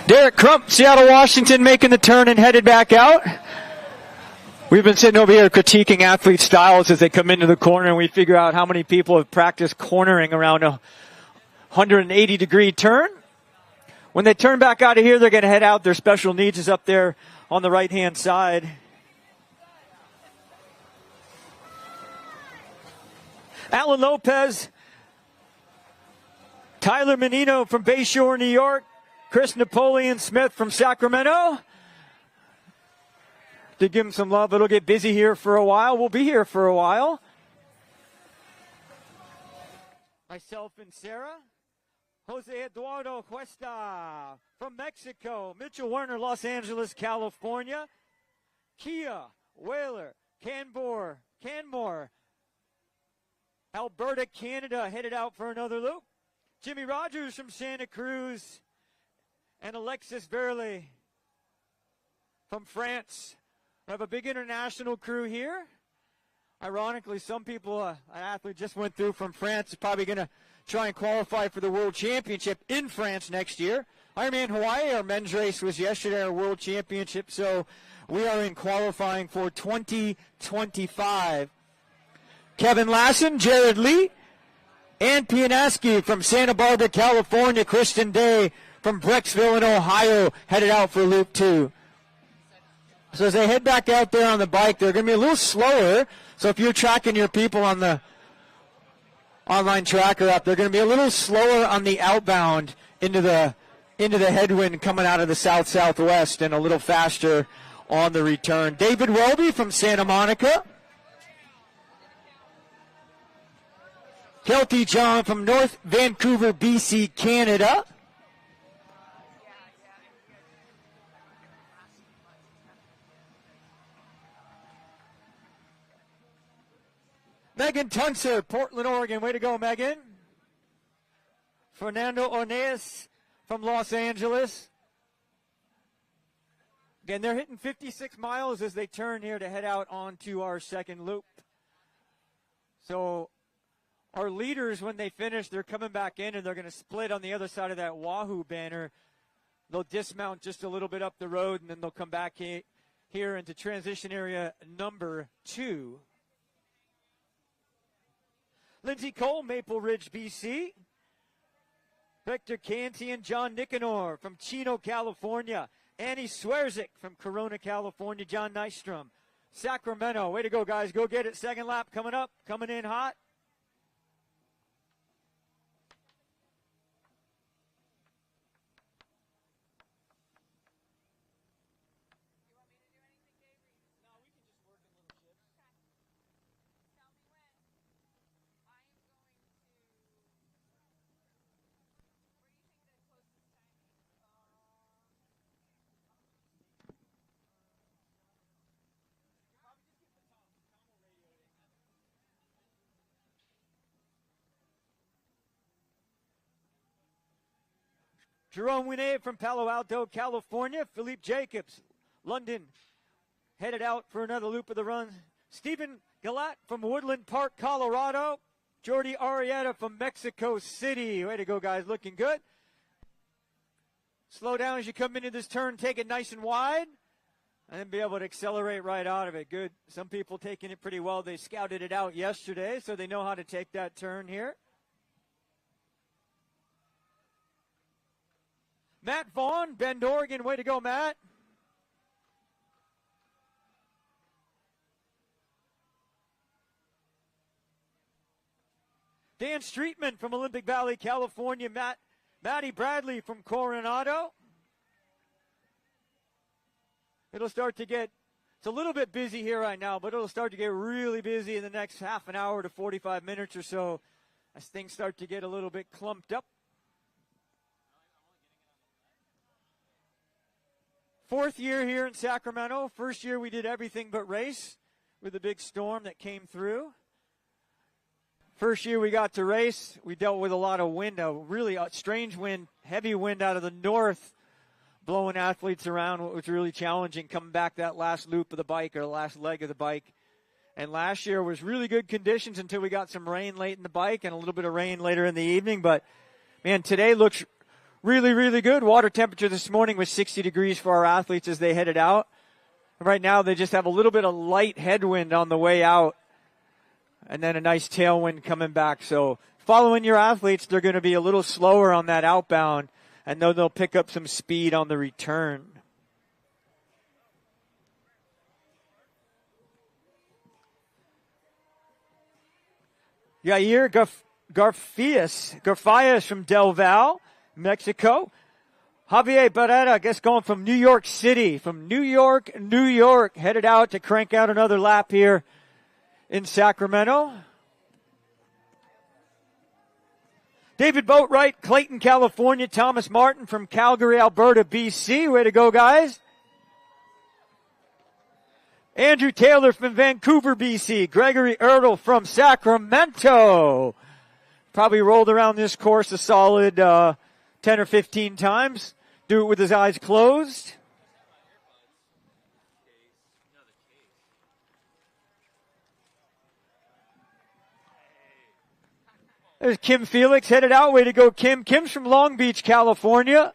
Derek Crump, Seattle, Washington, making the turn and headed back out. We've been sitting over here critiquing athlete styles as they come into the corner, and we figure out how many people have practiced cornering around a 180-degree turn. When they turn back out of here, they're going to head out. Their special needs is up there on the right-hand side. Alan Lopez, Tyler Menino from Bayshore, New York, Chris Napoleon Smith from Sacramento. To give him some love, it'll get busy here for a while. We'll be here for a while. Myself and Sarah. Jose Eduardo Cuesta from Mexico. Mitchell Werner, Los Angeles, California. Kia Whaler, Canmore, Alberta, Canada, headed out for another loop. Jimmy Rogers from Santa Cruz. And Alexis Verle from France. We have a big international crew here. Ironically, some people, an athlete just went through from France, is probably going to try and qualify for the World Championship in France next year. Ironman Hawaii, our men's race was yesterday, our World Championship, so we are in qualifying for 2025. Kevin Lassen, Jared Lee, Ann Pianaski from Santa Barbara, California, Kristen Day from Brecksville in Ohio, headed out for Loop 2. So as they head back out there on the bike, they're going to be a little slower. So if you're tracking your people on the online tracker app, they're going to be a little slower on the outbound into the headwind coming out of the south-southwest, and a little faster on the return. David Welby from Santa Monica. Kelty John from North Vancouver, BC, Canada. Megan Tunser, Portland, Oregon. Way to go, Megan. Fernando Orneas from Los Angeles. Again, they're hitting 56 miles as they turn here to head out onto our second loop. So our leaders, when they finish, they're coming back in, and they're going to split on the other side of that Wahoo banner. They'll dismount just a little bit up the road, and then they'll come back here into transition area number 2. Lindsay Cole, Maple Ridge, BC. Victor Canty and John Nicanor from Chino, California. Annie Swearzik from Corona, California. John Nystrom, Sacramento. Way to go, guys. Go get it. Second lap coming up. Coming in hot. Jerome Winnet from Palo Alto, California. Philippe Jacobs, London, headed out for another loop of the run. Stephen Galat from Woodland Park, Colorado. Jordi Arrieta from Mexico City. Way to go, guys. Looking good. Slow down as you come into this turn. Take it nice and wide, and then be able to accelerate right out of it. Good. Some people taking it pretty well. They scouted it out yesterday, so they know how to take that turn here. Matt Vaughn, Bend, Oregon. Way to go, Matt. Dan Streetman from Olympic Valley, California. Matty Bradley from Coronado. It'll start to get, it's a little bit busy here right now, but it'll start to get really busy in the next half an hour to 45 minutes or so as things start to get a little bit clumped up. Fourth year here in Sacramento. First year we did everything but race with the big storm that came through. First year we got to race, we dealt with a lot of wind, a really strange wind, heavy wind out of the north, blowing athletes around. What was really challenging coming back that last loop of the bike, or last leg of the bike. And last year was really good conditions until we got some rain late in the bike and a little bit of rain later in the evening. But, man, today looks really, really good. Water temperature this morning was 60 degrees for our athletes as they headed out. Right now they just have a little bit of light headwind on the way out and then a nice tailwind coming back. So following your athletes, they're going to be a little slower on that outbound, and then they'll pick up some speed on the return. Yair Garfias from Del Val, Mexico. Javier Barrera, I guess going from New York City, New York, headed out to crank out another lap here in Sacramento. David Boatwright, Clayton, California. Thomas Martin from Calgary, Alberta, BC. Way to go, guys. Andrew Taylor from Vancouver, BC. Gregory Ertl from Sacramento. Probably rolled around this course a solid 10 or 15 times. Do it with his eyes closed. There's Kim Felix headed out. Way to go, Kim. Kim's from Long Beach, California.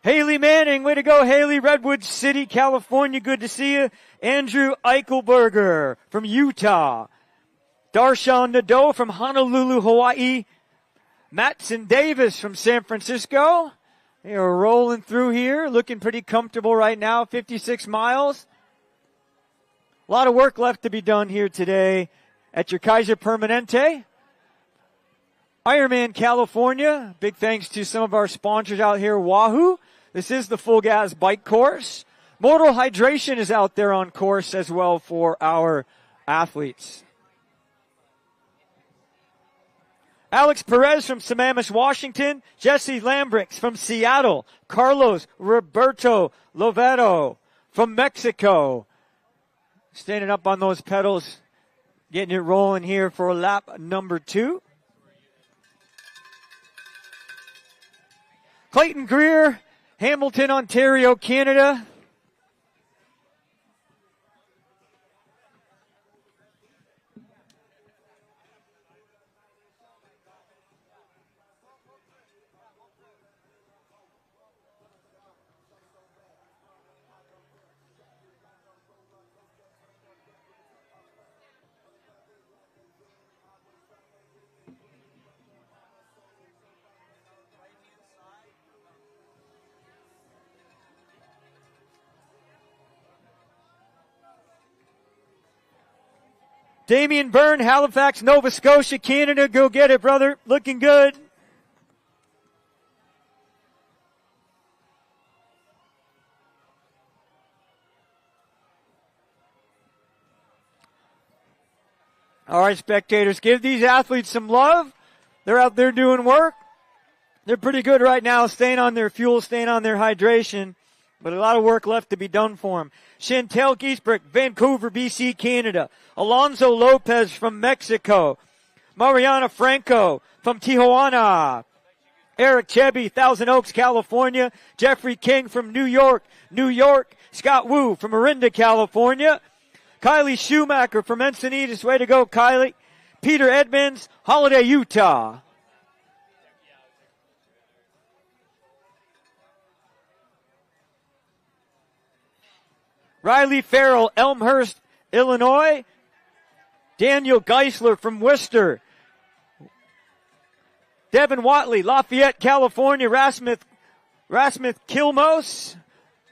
Haley Manning, way to go, Haley. Redwood City, California, good to see you. Andrew Eichelberger from Utah. Darshan Nadeau from Honolulu, Hawaii. Matson Davis from San Francisco. They are rolling through here, looking pretty comfortable right now, 56 miles. A lot of work left to be done here today at your Kaiser Permanente. Ironman California, big thanks to some of our sponsors out here, Wahoo. This is the Full Gas Bike Course. Mortal Hydration is out there on course as well for our athletes. Alex Perez from Sammamish, Washington. Jesse Lambrix from Seattle. Carlos Roberto Lovero from Mexico. Standing up on those pedals, getting it rolling here for lap number 2. Clayton Greer, Hamilton, Ontario, Canada. Damian Byrne, Halifax, Nova Scotia, Canada. Go get it, brother. Looking good. All right, spectators, give these athletes some love. They're out there doing work. They're pretty good right now, staying on their fuel, staying on their hydration. But a lot of work left to be done for them. Chantel Giesbrick, Vancouver, BC, Canada. Alonso Lopez from Mexico. Mariana Franco from Tijuana. Eric Chebby, Thousand Oaks, California. Jeffrey King from New York. Scott Wu from Orinda, California. Kylie Schumacher from Encinitas. Way to go, Kylie. Peter Edmonds, Holiday, Utah. Riley Farrell, Elmhurst, Illinois. Daniel Geisler from Worcester. Devin Watley, Lafayette, California. Rasmuth Kilmos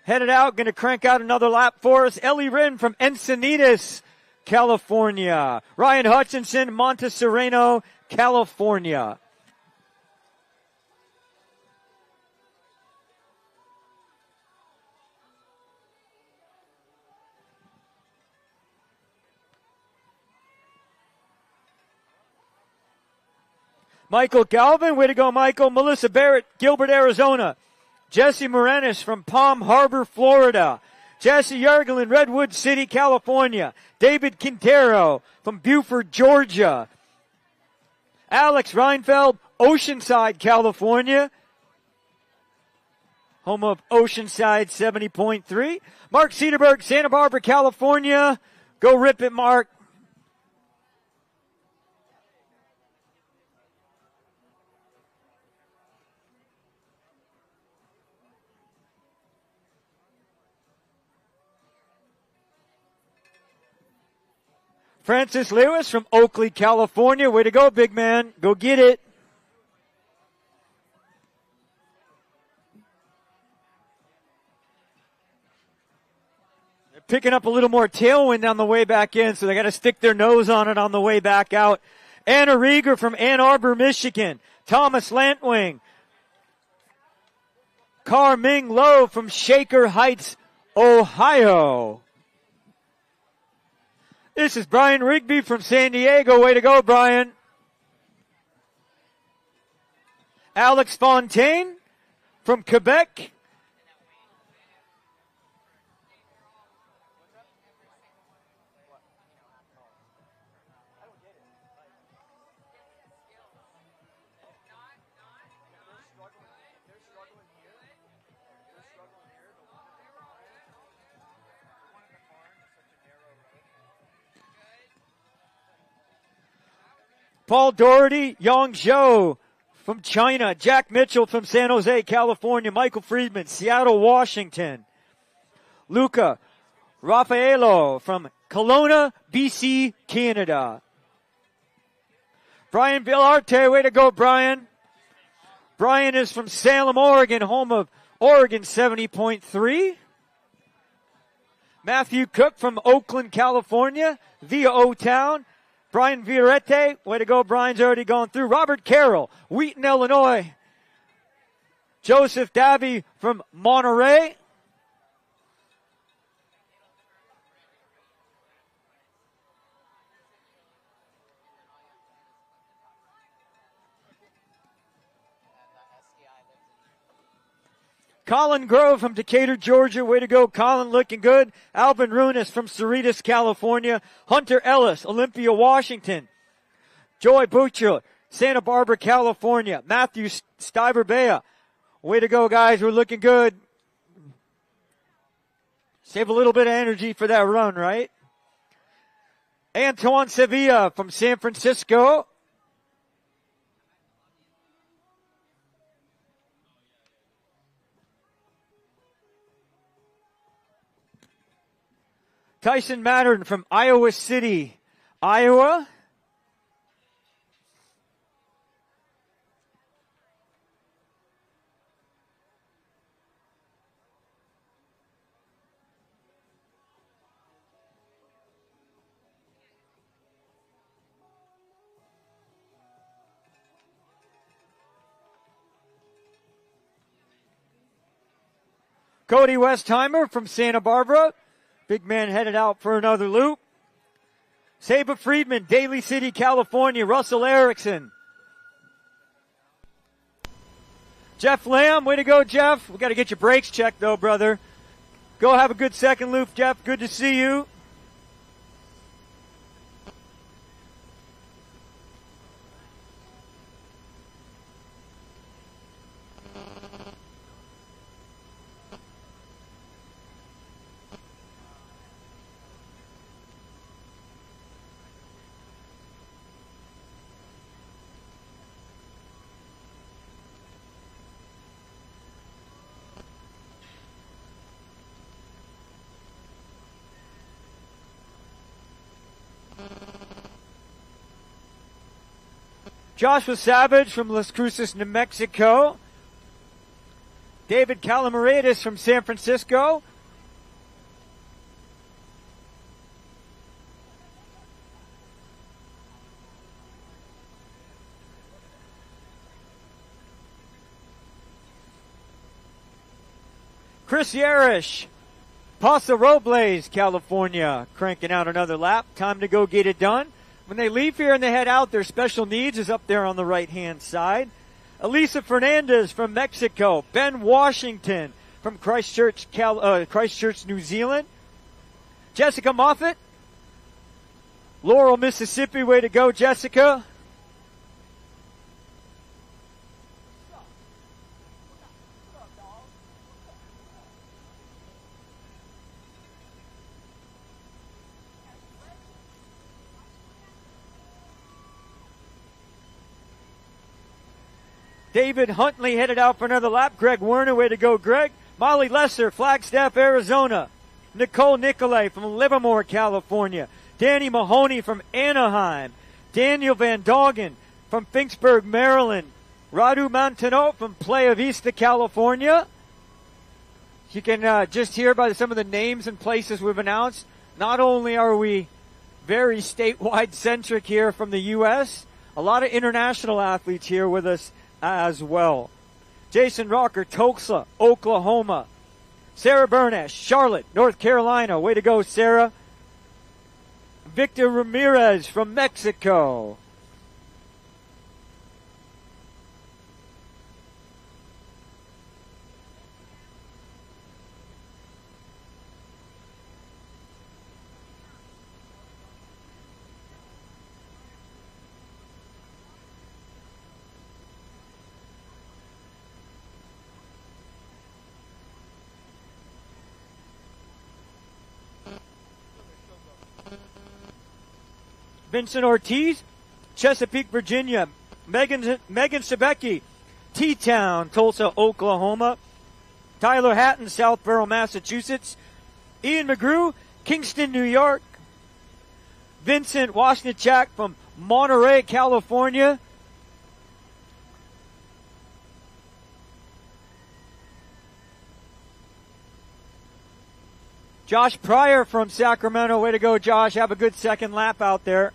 headed out, going to crank out another lap for us. Ellie Wren from Encinitas, California. Ryan Hutchinson, Monte Sereno, California. Michael Galvin, way to go, Michael. Melissa Barrett, Gilbert, Arizona. Jesse Moranis from Palm Harbor, Florida. Jesse Yargelin, Redwood City, California. David Quintero from Buford, Georgia. Alex Reinfeld, Oceanside, California. Home of Oceanside 70.3. Mark Cederberg, Santa Barbara, California. Go rip it, Mark. Francis Lewis from Oakley, California. Way to go, big man. Go get it. They're picking up a little more tailwind on the way back in, so they got to stick their nose on it on the way back out. Anna Rieger from Ann Arbor, Michigan. Thomas Lantwing. Carming Lowe from Shaker Heights, Ohio. This is Brian Rigby from San Diego. Way to go, Brian. Alex Fontaine from Quebec. Paul Doherty, Yang Zhou from China. Jack Mitchell from San Jose, California. Michael Friedman, Seattle, Washington. Luca Raffaello from Kelowna, BC, Canada. Brian Villarte, way to go, Brian. Brian is from Salem, Oregon, home of Oregon 70.3. Matthew Cook from Oakland, California, via O-Town. Brian Virete, way to go, Brian's already gone through. Robert Carroll, Wheaton, Illinois. Joseph Davy from Monterey. Colin Grove from Decatur, Georgia. Way to go, Colin, looking good. Alvin Runas from Cerritos, California. Hunter Ellis, Olympia, Washington. Joy Butcher, Santa Barbara, California. Matthew Stiverbea. Way to go, guys. We're looking good. Save a little bit of energy for that run, right? Antoine Sevilla from San Francisco. Tyson Mattern from Iowa City, Iowa. Cody Westheimer from Santa Barbara. Big man headed out for another loop. Saba Friedman, Daly City, California. Russell Erickson. Jeff Lamb, way to go, Jeff. We got to get your brakes checked, though, brother. Go have a good second loop, Jeff. Good to see you. Joshua Savage from Las Cruces, New Mexico. David Calamaridis from San Francisco. Chris Yarish, Paso Robles, California, cranking out another lap. Time to go get it done. When they leave here and they head out, their special needs is up there on the right-hand side. Elisa Fernandez from Mexico. Ben Washington from Christchurch, New Zealand. Jessica Moffitt. Laurel, Mississippi. Way to go, Jessica. David Huntley headed out for another lap. Greg Werner, way to go, Greg. Molly Lesser, Flagstaff, Arizona. Nicole Nicolay from Livermore, California. Danny Mahoney from Anaheim. Daniel Van Doggen from Finksburg, Maryland. Radu Montano from Playa Vista, California. You can just hear by some of the names and places we've announced. Not only are we very statewide centric here from the U.S., a lot of international athletes here with us as well. Jason Rocker, Tulsa, Oklahoma. Sarah Bernash, Charlotte, North Carolina. Way to go, Sarah. Victor Ramirez from Mexico. Vincent Ortiz, Chesapeake, Virginia. Megan Sebecki, T-Town, Tulsa, Oklahoma. Tyler Hatton, Southborough, Massachusetts. Ian McGrew, Kingston, New York. Vincent Washnichak from Monterey, California. Josh Pryor from Sacramento. Way to go, Josh. Have a good second lap out there.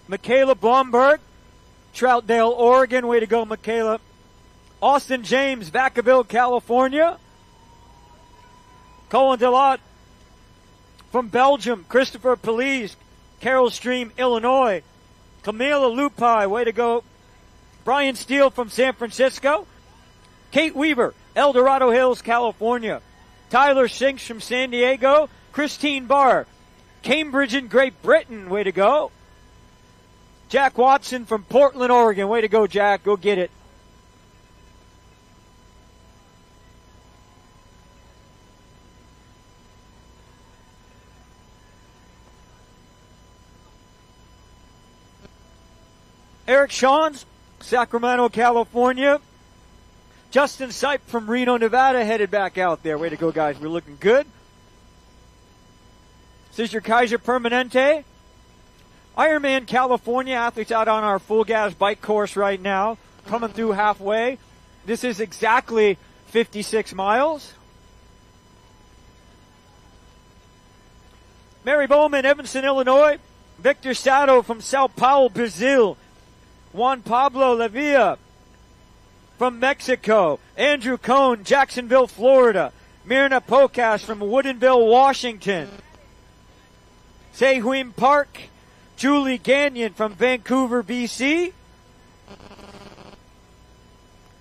Michaela Blomberg, Troutdale, Oregon. Way to go, Michaela. Austin James, Vacaville, California. Colin Delot from Belgium. Christopher Pelise, Carroll Stream, Illinois. Camila Lupai, way to go. Brian Steele from San Francisco. Kate Weaver, El Dorado Hills, California. Tyler Sinks from San Diego. Christine Barr, Cambridge in Great Britain. Way to go. Jack Watson from Portland, Oregon. Way to go, Jack. Go get it. Eric Shawns, Sacramento, California. Justin Sipe from Reno, Nevada, headed back out there. Way to go, guys. We're looking good. This is your Kaiser Permanente Ironman California. Athletes out on our full gas bike course right now, coming through halfway. This is exactly 56 miles. Mary Bowman, Evanston, Illinois. Victor Sato from Sao Paulo, Brazil. Juan Pablo Levia from Mexico. Andrew Cohn, Jacksonville, Florida. Mirna Pokas from Woodinville, Washington. Sehuim Park, Julie Gagnon from Vancouver, BC.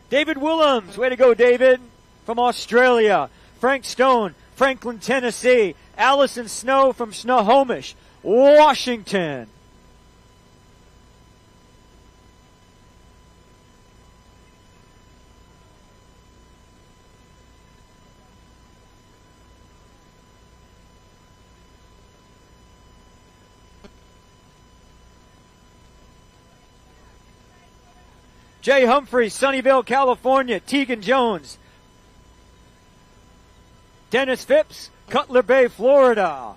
David Willems, way to go, David, from Australia. Frank Stone, Franklin, Tennessee. Allison Snow from Snohomish, Washington. Jay Humphrey, Sunnyvale, California. Tegan Jones. Dennis Phipps, Cutler Bay, Florida.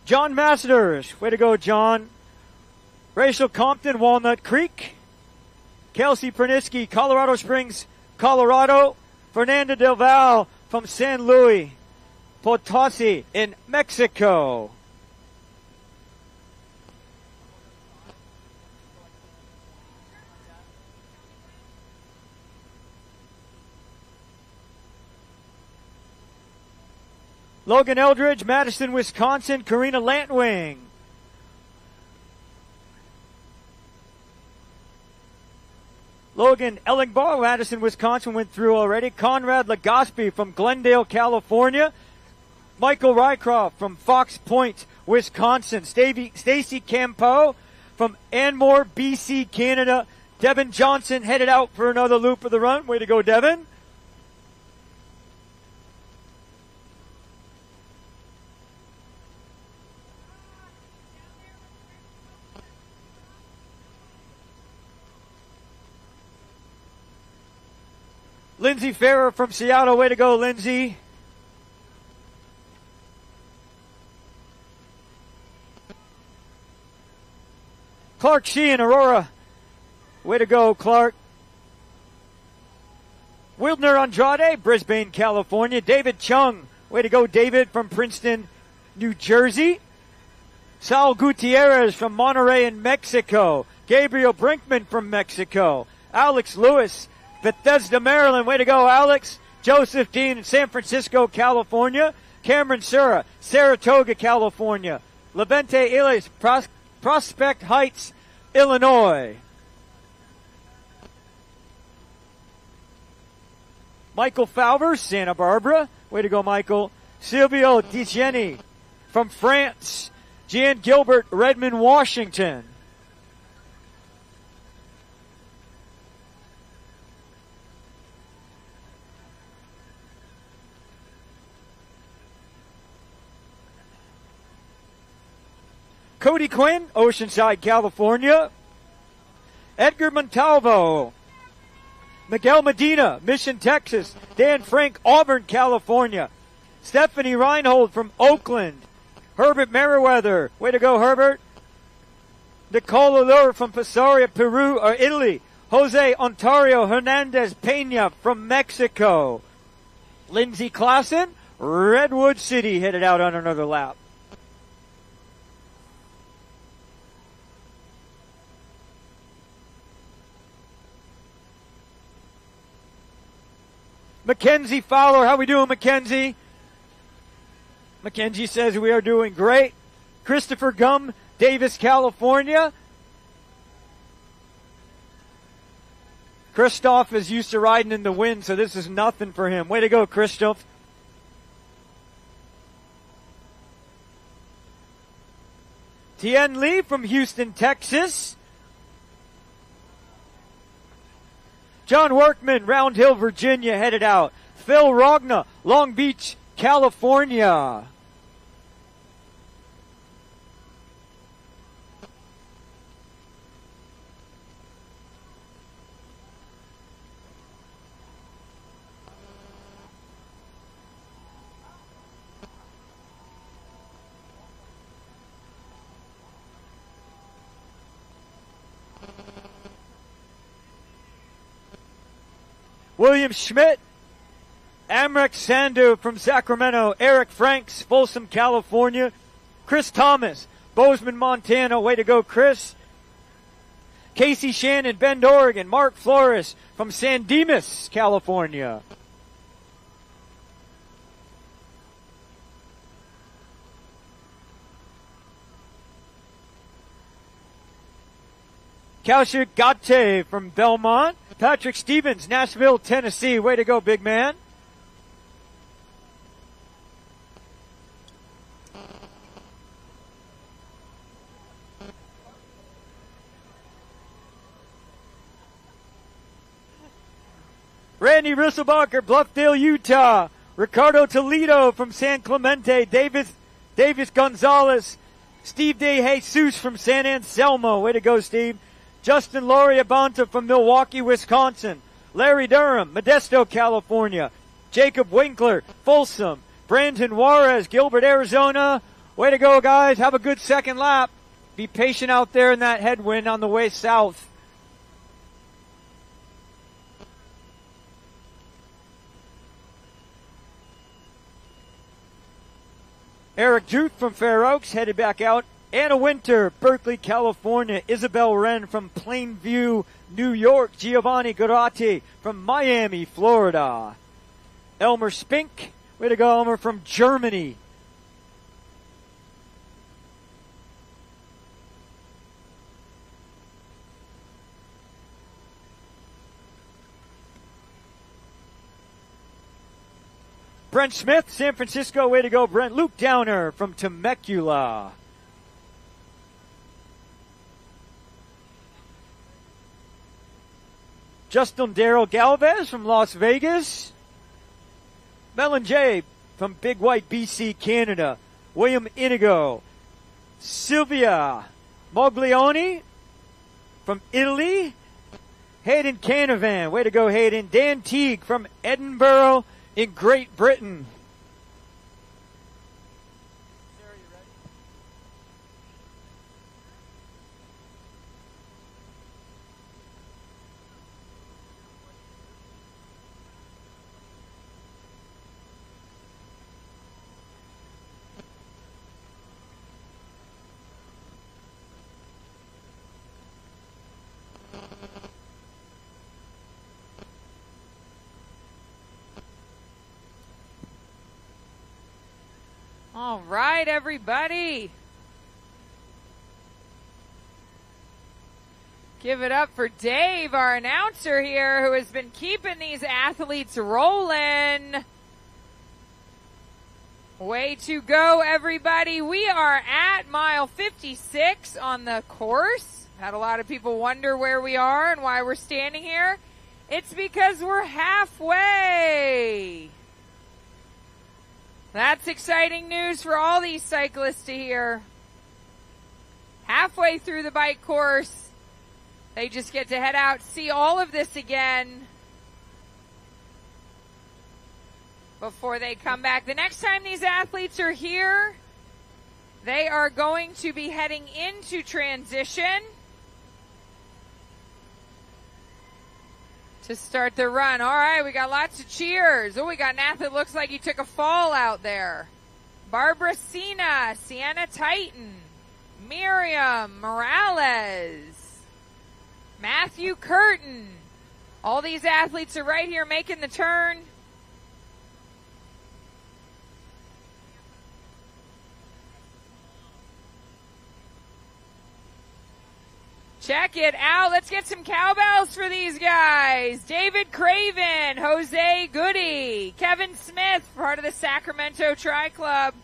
John Masters, way to go, John. Rachel Compton, Walnut Creek. Kelsey Perniski, Colorado Springs, Colorado. Fernanda Del Val from San Luis Potosi in Mexico. Logan Eldridge, Madison, Wisconsin. Karina Lantwing. Logan Ellingbar, Madison, Wisconsin, went through already. Conrad Legaspi from Glendale, California. Michael Rycroft from Fox Point, Wisconsin. Stacy Campo from Anmore, BC, Canada. Devin Johnson headed out for another loop of the run. Way to go, Devin. Lindsay Farrer from Seattle. Way to go, Lindsay. Clark Sheehan, Aurora. Way to go, Clark. Wildner Andrade, Brisbane, California. David Chung. Way to go, David, from Princeton, New Jersey. Saul Gutierrez from Monterrey in Mexico. Gabriel Brinkman from Mexico. Alex Lewis, Bethesda, Maryland. Way to go, Alex. Joseph Dean in San Francisco, California. Cameron Sura, Saratoga, California. Levente Iles, Prospect Heights, Illinois. Michael Falver, Santa Barbara. Way to go, Michael. Silvio Digieni from France. Jan Gilbert, Redmond, Washington. Cody Quinn, Oceanside, California. Edgar Montalvo. Miguel Medina, Mission, Texas. Dan Frank, Auburn, California. Stephanie Reinhold from Oakland. Herbert Merriweather. Way to go, Herbert. Nicole Allure from Pasaria, Peru, or Italy. Jose Ontario Hernandez Pena from Mexico. Lindsay Klassen, Redwood City, headed out on another lap. Mackenzie Fowler, how we doing, Mackenzie? Mackenzie says we are doing great. Christopher Gum, Davis, California. Christoph is used to riding in the wind, so this is nothing for him. Way to go, Christoph. Tien Lee from Houston, Texas. John Workman, Round Hill, Virginia, headed out. Phil Rogna, Long Beach, California. William Schmidt, Amrek Sandu from Sacramento, Eric Franks, Folsom, California, Chris Thomas, Bozeman, Montana, way to go, Chris. Casey Shannon, Bend, Oregon, Mark Flores from San Dimas, California. Kaushik Gate from Belmont. Patrick Stevens, Nashville, Tennessee. Way to go, big man. Randy Risselbacher, Bluffdale, Utah. Ricardo Toledo from San Clemente. Davis Gonzalez. Steve DeJesus from San Anselmo. Way to go, Steve. Justin Loriabonta from Milwaukee, Wisconsin. Larry Durham, Modesto, California. Jacob Winkler, Folsom. Brandon Juarez, Gilbert, Arizona. Way to go, guys. Have a good second lap. Be patient out there in that headwind on the way south. Eric Jute from Fair Oaks headed back out. Anna Winter, Berkeley, California. Isabel Wren from Plainview, New York. Giovanni Garati from Miami, Florida. Elmer Spink, way to go, Elmer, from Germany. Brent Smith, San Francisco, way to go, Brent. Luke Downer from Temecula. Justin Darrell Galvez from Las Vegas. Melon J from Big White, BC, Canada. William Inigo. Sylvia Moglioni from Italy. Hayden Canavan, way to go, Hayden. Dan Teague from Edinburgh in Great Britain. All right, everybody. Give it up for Dave, our announcer here, who has been keeping these athletes rolling. Way to go, everybody. We are at mile 56 on the course. Had a lot of people wonder where we are and why we're standing here. It's because we're halfway. That's exciting news for all these cyclists to hear. Halfway through the bike course, they just get to head out, see all of this again before they come back. The next time these athletes are here, they are going to be heading into transition to start the run. All right, we got lots of cheers. Oh, we got an athlete looks like he took a fall out there. Barbara Sina, Sienna Titan, Miriam Morales, Matthew Curtin. All these athletes are right here making the turn. Check it out. Let's get some cowbells for these guys. David Craven, Jose Goody, Kevin Smith, part of the Sacramento Tri Club.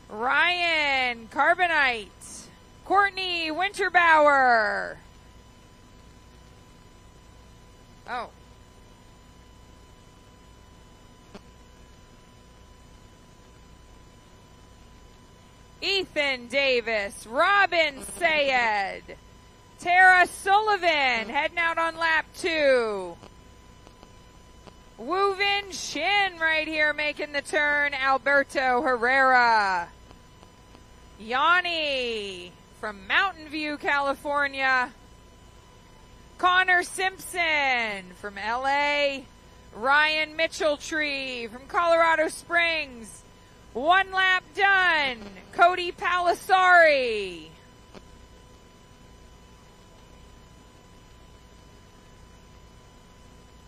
Ryan Carbonite, Courtney Winterbauer. Oh. Ethan Davis, Robin Sayed, Tara Sullivan, heading out on lap 2. Woovin Shin right here making the turn, Alberto Herrera. Yanni from Mountain View, California. Connor Simpson from LA. Ryan Mitchelltree from Colorado Springs. 1 lap done. Cody Palisari.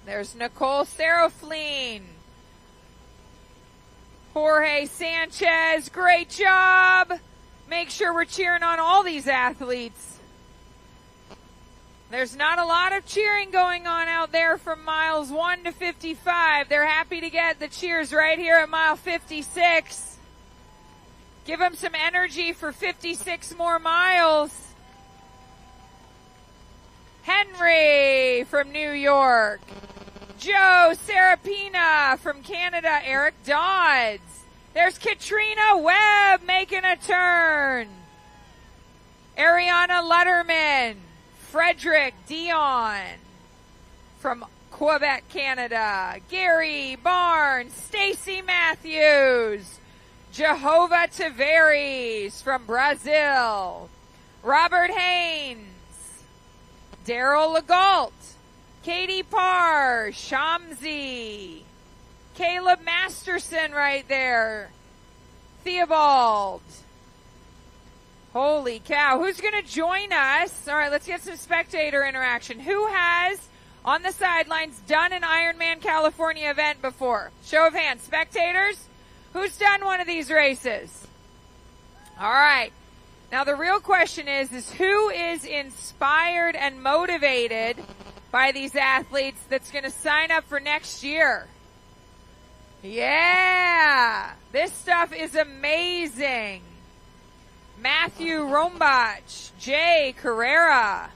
There's Nicole Serafline. Jorge Sanchez, great job. Make sure we're cheering on all these athletes. There's not a lot of cheering going on out there from miles 1 to 55. They're happy to get the cheers right here at mile 56. Give them some energy for 56 more miles. Henry from New York. Joe Serapina from Canada. Eric Dodds. There's Katrina Webb making a turn. Ariana Lutterman. Frederick Dion from Quebec, Canada. Gary Barnes. Stacy Matthews. Jehovah Tavares from Brazil. Robert Haynes. Daryl Legault. Katie Parr. Shamsi. Caleb Masterson right there. Theobald. Holy cow. Who's going to join us? All right, let's get some spectator interaction. Who has, on the sidelines, done an Ironman California event before? Show of hands. Spectators, who's done one of these races? All right. Now, the real question is who is inspired and motivated by these athletes that's going to sign up for next year? Yeah. This stuff is amazing. Matthew Rombach, Jay Carrera,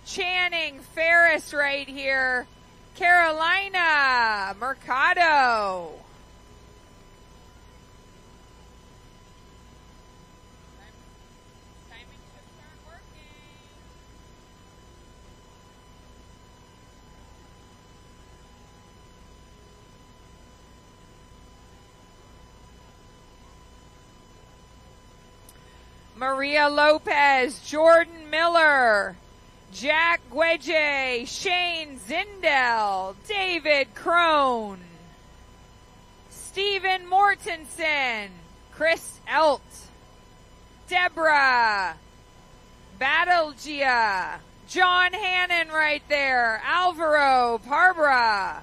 Channing Ferris right here, Carolina Mercado. Maria Lopez, Jordan Miller, Jack Gueje, Shane Zindel, David Crone, Stephen Mortensen, Chris Elt, Deborah Battlegia, John Hannon right there, Alvaro Parbra,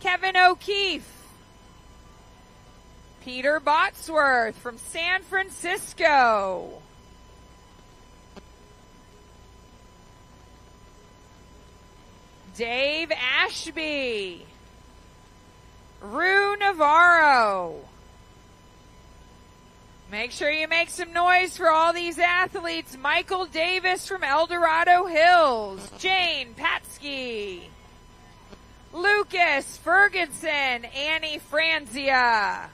Kevin O'Keefe, Peter Botsworth from San Francisco. Dave Ashby. Rue Navarro. Make sure you make some noise for all these athletes. Michael Davis from El Dorado Hills. Jane Patsky. Lucas Ferguson. Annie Franzia.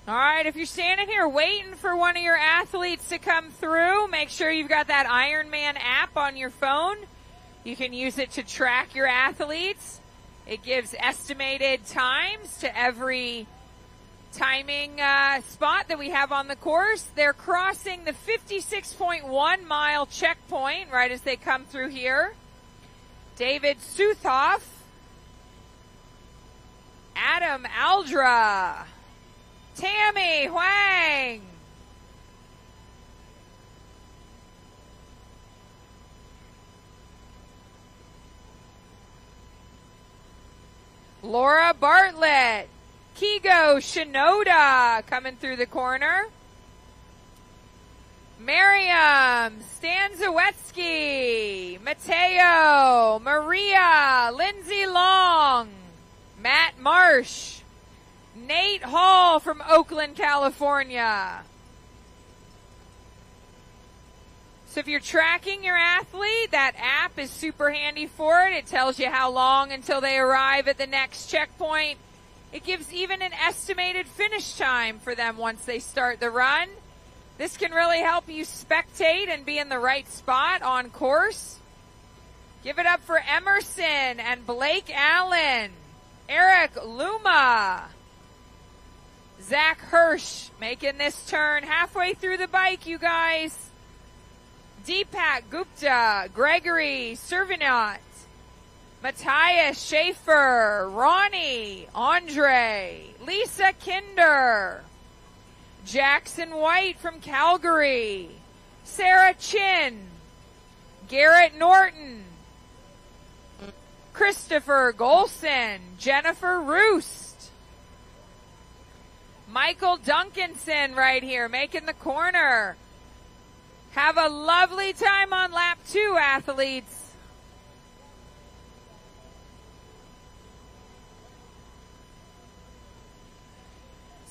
All right, if you're standing here waiting for one of your athletes to come through, make sure you've got that Ironman app on your phone. You can use it to track your athletes. It gives estimated times to every timing spot that we have on the course. They're crossing the 56.1 mile checkpoint right as they come through here. David Suthoff, Adam Aldra, Tammy Huang, Laura Bartlett, Kigo Shinoda coming through the corner, Miriam Stanzowetsky, Mateo, Maria, Lindsay Long, Matt Marsh, Nate Hall from Oakland, California. So if you're tracking your athlete, that app is super handy for it. It tells you how long until they arrive at the next checkpoint. It gives even an estimated finish time for them once they start the run. This can really help you spectate and be in the right spot on course. Give it up for Emerson and Blake Allen, Eric Luma, Zach Hirsch making this turn halfway through the bike, you guys. Deepak Gupta, Gregory Servinot, Matthias Schaefer, Ronnie, Andre, Lisa Kinder, Jackson White from Calgary, Sarah Chin, Garrett Norton, Christopher Golson, Jennifer Roost, Michael Duncanson right here making the corner. Have a lovely time on lap 2, athletes.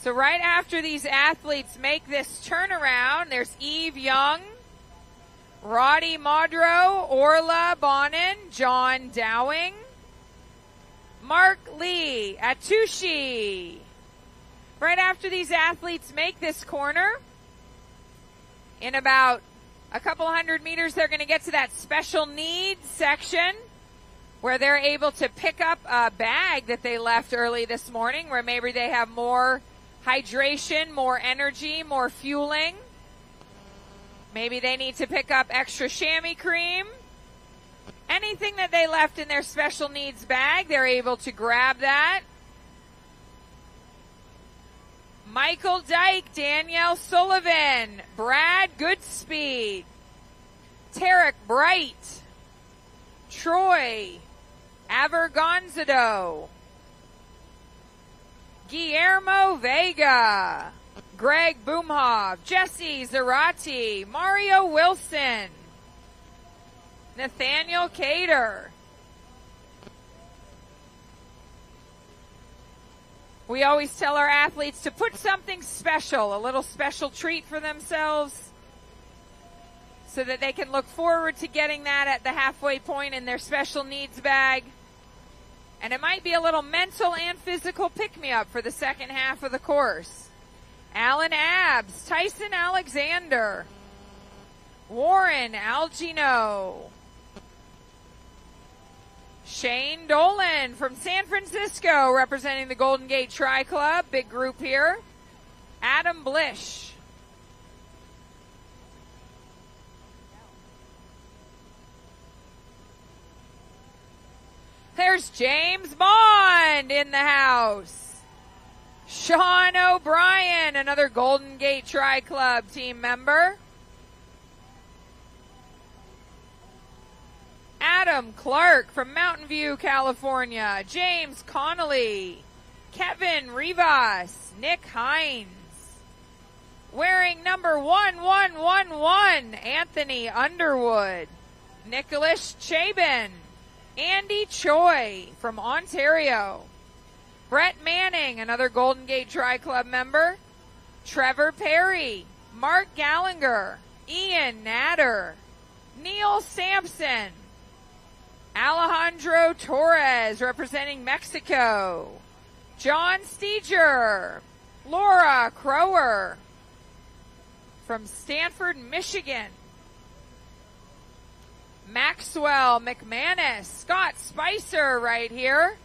So right after these athletes make this turnaround, there's Eve Young, Roddy Maudreau, Orla Bonin, John Dowing, Mark Lee, Atushi. Right after these athletes make this corner, in about a couple hundred meters, they're going to get to that special needs section where they're able to pick up a bag that they left early this morning, where maybe they have more hydration, more energy, more fueling. Maybe they need to pick up extra chamois cream. Anything that they left in their special needs bag, they're able to grab that. Michael Dyke, Danielle Sullivan, Brad Goodspeed, Tarek Bright, Troy Avergonzado, Guillermo Vega, Greg Boomhoff, Jesse Zarati, Mario Wilson, Nathaniel Cater. We always tell our athletes to put something special, a little special treat for themselves, so that they can look forward to getting that at the halfway point in their special needs bag. And it might be a little mental and physical pick-me-up for the second half of the course. Alan Abbs, Tyson Alexander, Warren Algino, Shane Dolan from San Francisco representing the Golden Gate Tri Club, big group here. Adam Blish. There's James Bond in the house. Sean O'Brien, another Golden Gate Tri Club team member. Adam Clark from Mountain View, California. James Connolly. Kevin Rivas. Nick Hines. Wearing number 1111, Anthony Underwood. Nicholas Chabin. Andy Choi from Ontario. Brett Manning, another Golden Gate Tri Club member. Trevor Perry. Mark Gallagher. Ian Natter. Neil Sampson. Alejandro Torres representing Mexico. John Steger. Laura Crower from Stanford, Michigan. Maxwell McManus. Scott Spicer right here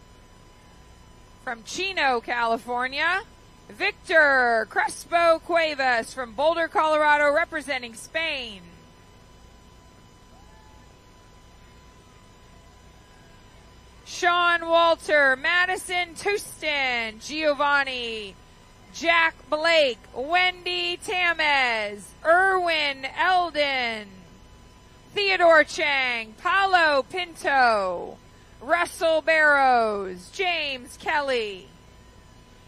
from Chino, California. Victor Crespo Cuevas from Boulder, Colorado, representing Spain. Sean Walter, Madison Tustin, Giovanni, Jack Blake, Wendy Tamez, Erwin Eldon, Theodore Chang, Paulo Pinto, Russell Barrows, James Kelly,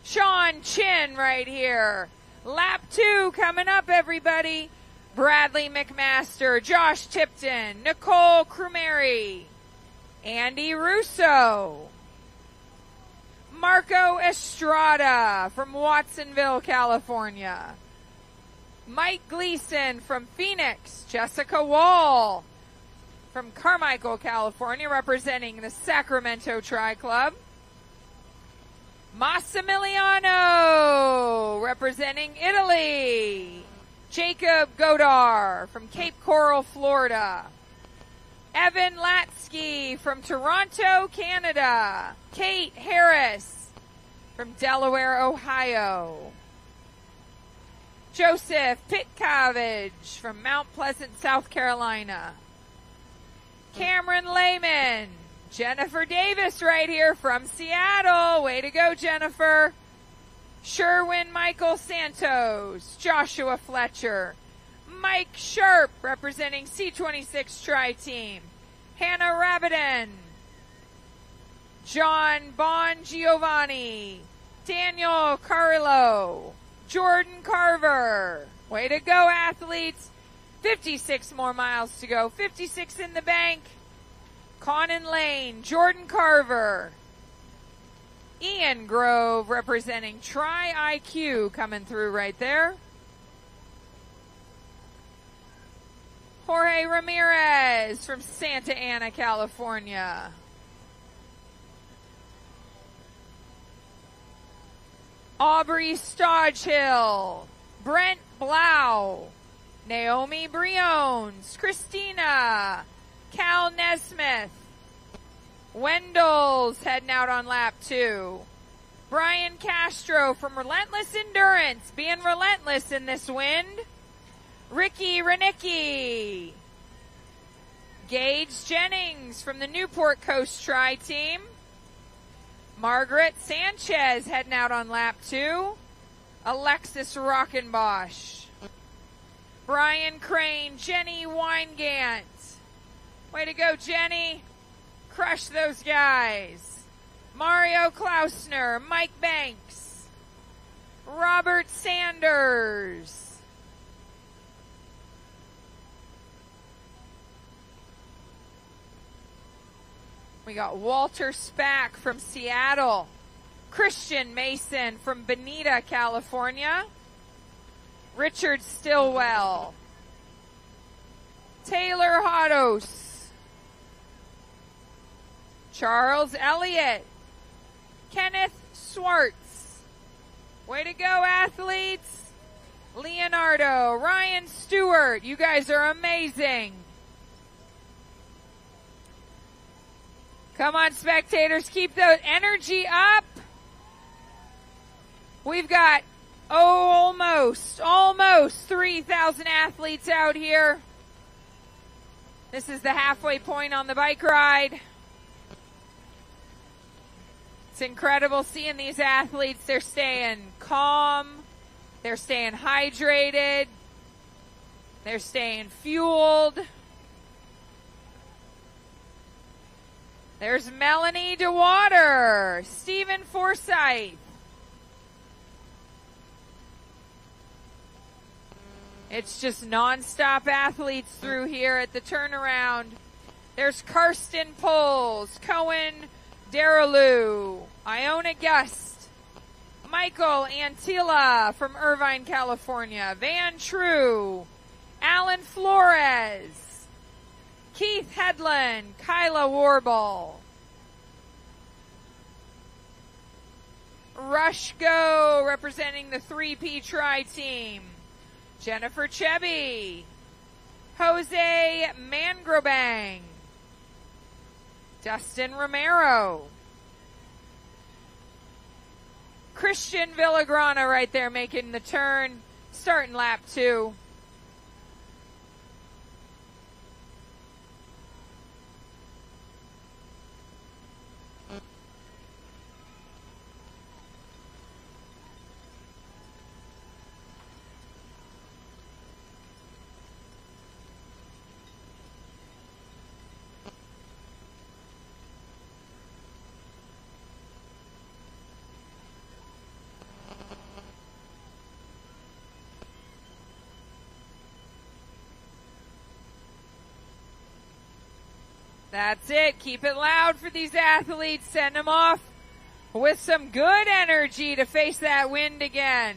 Sean Chin right here. Lap 2 coming up, everybody. Bradley McMaster, Josh Tipton, Nicole Crumeri, Andy Russo, Marco Estrada from Watsonville, California, Mike Gleason from Phoenix, Jessica Wall from Carmichael, California, representing the Sacramento Tri Club, Massimiliano representing Italy, Jacob Godar from Cape Coral, Florida, Evan Latsky from Toronto, Canada, Kate Harris from Delaware, Ohio, Joseph Pitcavage from Mount Pleasant, South Carolina, Cameron Lehman, Jennifer Davis right here from Seattle. Way to go, Jennifer. Sherwin Michael Santos, Joshua Fletcher, Mike Sharp representing C26 Tri-Team, Hannah Rabidin, John Bon Giovanni, Daniel Carlo, Jordan Carver. Way to go, athletes. 56 more miles to go. 56 in the bank. Conan Lane, Jordan Carver. Ian Grove representing Tri IQ coming through right there. Jorge Ramirez from Santa Ana, California. Aubrey Stodgehill, Brent Blau, Naomi Briones, Christina, Cal Nesmith, Wendell's heading out on lap 2. Brian Castro from Relentless Endurance, being relentless in this wind. Ricky Renicki. Gage Jennings from the Newport Coast Tri-Team. Margaret Sanchez heading out on lap 2. Alexis Rockenbosch. Brian Crane, Jenny Weingant. Way to go, Jenny. Crush those guys. Mario Klausner, Mike Banks. Robert Sanders. We got Walter Spack from Seattle. Christian Mason from Bonita, California. Richard Stillwell. Taylor Hodos. Charles Elliott. Kenneth Swartz. Way to go, athletes. Leonardo. Ryan Stewart. You guys are amazing. Come on, spectators, keep the energy up. We've got, almost 3,000 athletes out here. This is the halfway point on the bike ride. It's incredible seeing these athletes. They're staying calm. They're staying hydrated. They're staying fueled. There's Melanie DeWater, Stephen Forsyth. It's just nonstop athletes through here at the turnaround. There's Karsten Poles, Cohen Daralou, Iona Gust, Michael Antilla from Irvine, California, Van True, Alan Flores, Keith Headland, Kyla Warble. Rushko representing the 3P Tri-Team. Jennifer Chebby. Jose Mangrobang. Dustin Romero. Christian Villagrana right there making the turn. Starting lap 2. That's it. Keep it loud for these athletes. Send them off with some good energy to face that wind again.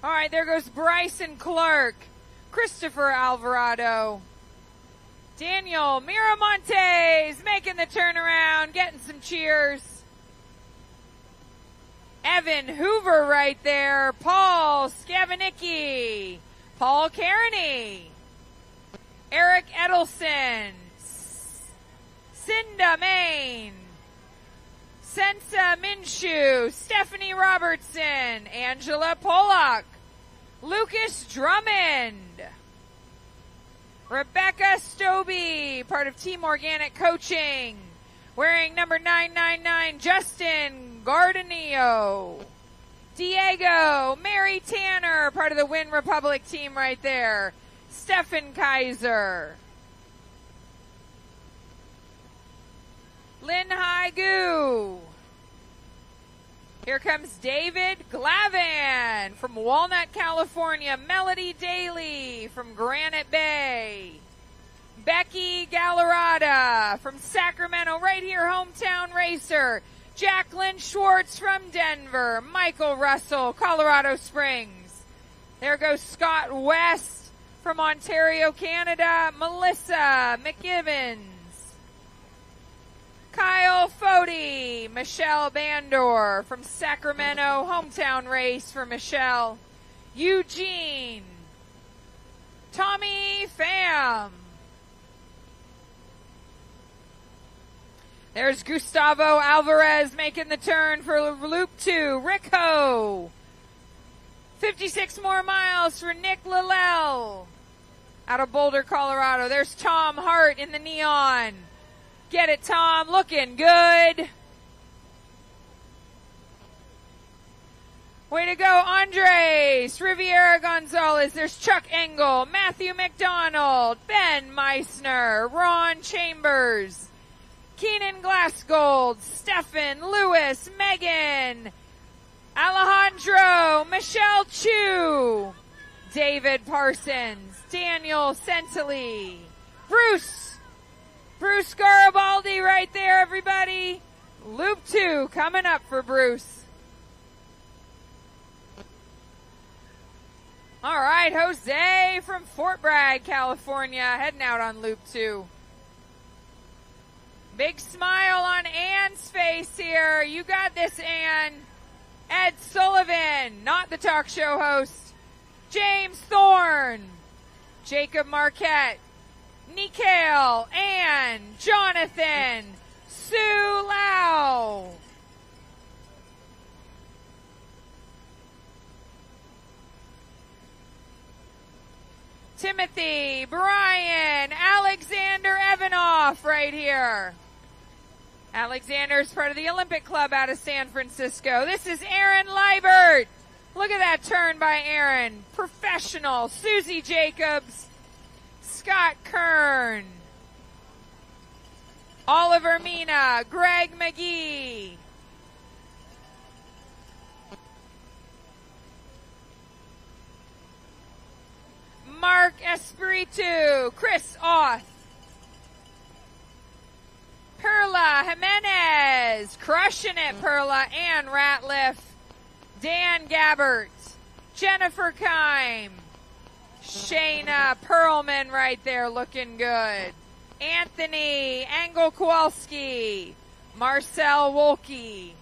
All right, there goes Bryson Clark, Christopher Alvarado, Daniel Miramontes making the turnaround, getting some cheers. Evan Hoover right there, Paul Skavanicki, Paul Kearney, Eric Edelson, Cinda Main, Sensa Minshew, Stephanie Robertson, Angela Pollock, Lucas Drummond, Rebecca Stobie, part of Team Organic Coaching, wearing number 999, Justin Gardenio, Diego, Mary Tanner, part of the Win Republic team right there, Stefan Kaiser, Lynn Haigu. Here comes David Glavin from Walnut, California. Melody Daly from Granite Bay. Becky Gallerata from Sacramento, right here, hometown racer. Jacqueline Schwartz from Denver. Michael Russell, Colorado Springs. There goes Scott West from Ontario, Canada. Melissa McGivens. Kyle Fody, Michelle Bandor from Sacramento, hometown race for Michelle. Eugene, Tommy Pham. There's Gustavo Alvarez making the turn for Loop 2. Rick Ho. 56 more miles for Nick Lillell out of Boulder, Colorado. There's Tom Hart in the neon. Get it, Tom. Looking good. Way to go, Andres. Riviera Gonzalez. There's Chuck Engel. Matthew McDonald. Ben Meissner. Ron Chambers. Keenan Glassgold. Stefan Lewis. Megan. Alejandro. Michelle Chu. David Parsons. Daniel Sentily. Bruce Garibaldi right there, everybody. Loop 2 coming up for Bruce. All right, Jose from Fort Bragg, California, heading out on Loop 2. Big smile on Ann's face here. You got this, Ann. Ed Sullivan, not the talk show host. James Thorne. Jacob Marquette. Nikale, Ann, Jonathan, Sue Lau. Timothy, Brian, Alexander Evanoff right here. Alexander's part of the Olympic Club out of San Francisco. This is Aaron Liebert. Look at that turn by Aaron. Professional. Susie Jacobs. Scott Kern, Oliver Mina, Greg McGee, Mark Espiritu, Chris Auth, Perla Jimenez, crushing it, Perla, Ann Ratliff, Dan Gabbert, Jennifer Kime, Shayna Perlman right there looking good. Anthony Angel Kowalski. Marcel Wolke.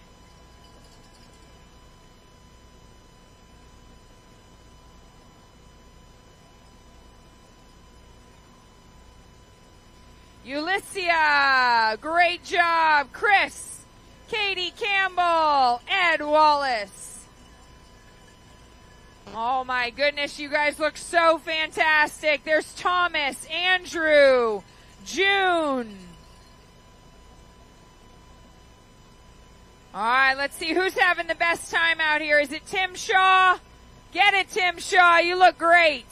Ulyssia, great job. Chris, Katie Campbell, Ed Wallace. Oh my goodness, you guys look so fantastic. There's Thomas, Andrew, June. All right, let's see who's having the best time out here. Is it Tim Shaw? Get it, Tim Shaw. You look great.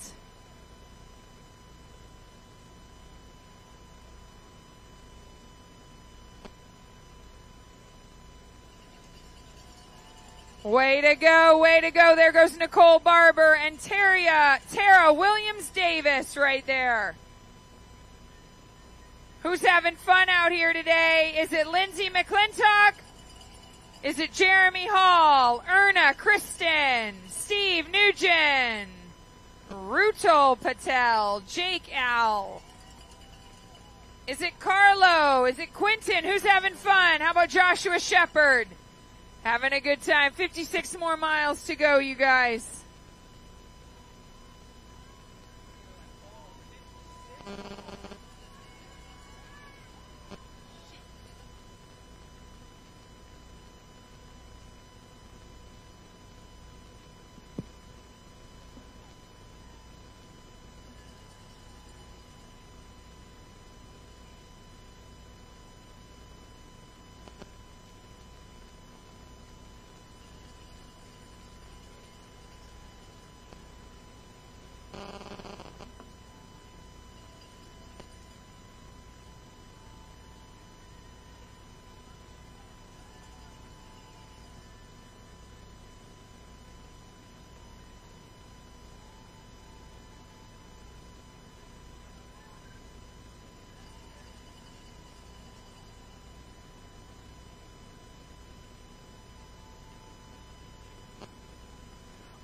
Way to go, way to go. There goes Nicole Barber and Tara Williams-Davis right there. Who's having fun out here today? Is it Lindsay McClintock? Is it Jeremy Hall, Erna Kristen, Steve Nugent, Rutul Patel, Jake Al. Is it Carlo? Is it Quentin? Who's having fun? How about Joshua Shepard? Having a good time. 56 more miles to go, you guys.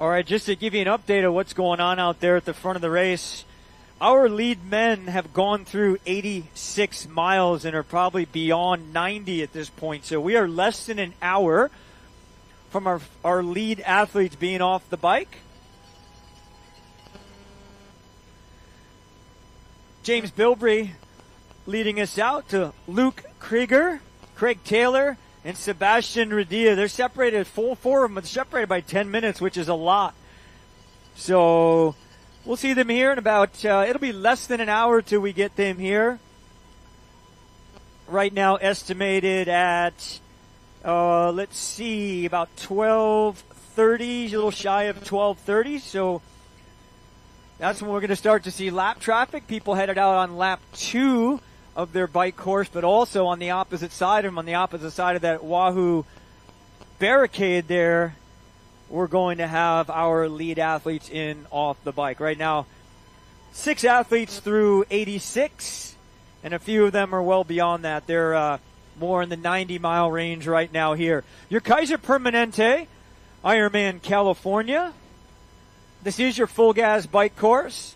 All right, just to give you an update of what's going on out there at the front of the race, our lead men have gone through 86 miles and are probably beyond 90 at this point. So we are less than an hour from our lead athletes being off the bike. James Bilbrey leading us out to Luke Krieger, Craig Taylor, and Sebastian Radia. They're separated, four of them are separated by 10 minutes, which is a lot. So we'll see them here in about, it'll be less than an hour till we get them here. Right now estimated at, let's see, about 12:30, a little shy of 12:30. So that's when we're going to start to see lap traffic. People headed out on lap 2 of their bike course, but also on the opposite side of them, on the opposite side of that Wahoo barricade there, we're going to have our lead athletes in off the bike. Right now, 6 athletes through 86, and a few of them are well beyond that. They're more in the 90-mile range right now here. Your Kaiser Permanente IRONMAN California. This is your full gas bike course.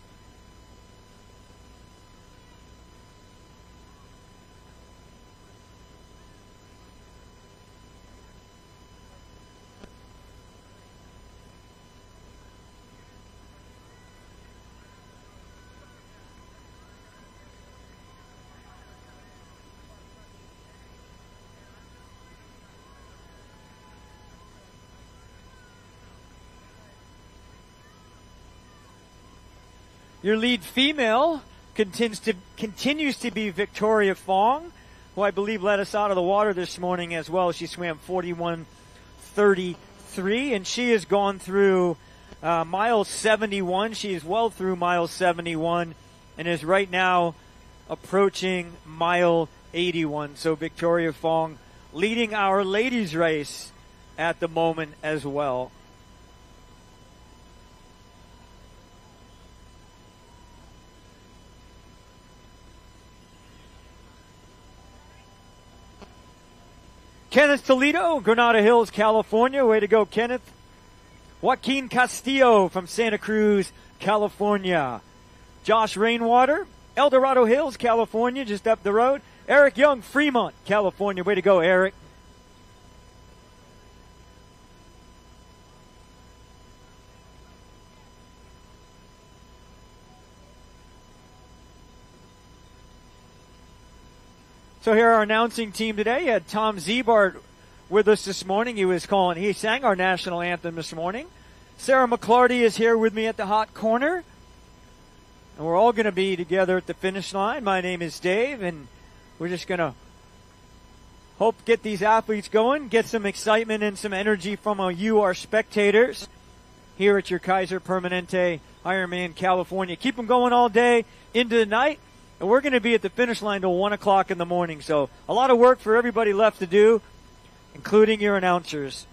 Your lead female continues to be Victoria Fong, who I believe led us out of the water this morning as well. She swam 41:33, and she has gone through mile 71. She is well through mile 71 and is right now approaching mile 81. So Victoria Fong leading our ladies race at the moment as well. Kenneth Toledo, Granada Hills, California. Way to go, Kenneth. Joaquin Castillo from Santa Cruz, California. Josh Rainwater, El Dorado Hills, California, just up the road. Eric Young, Fremont, California. Way to go, Eric. So here our announcing team today. You had Tom Ziebart with us this morning. He sang our national anthem this morning. Sarah McClarty is here with me at the hot corner. And we're all going to be together at the finish line. My name is Dave, and we're just going to hope to get these athletes going, get some excitement and some energy from you, our spectators, here at your Kaiser Permanente IRONMAN California. Keep them going all day into the night. And we're going to be at the finish line till 1 o'clock in the morning. So a lot of work for everybody left to do, including your announcers.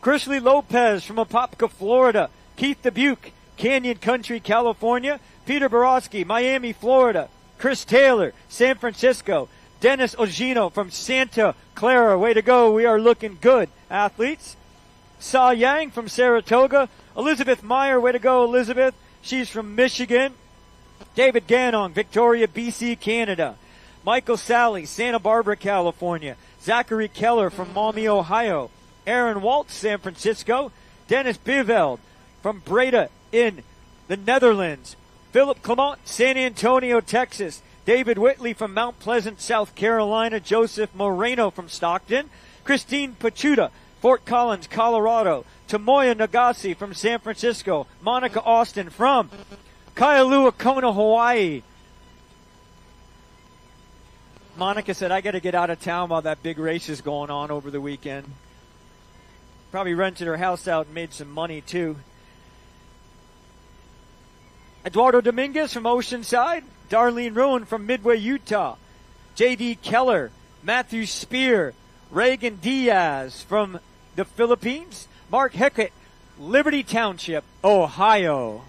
Chrisley Lopez from Apopka, Florida. Keith Dubuque, Canyon Country, California. Peter Borowski, Miami, Florida. Chris Taylor, San Francisco. Dennis Ogino from Santa Clara. Way to go. We are looking good, athletes. Sa Yang from Saratoga. Elizabeth Meyer, way to go, Elizabeth. She's from Michigan. David Ganong, Victoria, BC, Canada. Michael Sally, Santa Barbara, California. Zachary Keller from Maumee, Ohio. Aaron Waltz, San Francisco. Dennis Biveld from Breda in the Netherlands. Philip Clement, San Antonio, Texas. David Whitley from Mount Pleasant, South Carolina. Joseph Moreno from Stockton. Christine Pachuta, Fort Collins, Colorado. Tomoya Nagase from San Francisco. Monica Austin from Kailua Kona, Hawaii. Monica said, I got to get out of town while that big race is going on over the weekend. Probably rented her house out and made some money, too. Eduardo Dominguez from Oceanside. Darlene Rowan from Midway, Utah. J.D. Keller. Matthew Spear. Reagan Diaz from the Philippines. Mark Heckett, Liberty Township, Ohio.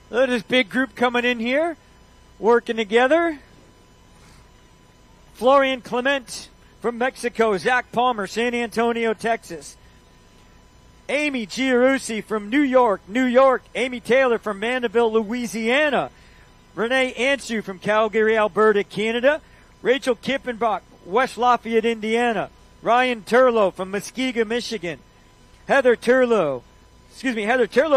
Look at this big group coming in here, working together. Florian Clement from Mexico. Zach Palmer, San Antonio, Texas. Amy Giarussi from New York, New York. Amy Taylor from Mandeville, Louisiana. Renee Ansu from Calgary, Alberta, Canada. Rachel Kippenbach, West Lafayette, Indiana. Ryan Turlow from Muskegon, Michigan. Heather Turlow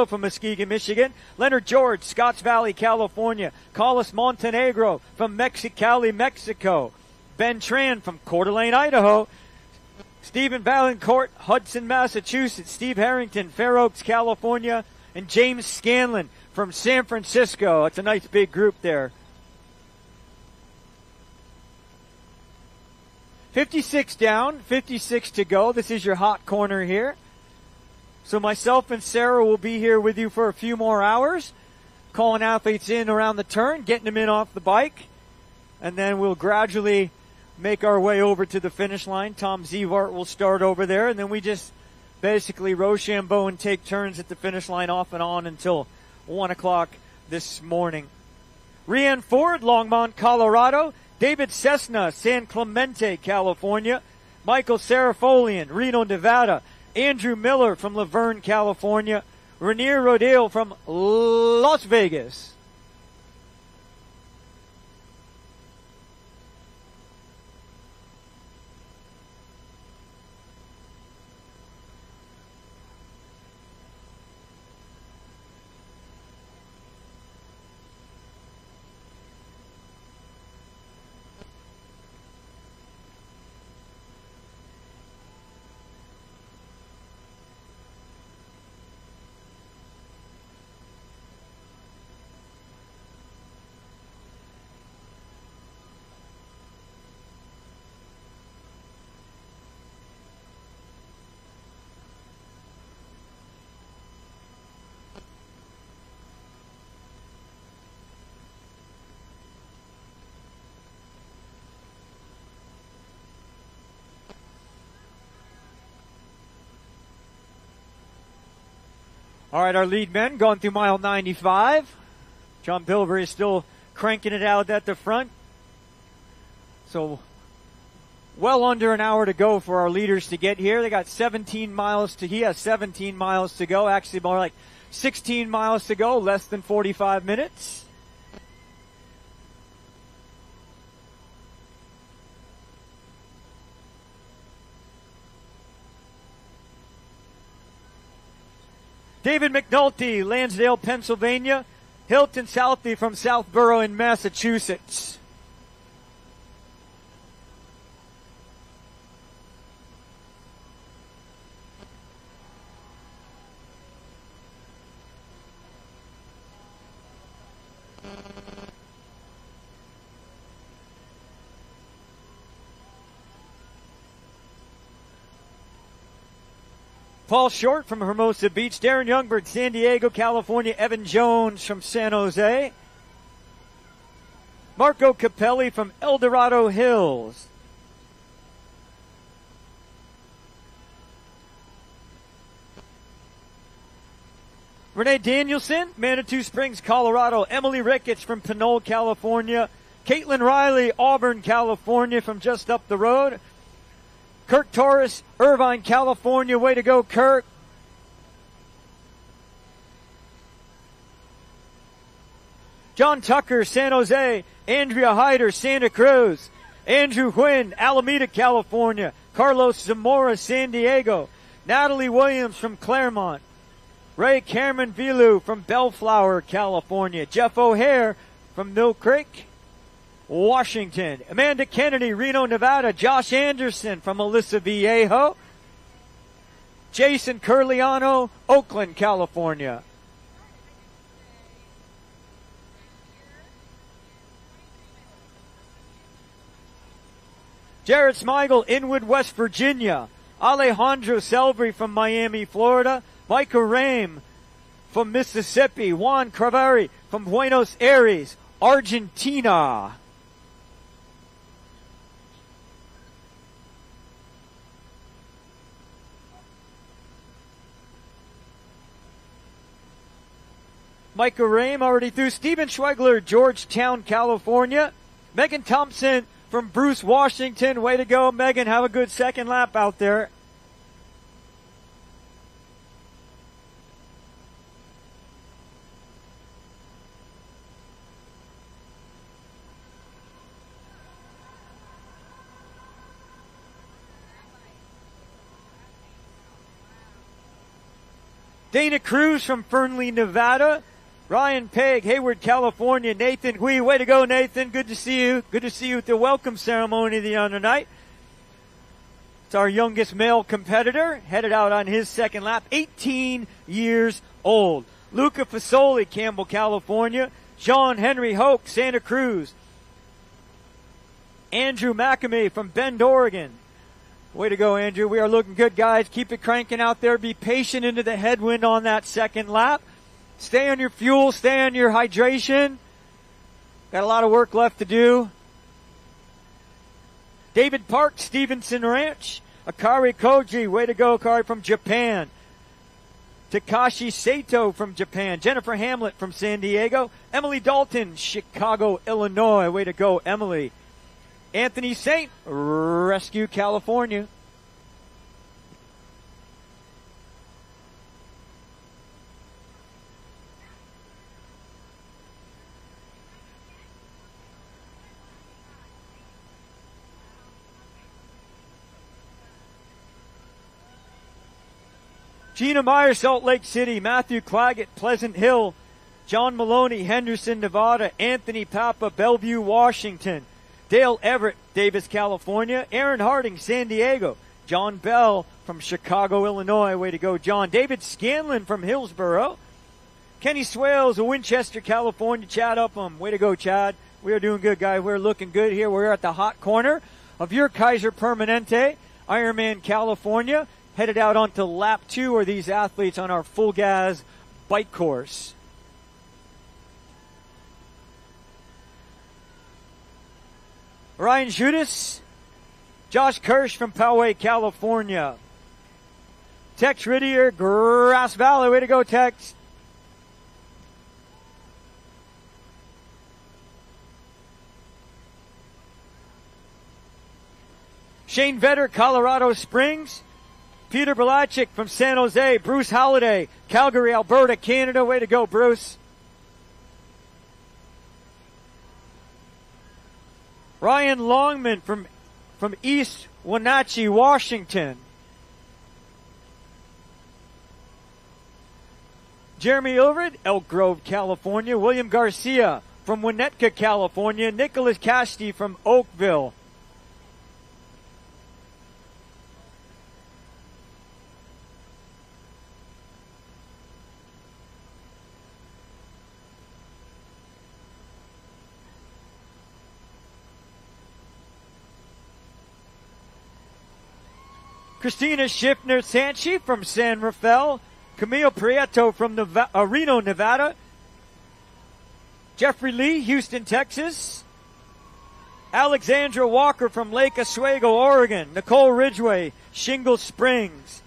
from Muskegon, Michigan. Leonard George, Scotts Valley, California. Carlos Montenegro from Mexicali, Mexico. Ben Tran from Coeur d'Alene, Idaho. Stephen Valancourt, Hudson, Massachusetts. Steve Harrington, Fair Oaks, California. And James Scanlon from San Francisco. It's a nice big group there. 56 down, 56 to go. This is your hot corner here. So myself and Sarah will be here with you for a few more hours, calling athletes in around the turn, getting them in off the bike, and then we'll gradually make our way over to the finish line. Tom Zevart will start over there, and then we just basically Rochambeau and take turns at the finish line off and on until 1 o'clock this morning. Rianne Ford, Longmont, Colorado. David Cessna, San Clemente, California. Michael Sarafolian, Reno, Nevada. Andrew Miller from Laverne, California. Rainier Rodale from Las Vegas. All right, our lead men going through mile 95. John Pilbury is still cranking it out at the front. So well under an hour to go for our leaders to get here. They got 17 miles to, he has 17 miles to go. Actually more like 16 miles to go, less than 45 minutes. David McNulty, Lansdale, Pennsylvania. Hilton Southey from Southborough in Massachusetts. Paul Short from Hermosa Beach. Darren Youngberg, San Diego, California. Evan Jones from San Jose. Marco Capelli from El Dorado Hills. Renee Danielson, Manitou Springs, Colorado. Emily Ricketts from Pinole, California. Caitlin Riley, Auburn, California, from just up the road. Kirk Torres, Irvine, California. Way to go, Kirk. John Tucker, San Jose. Andrea Hyder, Santa Cruz. Andrew Huynh, Alameda, California. Carlos Zamora, San Diego. Natalie Williams from Claremont. Ray Cameron Vilu from Bellflower, California. Jeff O'Hare from Mill Creek, Washington. Amanda Kennedy, Reno, Nevada. Josh Anderson from Melissa Viejo. Jason Curliano, Oakland, California. Jared Smigel, Inwood, West Virginia. Alejandro Selvey from Miami, Florida. Micah Rame from Mississippi. Juan Cravari from Buenos Aires, Argentina. Micah Rame already through. Steven Schwegler, Georgetown, California. Megan Thompson from Bruce, Washington. Way to go, Megan. Have a good second lap out there. Dana Cruz from Fernley, Nevada. Ryan Pegg, Hayward, California. Nathan Hui, way to go, Nathan. Good to see you. Good to see you at the welcome ceremony the other night. It's our youngest male competitor, headed out on his second lap, 18 years old. Luca Fasoli, Campbell, California. John Henry Hoke, Santa Cruz. Andrew McAmey from Bend, Oregon. Way to go, Andrew. We are looking good, guys. Keep it cranking out there. Be patient into the headwind on that second lap. Stay on your fuel. Stay on your hydration. Got a lot of work left to do. David Park, Stevenson Ranch. Akari Koji. Way to go, Akari, from Japan. Takashi Sato from Japan. Jennifer Hamlet from San Diego. Emily Dalton, Chicago, Illinois. Way to go, Emily. Anthony Saint, Rescue, California. Gina Meyer, Salt Lake City. Matthew Claggett, Pleasant Hill. John Maloney, Henderson, Nevada. Anthony Papa, Bellevue, Washington. Dale Everett, Davis, California. Aaron Harding, San Diego. John Bell from Chicago, Illinois. Way to go, John. David Scanlon from Hillsboro. Kenny Swales of Winchester, California. Chad Upham. Way to go, Chad. We are doing good, guys. We're looking good here. We're at the hot corner of your Kaiser Permanente Ironman California. Headed out onto lap 2 are these athletes on our full gas bike course. Ryan Judas, Josh Kirsch from Poway, California. Tex Riddier, Grass Valley. Way to go, Tex. Shane Vetter, Colorado Springs. Peter Belachick from San Jose. Bruce Halliday, Calgary, Alberta, Canada. Way to go, Bruce. Ryan Longman from East Wenatchee, Washington. Jeremy Ilred, Elk Grove, California. William Garcia from Winnetka, California. Nicholas Casti from Oakville. Christina Schiffner Sanchi from San Rafael. Camille Prieto from Reno, Nevada. Jeffrey Lee, Houston, Texas. Alexandra Walker from Lake Oswego, Oregon. Nicole Ridgway, Shingle Springs.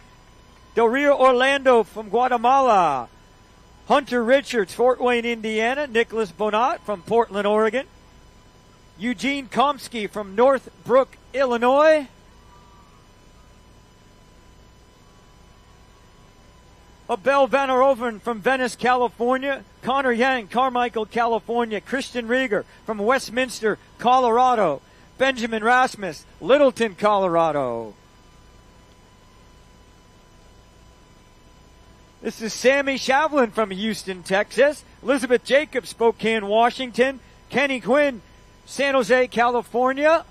Del Rio Orlando from Guatemala. Hunter Richards, Fort Wayne, Indiana. Nicholas Bonat from Portland, Oregon. Eugene Komsky from Northbrook, Illinois. Abel Van Oven from Venice, California. Connor Yang, Carmichael, California. Christian Rieger from Westminster, Colorado. Benjamin Rasmus, Littleton, Colorado. This is Sammy Shavlin from Houston, Texas. Elizabeth Jacobs, Spokane, Washington. Kenny Quinn, San Jose, California.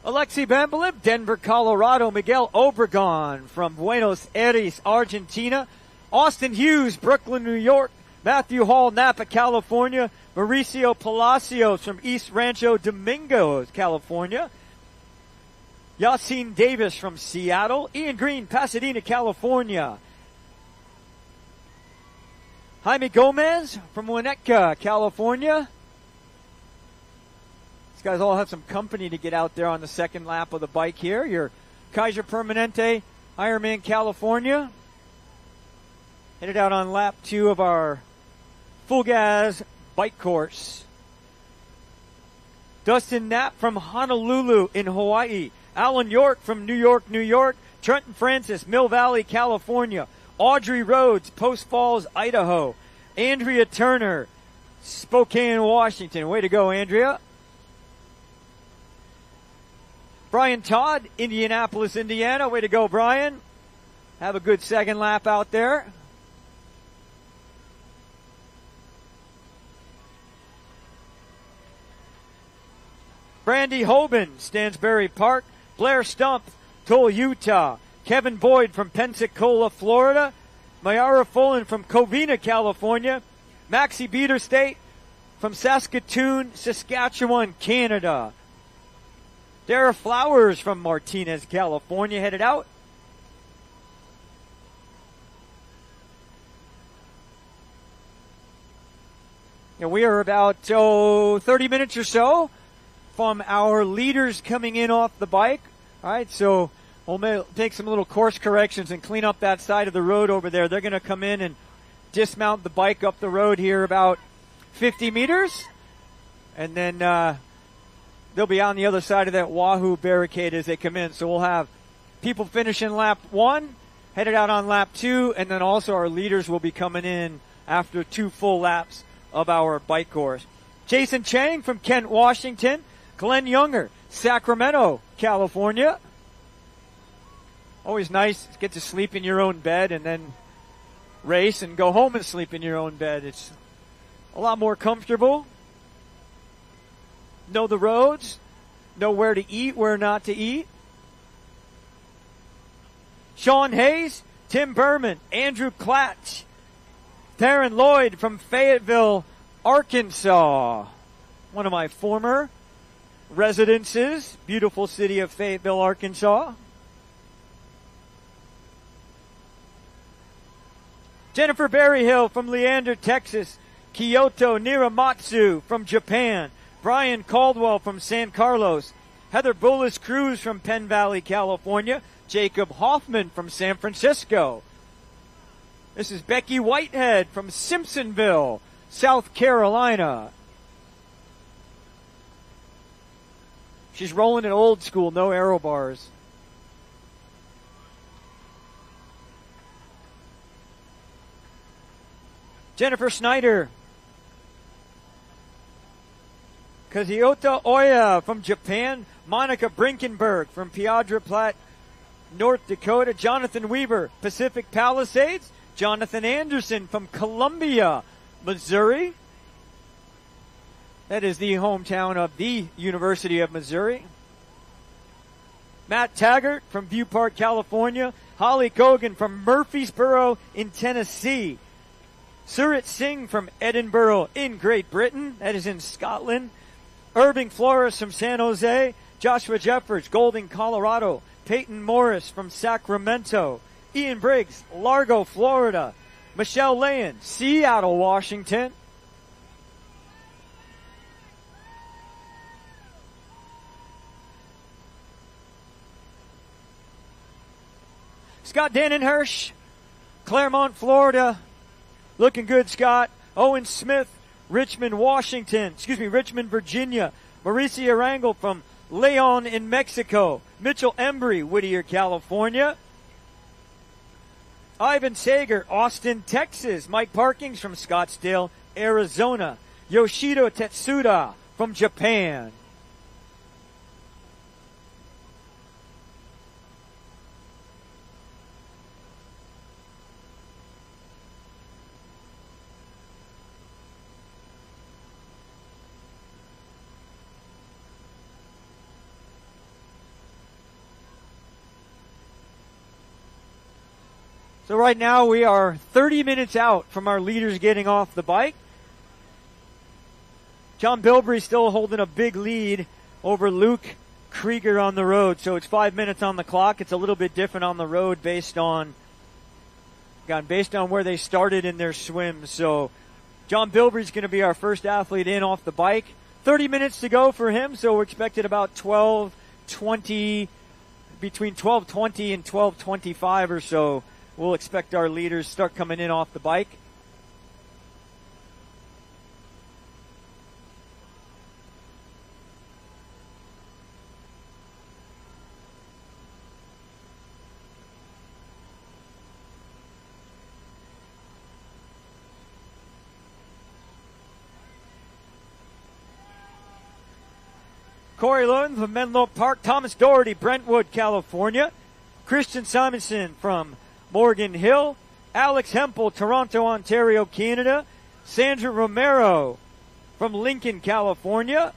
Alexi Bambalib, Denver, Colorado. Miguel Obregon from Buenos Aires, Argentina. Austin Hughes, Brooklyn, New York. Matthew Hall, Napa, California. Mauricio Palacios from East Rancho Dominguez, California. Yassine Davis from Seattle. Ian Green, Pasadena, California. Jaime Gomez from Winnetka, California. These guys all have some company to get out there on the second lap of the bike here. Your Kaiser Permanente Ironman California. Headed out on lap 2 of our full gas bike course. Dustin Knapp from Honolulu in Hawaii. Alan York from New York, New York. Trenton Francis, Mill Valley, California. Audrey Rhodes, Post Falls, Idaho. Andrea Turner, Spokane, Washington. Way to go, Andrea. Brian Todd, Indianapolis, Indiana. Way to go, Brian. Have a good second lap out there. Brandy Hoban, Stansbury Park. Blair Stump, Toll, Utah. Kevin Boyd from Pensacola, Florida. Mayara Fullen from Covina, California. Maxie Beaterstate from Saskatoon, Saskatchewan, Canada. Dara Flowers from Martinez, California, headed out. And we are about 30 minutes or so from our leaders coming in off the bike. All right, so we'll take some little course corrections and clean up that side of the road over there. They're going to come in and dismount the bike up the road here about 50 meters. And then they'll be on the other side of that Wahoo barricade as they come in. So we'll have people finishing lap 1, headed out on lap 2, and then also our leaders will be coming in after 2 full laps of our bike course. Jason Chang from Kent, Washington. Glenn Younger, Sacramento, California. Always nice to get to sleep in your own bed and then race and go home and sleep in your own bed. It's a lot more comfortable. Know the roads. Know where to eat, where not to eat. Sean Hayes, Tim Berman, Andrew Klatch, Darren Lloyd from Fayetteville, Arkansas. One of my former residences. Beautiful city of Fayetteville, Arkansas. Jennifer Berryhill from Leander, Texas. Kyoto Niramatsu from Japan. Brian Caldwell from San Carlos. Heather Bullis Cruz from Penn Valley, California. Jacob Hoffman from San Francisco. This is Becky Whitehead from Simpsonville, South Carolina. She's rolling it old school, no aero bars. Jennifer Snyder. Kazuyoto Oya from Japan. Monica Brinkenberg from Piedra Plata, North Dakota. Jonathan Weaver, Pacific Palisades. Jonathan Anderson from Columbia, Missouri. That is the hometown of the University of Missouri. Matt Taggart from View Park, California. Holly Cogan from Murfreesboro in Tennessee. Surit Singh from Edinburgh in Great Britain. That is in Scotland. Irving Flores from San Jose. Joshua Jeffers, Golden, Colorado. Peyton Morris from Sacramento. Ian Briggs, Largo, Florida. Michelle Lahan, Seattle, Washington. Scott Dannenhirsch, Claremont, Florida. Looking good, Scott. Owen Smith Richmond, Virginia. Mauricia Rangel from Leon in Mexico. Mitchell Embry, Whittier, California. Ivan Sager, Austin, Texas. Mike Parkings from Scottsdale, Arizona. Yoshito Tetsuda from Japan. So right now we are 30 minutes out from our leaders getting off the bike. John Bilbrey still holding a big lead over Luke Krieger on the road. So it's 5 minutes on the clock. It's a little bit different on the road based on where they started in their swim. So John Bilbrey's going to be our first athlete in off the bike. 30 minutes to go for him. So we're expected about 12:20, between 12:20 and 12:25 or so. We'll expect our leaders start coming in off the bike. Corey Lund from Menlo Park. Thomas Doherty, Brentwood, California. Christian Simonson from Morgan Hill. Alex Hempel, Toronto, Ontario, Canada. Sandra Romero from Lincoln, California.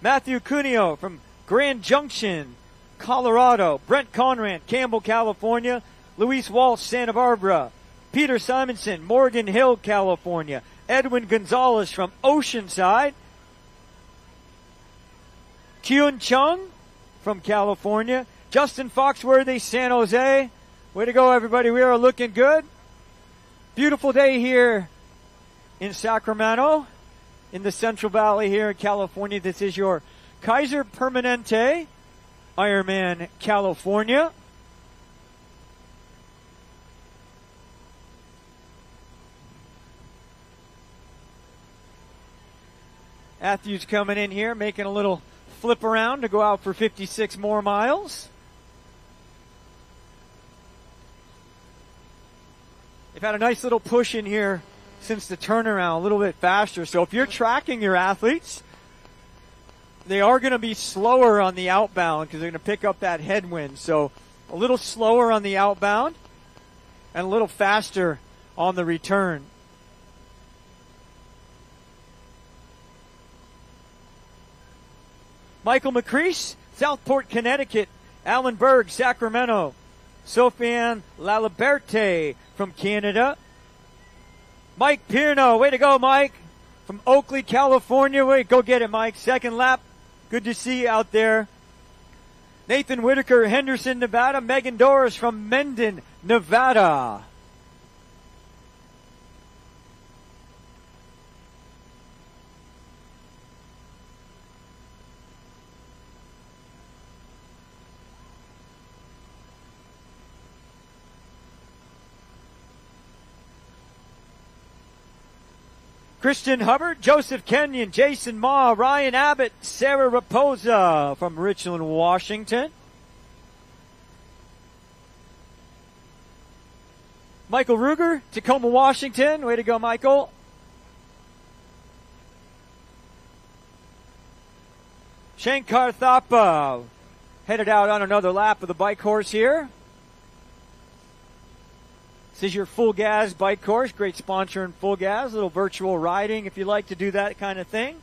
Matthew Cuneo from Grand Junction, Colorado. Brent Conrad, Campbell, California. Luis Walsh, Santa Barbara. Peter Simonson, Morgan Hill, California. Edwin Gonzalez from Oceanside. Kyun Chung from California. Justin Foxworthy, San Jose. Way to go, everybody. We are looking good. Beautiful day here in Sacramento, in the Central Valley here in California. This is your Kaiser Permanente IRONMAN California. Matthews coming in here, making a little flip around to go out for 56 more miles. They've had a nice little push in here since the turnaround, a little bit faster. So if you're tracking your athletes, they are going to be slower on the outbound because they're going to pick up that headwind. So a little slower on the outbound and a little faster on the return. Michael McCrease, Southport, Connecticut. Alan Berg, Sacramento. Sofiane Laliberte from Canada. Mike Pierno, way to go, Mike, from Oakley, California. Way, go get it, Mike. Second lap. Good to see you out there. Nathan Whitaker, Henderson, Nevada. Megan Doris from Mendon, Nevada. Christian Hubbard, Joseph Kenyon, Jason Ma, Ryan Abbott, Sarah Raposa from Richland, Washington. Michael Ruger, Tacoma, Washington. Way to go, Michael. Shankar Thapa headed out on another lap of the bike course here. This is your Full Gas bike course. Great sponsor in Full Gas. A little virtual riding if you like to do that kind of thing.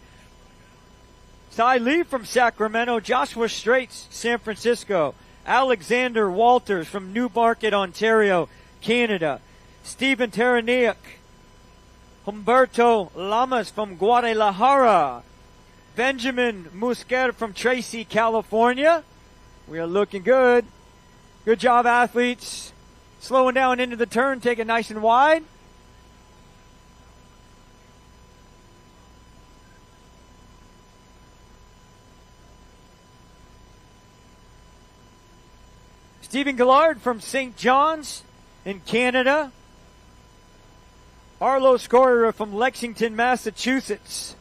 Cy Lee from Sacramento. Joshua Straits, San Francisco. Alexander Walters from Newmarket, Ontario, Canada. Stephen Teraniak. Humberto Lamas from Guadalajara. Benjamin Musquer from Tracy, California. We are looking good. Good job, athletes. Slowing down into the turn, taking nice and wide. Stephen Gillard from St. John's in Canada. Arlo Scorer from Lexington, Massachusetts.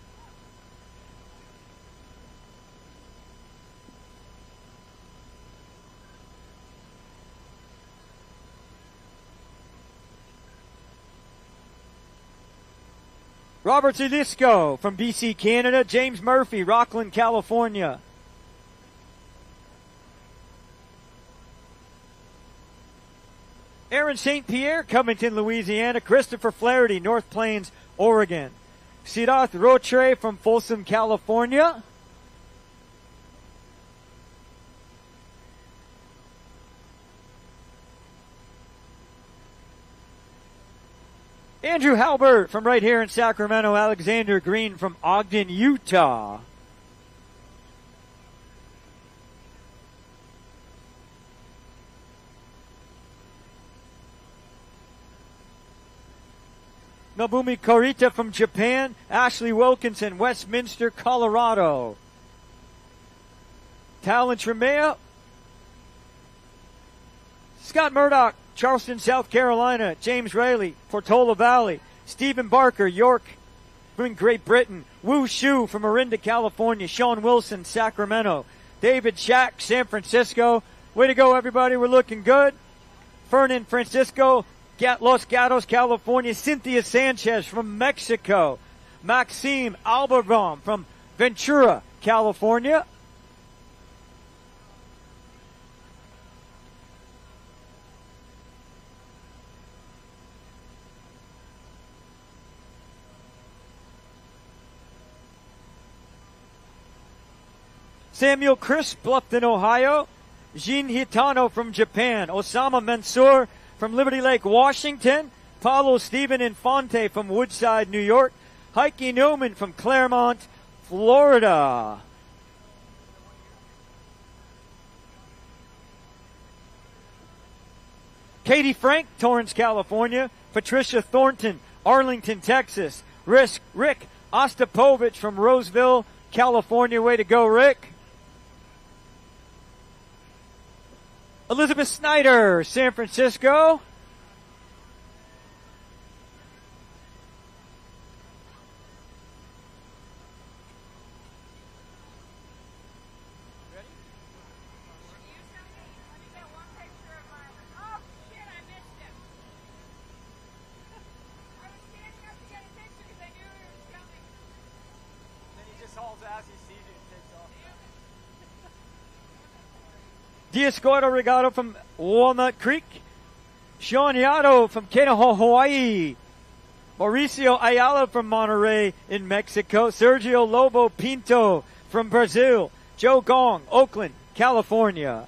Robert Zidisco from BC, Canada. James Murphy, Rockland, California. Aaron St. Pierre, Covington, Louisiana. Christopher Flaherty, North Plains, Oregon. Siddharth Rotre from Folsom, California. Andrew Halbert from right here in Sacramento. Alexander Green from Ogden, Utah. Nobumi Korita from Japan. Ashley Wilkinson, Westminster, Colorado. Talon Tremea. Scott Murdoch, Charleston, South Carolina. James Rayleigh, Portola Valley. Stephen Barker, York, from Great Britain. Wu Shu from Orinda, California. Sean Wilson, Sacramento. David Shack, San Francisco. Way to go, everybody. We're looking good. Fernan Francisco, Los Gatos, California. Cynthia Sanchez from Mexico. Maxime Alberbaum from Ventura, California. Samuel Chris, Bluffton, Ohio. Jin Hitano from Japan. Osama Mansour from Liberty Lake, Washington. Paulo Stephen Infante from Woodside, New York. Heike Newman from Claremont, Florida. Katie Frank, Torrance, California. Patricia Thornton, Arlington, Texas. Rick Ostapovich from Roseville, California. Way to go, Rick. Elizabeth Snyder, San Francisco. Dioscoro Regato from Walnut Creek. Sean Yato from Kanaho, Hawaii. Mauricio Ayala from Monterrey in Mexico. Sergio Lobo Pinto from Brazil. Joe Gong, Oakland, California.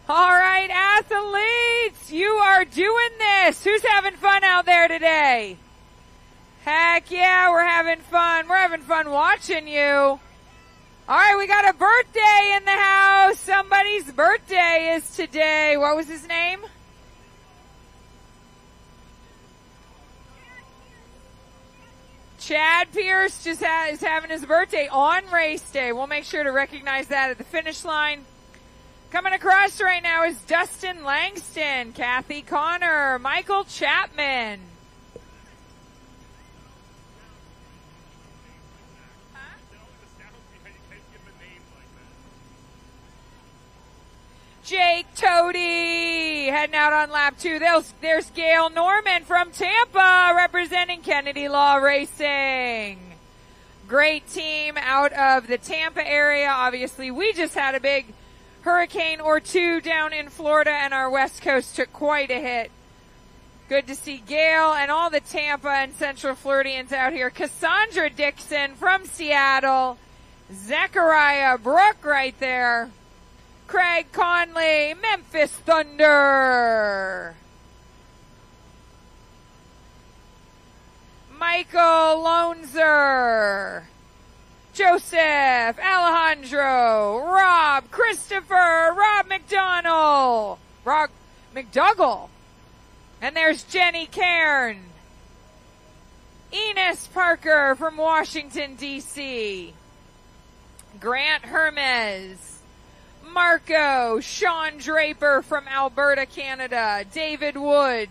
All right, athletes, you are doing this. Who's having fun out there today? Heck yeah, we're having fun. We're having fun watching you. All right, we got a birthday in the house. Somebody's birthday is today. What was his name? Chad Pierce is having his birthday on race day. We'll make sure to recognize that at the finish line. Coming across right now is Dustin Langston, Kathy Connor, Michael Chapman. Jake Toady heading out on lap 2. There's Gail Norman from Tampa representing Kennedy Law Racing. Great team out of the Tampa area. Obviously, we just had a big hurricane or two down in Florida, and our West Coast took quite a hit. Good to see Gail and all the Tampa and Central Floridians out here. Cassandra Dixon from Seattle. Zechariah Brook right there. Craig Conley, Memphis Thunder. Michael Lonzer. Joseph, Alejandro, Rob, Christopher, Rob McDonald, Rob McDougall, And there's Jenny Cairn. Enos Parker from Washington, D.C. Grant Hermes. Marco. Sean Draper from Alberta, Canada. David Wood.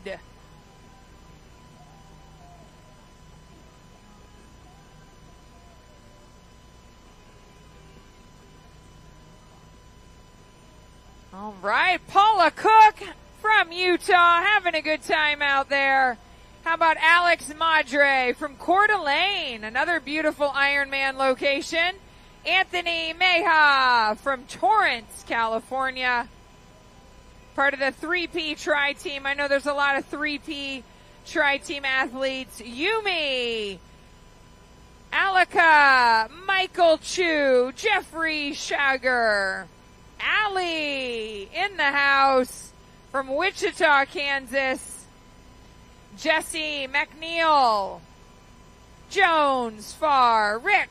All right, Paula Cook from Utah, having a good time out there. How about Alex Madre from Coeur d'Alene, another beautiful Ironman location. Anthony Meja from Torrance, California, part of the 3P Tri-Team. I know there's a lot of 3P Tri-Team athletes. Yumi, Alika, Michael Chu, Jeffrey Shager, Allie in the house from Wichita, Kansas. Jesse McNeil, Jones Farr, Rick,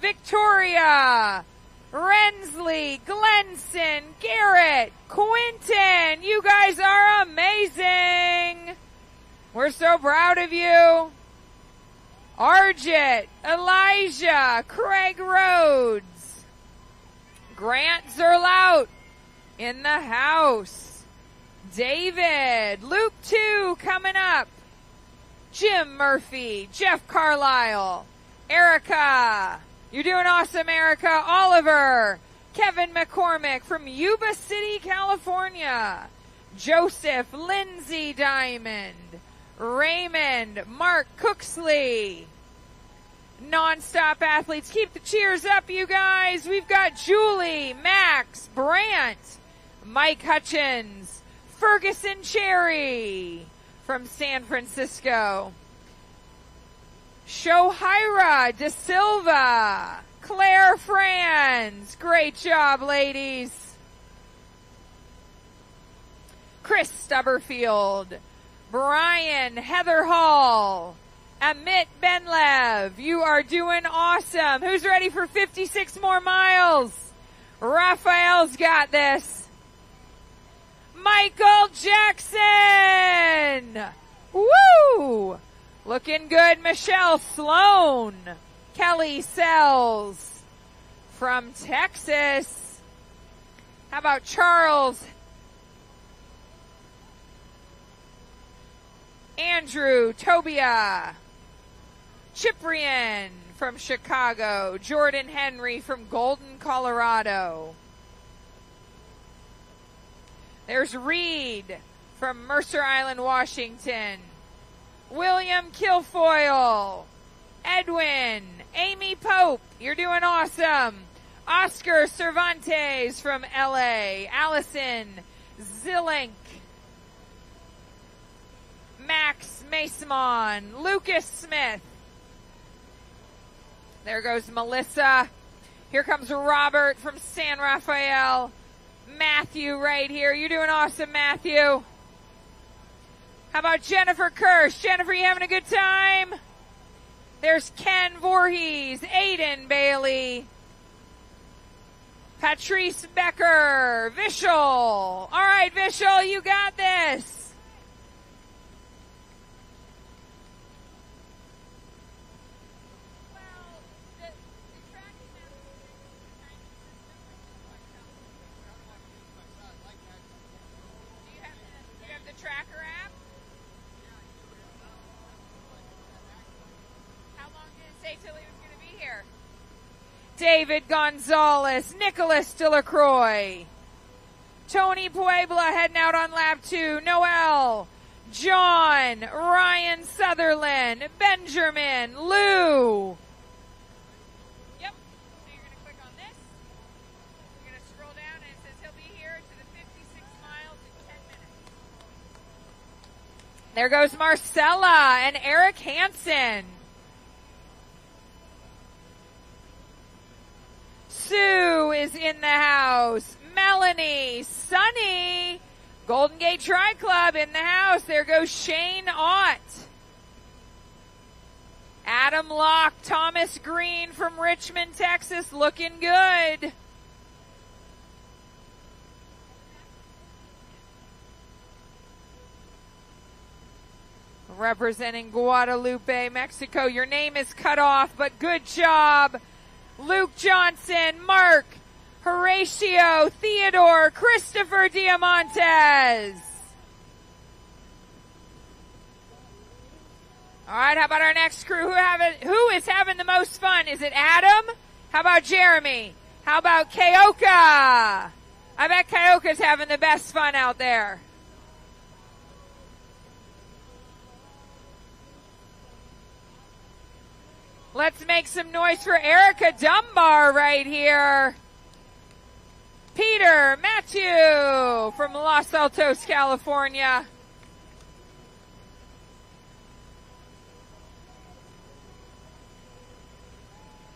Victoria, Rensley, Glenson, Garrett, Quinton. You guys are amazing. We're so proud of you. Arjit, Elijah, Craig Rhodes, Grant Zerlout in the house. David, Luke 2 coming up. Jim Murphy, Jeff Carlisle, Erica. You're doing awesome, Erica. Oliver, Kevin McCormick from Yuba City, California. Joseph, Lindsay Diamond, Raymond, Mark Cooksley. Non-stop athletes, keep the cheers up, you guys. We've got Julie, Max, Brandt, Mike Hutchins, Ferguson Cherry from San Francisco. Shohaira De Silva, Claire Franz. Great job, ladies. Chris Stubberfield, Brian Heather Hall, Amit Benlev. You are doing awesome. Who's ready for 56 more miles? Raphael's got this. Michael Jackson. Woo! Looking good. Michelle Sloan. Kelly Sells from Texas. How about Charles? Andrew Tobia. Cyprian from Chicago. Jordan Henry from Golden, Colorado. There's Reed from Mercer Island, Washington. William Kilfoyle. Edwin. Amy Pope. You're doing awesome. Oscar Cervantes from LA. Allison Zillink. Max Mason. Lucas Smith. There goes Melissa. Here comes Robert from San Rafael. Matthew right here. You're doing awesome, Matthew. How about Jennifer Kirsch? Jennifer, you having a good time? There's Ken Voorhees, Aiden Bailey, Patrice Becker, Vishal. All right, Vishal, you got this. David Gonzalez, Nicholas Delacroix, Tony Puebla heading out on lap 2, Noel, John, Ryan Sutherland, Benjamin, Lou. Yep, so you're going to click on this. You're going to scroll down and it says he'll be here to the 56 miles in 10 minutes. There goes Marcella and Eric Hansen. Sue is in the house. Melanie, Sunny, Golden Gate Tri Club in the house. There goes Shane Ott. Adam Locke, Thomas Green from Richmond, Texas, looking good. representing Guadalupe, Mexico. Your name is cut off, but good job. Luke Johnson, Mark, Horatio, Theodore, Christopher Diamantes. All right, how about our next crew? Who is having the most fun? Is it Adam? How about Jeremy? How about Keoka? I bet Keoka's having the best fun out there. Let's make some noise for Erica Dunbar right here. Peter Matthew from Los Altos, California.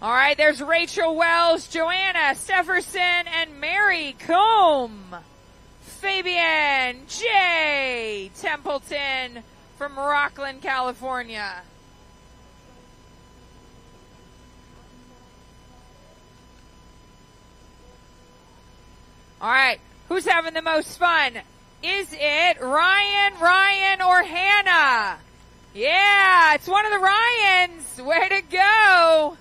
All right, there's Rachel Wells, Joanna Stefferson, and Mary Combe. Fabian J. Templeton from Rockland, California. All right, who's having the most fun? Is it Ryan, or Hannah? Yeah, it's one of the Ryans. Way to go.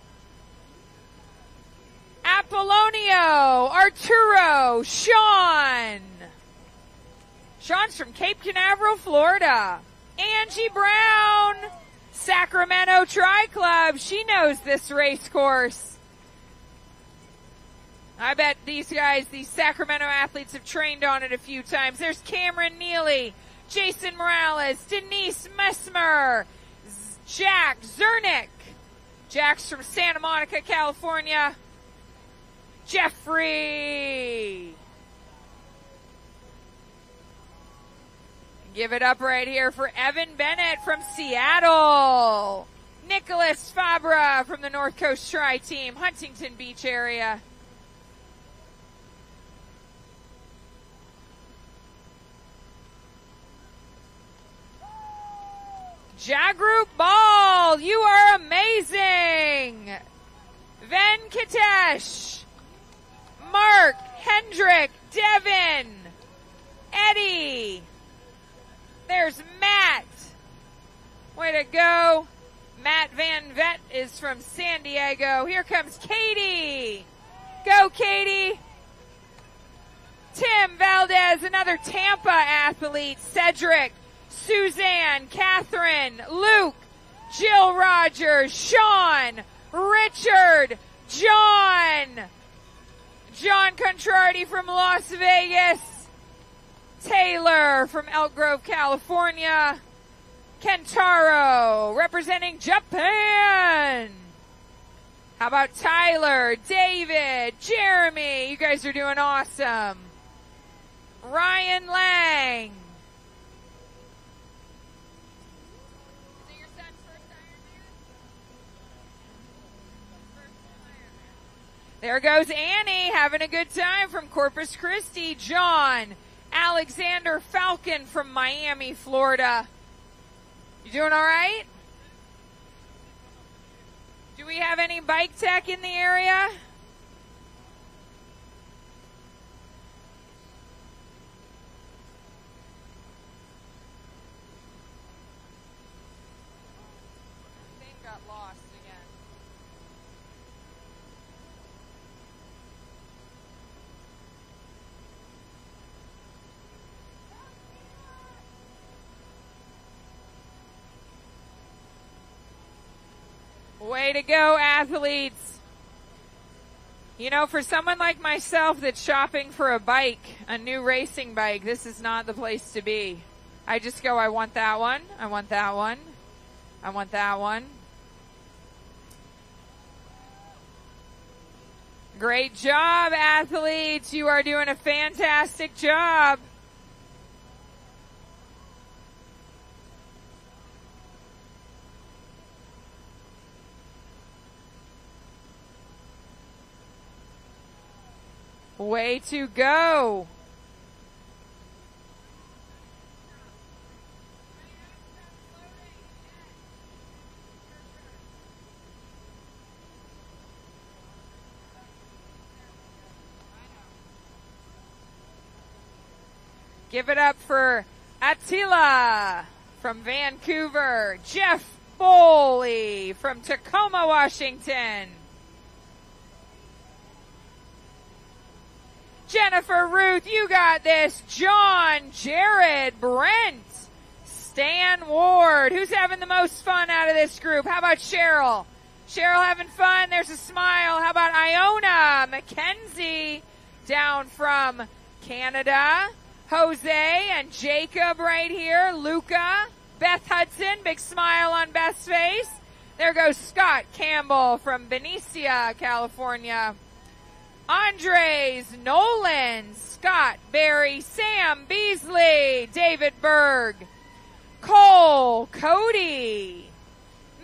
Apollonio, Arturo, Sean. Sean's from Cape Canaveral, Florida. Angie Brown, Sacramento Tri-Club. She knows this race course. I bet these guys, these Sacramento athletes, have trained on it a few times. There's Cameron Neely, Jason Morales, Denise Messmer, Jack Zernick. Jack's from Santa Monica, California. Jeffrey. Give it up right here for Evan Bennett from Seattle. Nicholas Fabra from the North Coast Tri-Team, Huntington Beach area. Jagrup Ball, you are amazing. Venkatesh, Mark, Hendrick, Devin, Eddie. There's Matt. Way to go. Matt Van Vet is from San Diego. Here comes Katie. Go, Katie. Tim Valdez, another Tampa athlete. Cedric, Suzanne, Catherine, Luke, Jill Rogers, Sean, Richard, John Contrardi from Las Vegas, Taylor from Elk Grove, California, Kentaro representing Japan. How about Tyler, David, Jeremy? You guys are doing awesome. Ryan Lang. There goes Annie, having a good time from Corpus Christi. John Alexander Falcon from Miami, Florida. You doing all right? Do we have any bike tech in the area? Thing got lost again. Way to go, athletes. You know, for someone like myself that's shopping for a bike, a new racing bike, this is not the place to be. I just go, I want that one, I want that one, I want that one. Great job, athletes. You are doing a fantastic job. Way to go. Give it up for Attila from Vancouver. Jeff Foley from Tacoma, Washington. Jennifer Ruth, you got this. John, Jared, Brent, Stan Ward. Who's having the most fun out of this group? How about Cheryl? Cheryl having fun. There's a smile. How about Iona, Mackenzie down from Canada. Jose and Jacob right here. Luca, Beth Hudson. Big smile on Beth's face. There goes Scott Campbell from Benicia, California. Andres, Nolan, Scott Barry, Sam Beasley, David Berg, Cole, Cody,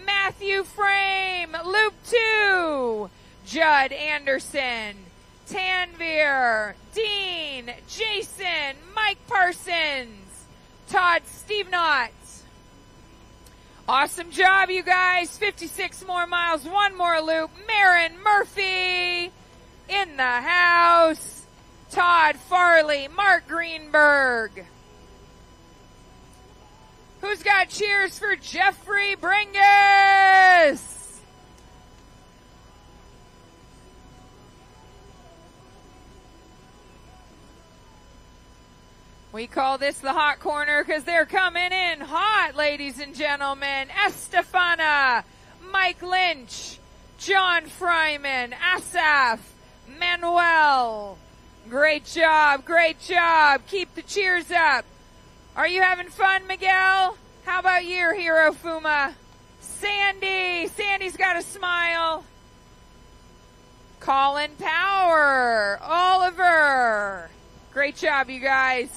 Matthew Frame, Loop 2, Judd Anderson, Tanvir, Dean, Jason, Mike Parsons, Todd Stevenott. Awesome job, you guys. 56 more miles, one more loop. Marin Murphy in the house. Todd Farley, Mark Greenberg. Who's got cheers for Jeffrey Bringus? We call this the hot corner because they're coming in hot, ladies and gentlemen. Estefana, Mike Lynch, John Fryman, Asaf, Manuel. Great job, great job. Keep the cheers up. Are you having fun, Miguel? How about your hero, Fuma? Sandy. Sandy's got a smile. Colin Power. Oliver. Great job, you guys.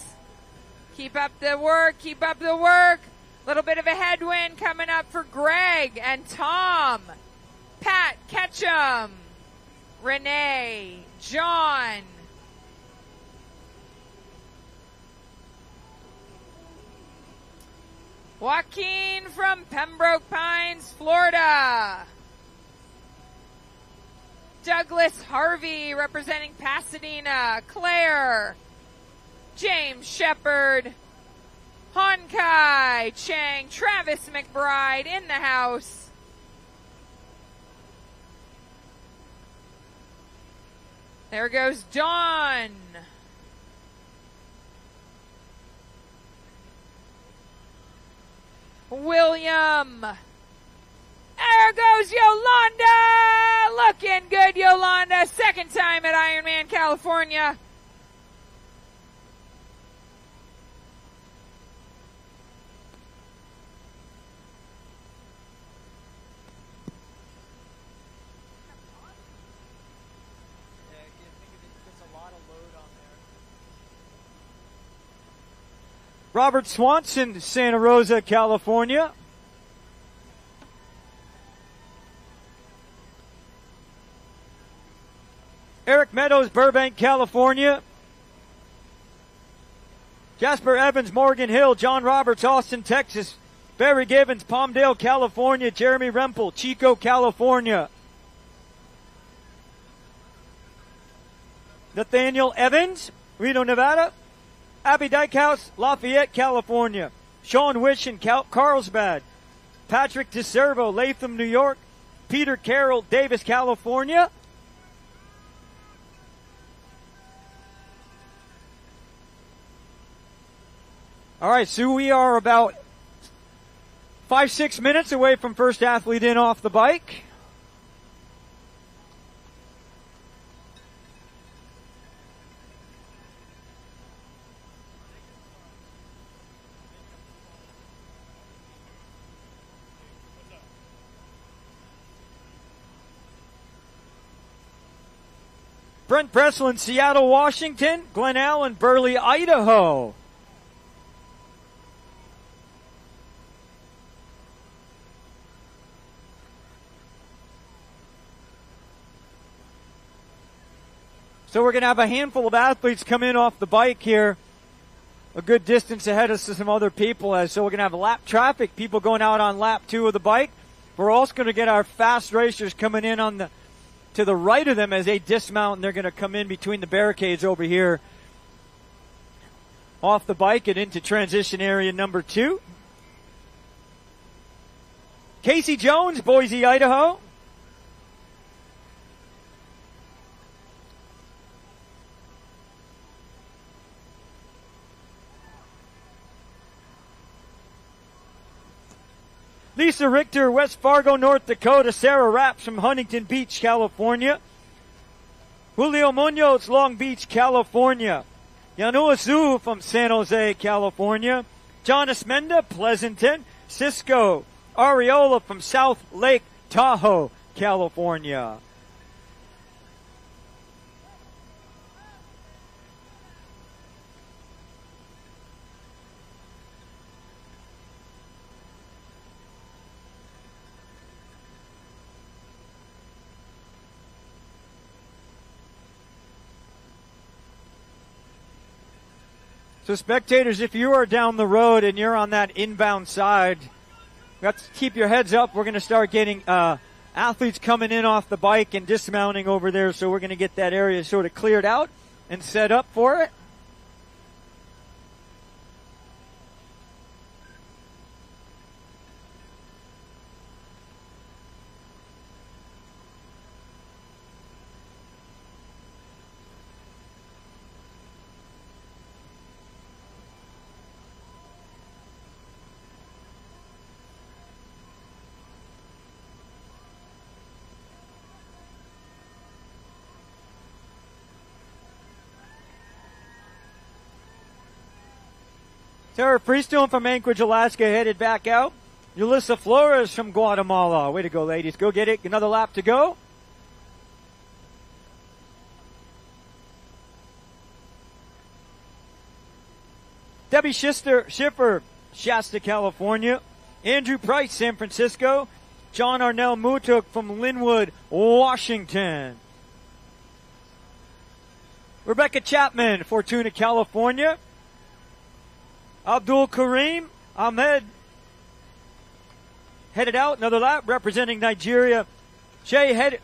Keep up the work. Keep up the work. A little bit of a headwind coming up for Greg and Tom. Pat Ketchum. Renee. John. Joaquin from Pembroke Pines, Florida. Douglas Harvey representing Pasadena. Claire. James Shepard. Honkai Chang. Travis McBride in the house. There goes Dawn. William. There goes Yolanda. Looking good, Yolanda. Second time at Ironman California. Robert Swanson, Santa Rosa, California. Eric Meadows, Burbank, California. Jasper Evans, Morgan Hill. John Roberts, Austin, Texas. Barry Givens, Palmdale, California. Jeremy Rempel, Chico, California. Nathaniel Evans, Reno, Nevada. Abby Dykehouse, Lafayette, California. Sean Wish in Carlsbad. Patrick DeServo, Latham, New York. Peter Carroll, Davis, California. All right, so we are about 5-6 minutes away from first athlete in off the bike. Brent Breslin, Seattle, Washington. Glen Allen, Burley, Idaho. So we're going to have a handful of athletes come in off the bike here, a good distance ahead of some other people. So we're going to have lap traffic, people going out on lap 2 of the bike. We're also going to get our fast racers coming in on to the right of them as they dismount, and they're going to come in between the barricades over here off the bike and into transition area number 2. Casey Jones, Boise, Idaho. Lisa Richter, West Fargo, North Dakota. Sarah Rapps from Huntington Beach, California. Julio Munoz, Long Beach, California. Yanua Zhu from San Jose, California. John Esmenda, Pleasanton. Cisco Ariola from South Lake Tahoe, California. So spectators, if you are down the road and you're on that inbound side, you have to keep your heads up. We're going to start getting athletes coming in off the bike and dismounting over there. So we're going to get that area sort of cleared out and set up for it. Tara Freestone from Anchorage, Alaska, headed back out. Yulissa Flores from Guatemala. Way to go, ladies. Go get it. Another lap to go. Debbie Schiffer, Shasta, California. Andrew Price, San Francisco. John Arnell Mutuk from Linwood, Washington. Rebecca Chapman, Fortuna, California. Abdul Karim Ahmed headed out, another lap, representing Nigeria. Shay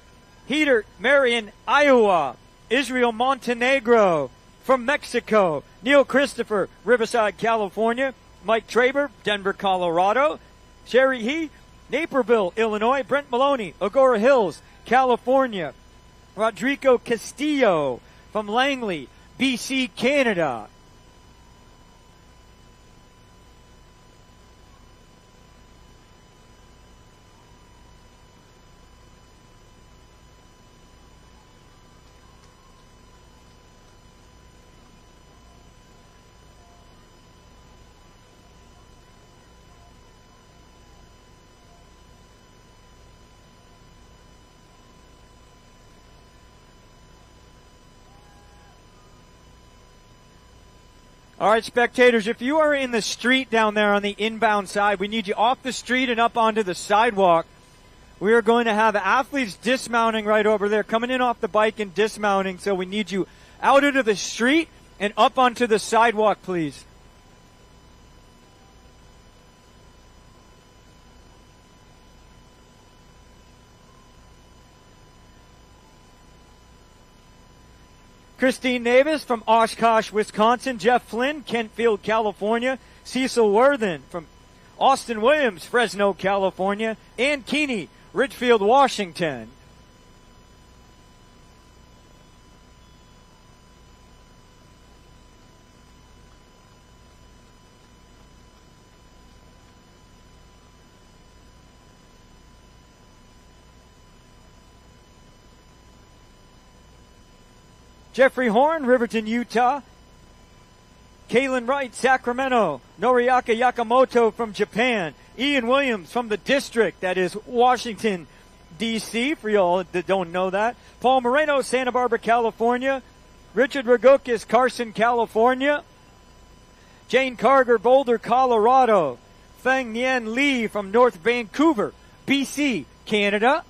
Heater, Marion, Iowa. Israel Montenegro from Mexico. Neil Christopher, Riverside, California. Mike Traber, Denver, Colorado. Sherry He, Naperville, Illinois. Brent Maloney, Agora Hills, California. Rodrigo Castillo from Langley, BC, Canada. All right, spectators, if you are in the street down there on the inbound side, we need you off the street and up onto the sidewalk. We are going to have athletes dismounting right over there, coming in off the bike and dismounting. So we need you out into the street and up onto the sidewalk, please. Christine Navis from Oshkosh, Wisconsin. Jeff Flynn, Kentfield, California. Cecil Worthen from Austin Williams, Fresno, California. Ann Keeney, Ridgefield, Washington. Jeffrey Horn, Riverton, Utah. Kaylin Wright, Sacramento. Noriaka Yakamoto from Japan. Ian Williams from the district, that is Washington, D.C., for y'all that don't know that. Paul Moreno, Santa Barbara, California. Richard Ragokis, Carson, California. Jane Carger, Boulder, Colorado. Feng Nien Lee from North Vancouver, B.C., Canada.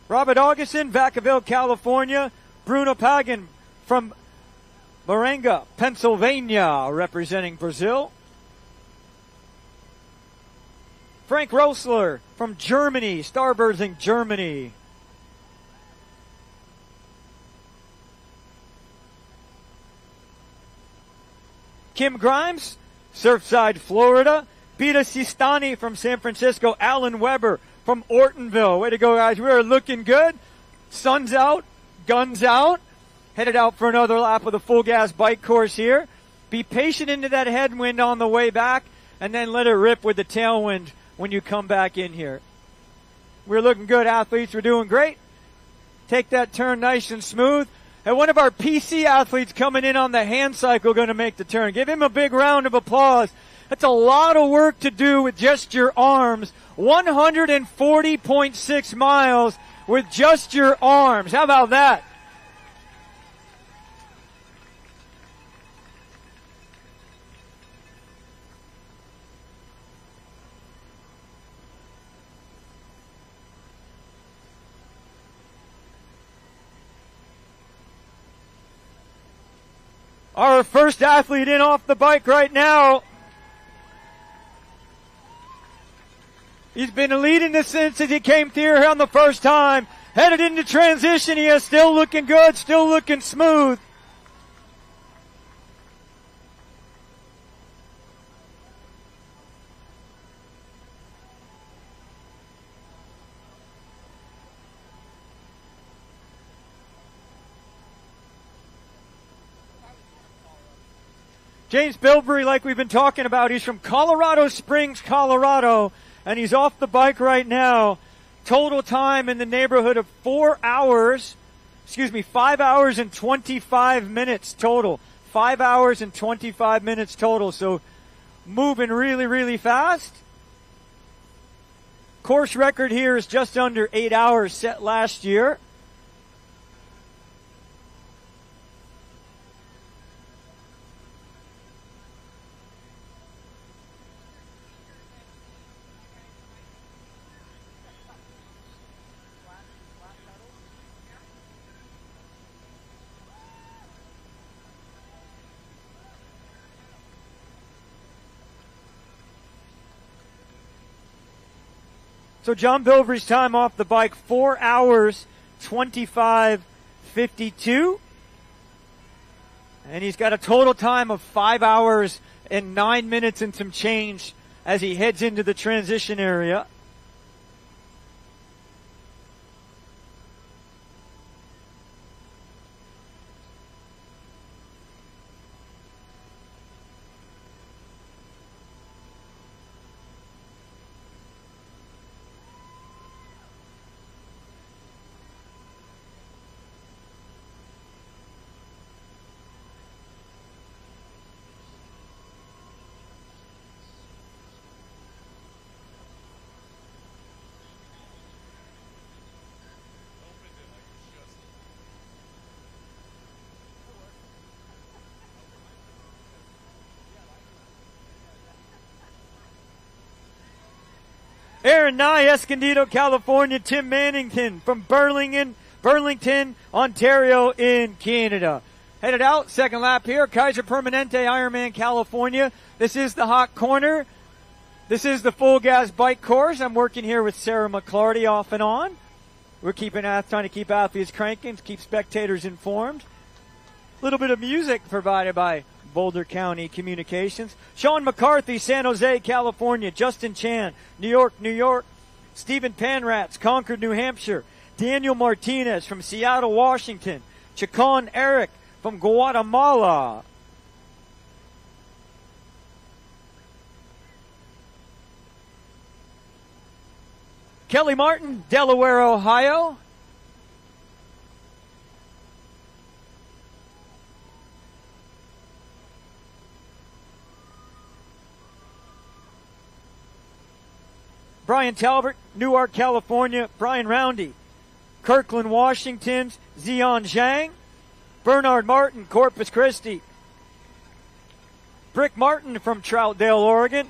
Robert Augustin, Vacaville, California. Bruno Pagan from Moringa, Pennsylvania, representing Brazil. Frank Rosler from Germany, Starburzing, Germany. Kim Grimes, Surfside, Florida. Pita Sistani from San Francisco. Alan Weber from Ortonville. Way to go, guys. We are looking good. Sun's out, guns out. Headed out for another lap of the full gas bike course here. Be patient into that headwind on the way back, and then let it rip with the tailwind when you come back in here. We're looking good, athletes. We're doing great. Take that turn nice and smooth. And one of our PC athletes coming in on the hand cycle going to make the turn. Give him a big round of applause. That's a lot of work to do with just your arms. 140.6 miles with just your arms. How about that? Our first athlete in off the bike right now. He's been leading this since he came through here on the first time. Headed into transition. He is still looking good, still looking smooth. James Bilberry, like we've been talking about, he's from Colorado Springs, Colorado, and he's off the bike right now. Total time in the neighborhood of 5 hours and 25 minutes total. 5 hours and 25 minutes total, so moving really, really fast. Course record here is just under 8 hours set last year. So John Bilberry's time off the bike, 4 hours, 25:52. And he's got a total time of 5 hours and 9 minutes and some change as he heads into the transition area. Aaron Nye, Escondido, California. Tim Mannington from Burlington, Ontario in Canada. Headed out, second lap here, Kaiser Permanente Ironman California. This is the hot corner. This is the full gas bike course. I'm working here with Sarah McClarty off and on. We're trying to keep athletes cranking, keep spectators informed. A little bit of music provided by Boulder County Communications. Sean McCarthy, San Jose, California. Justin Chan, New York. Stephen Panratz, Concord, New Hampshire. Daniel Martinez from Seattle, Washington. Chacon Eric from Guatemala. Kelly Martin, Delaware, Ohio. Brian Talbot, Newark, California. Brian Roundy, Kirkland, Washington. Zion Zhang. Bernard Martin, Corpus Christi. Brick Martin from Troutdale, Oregon.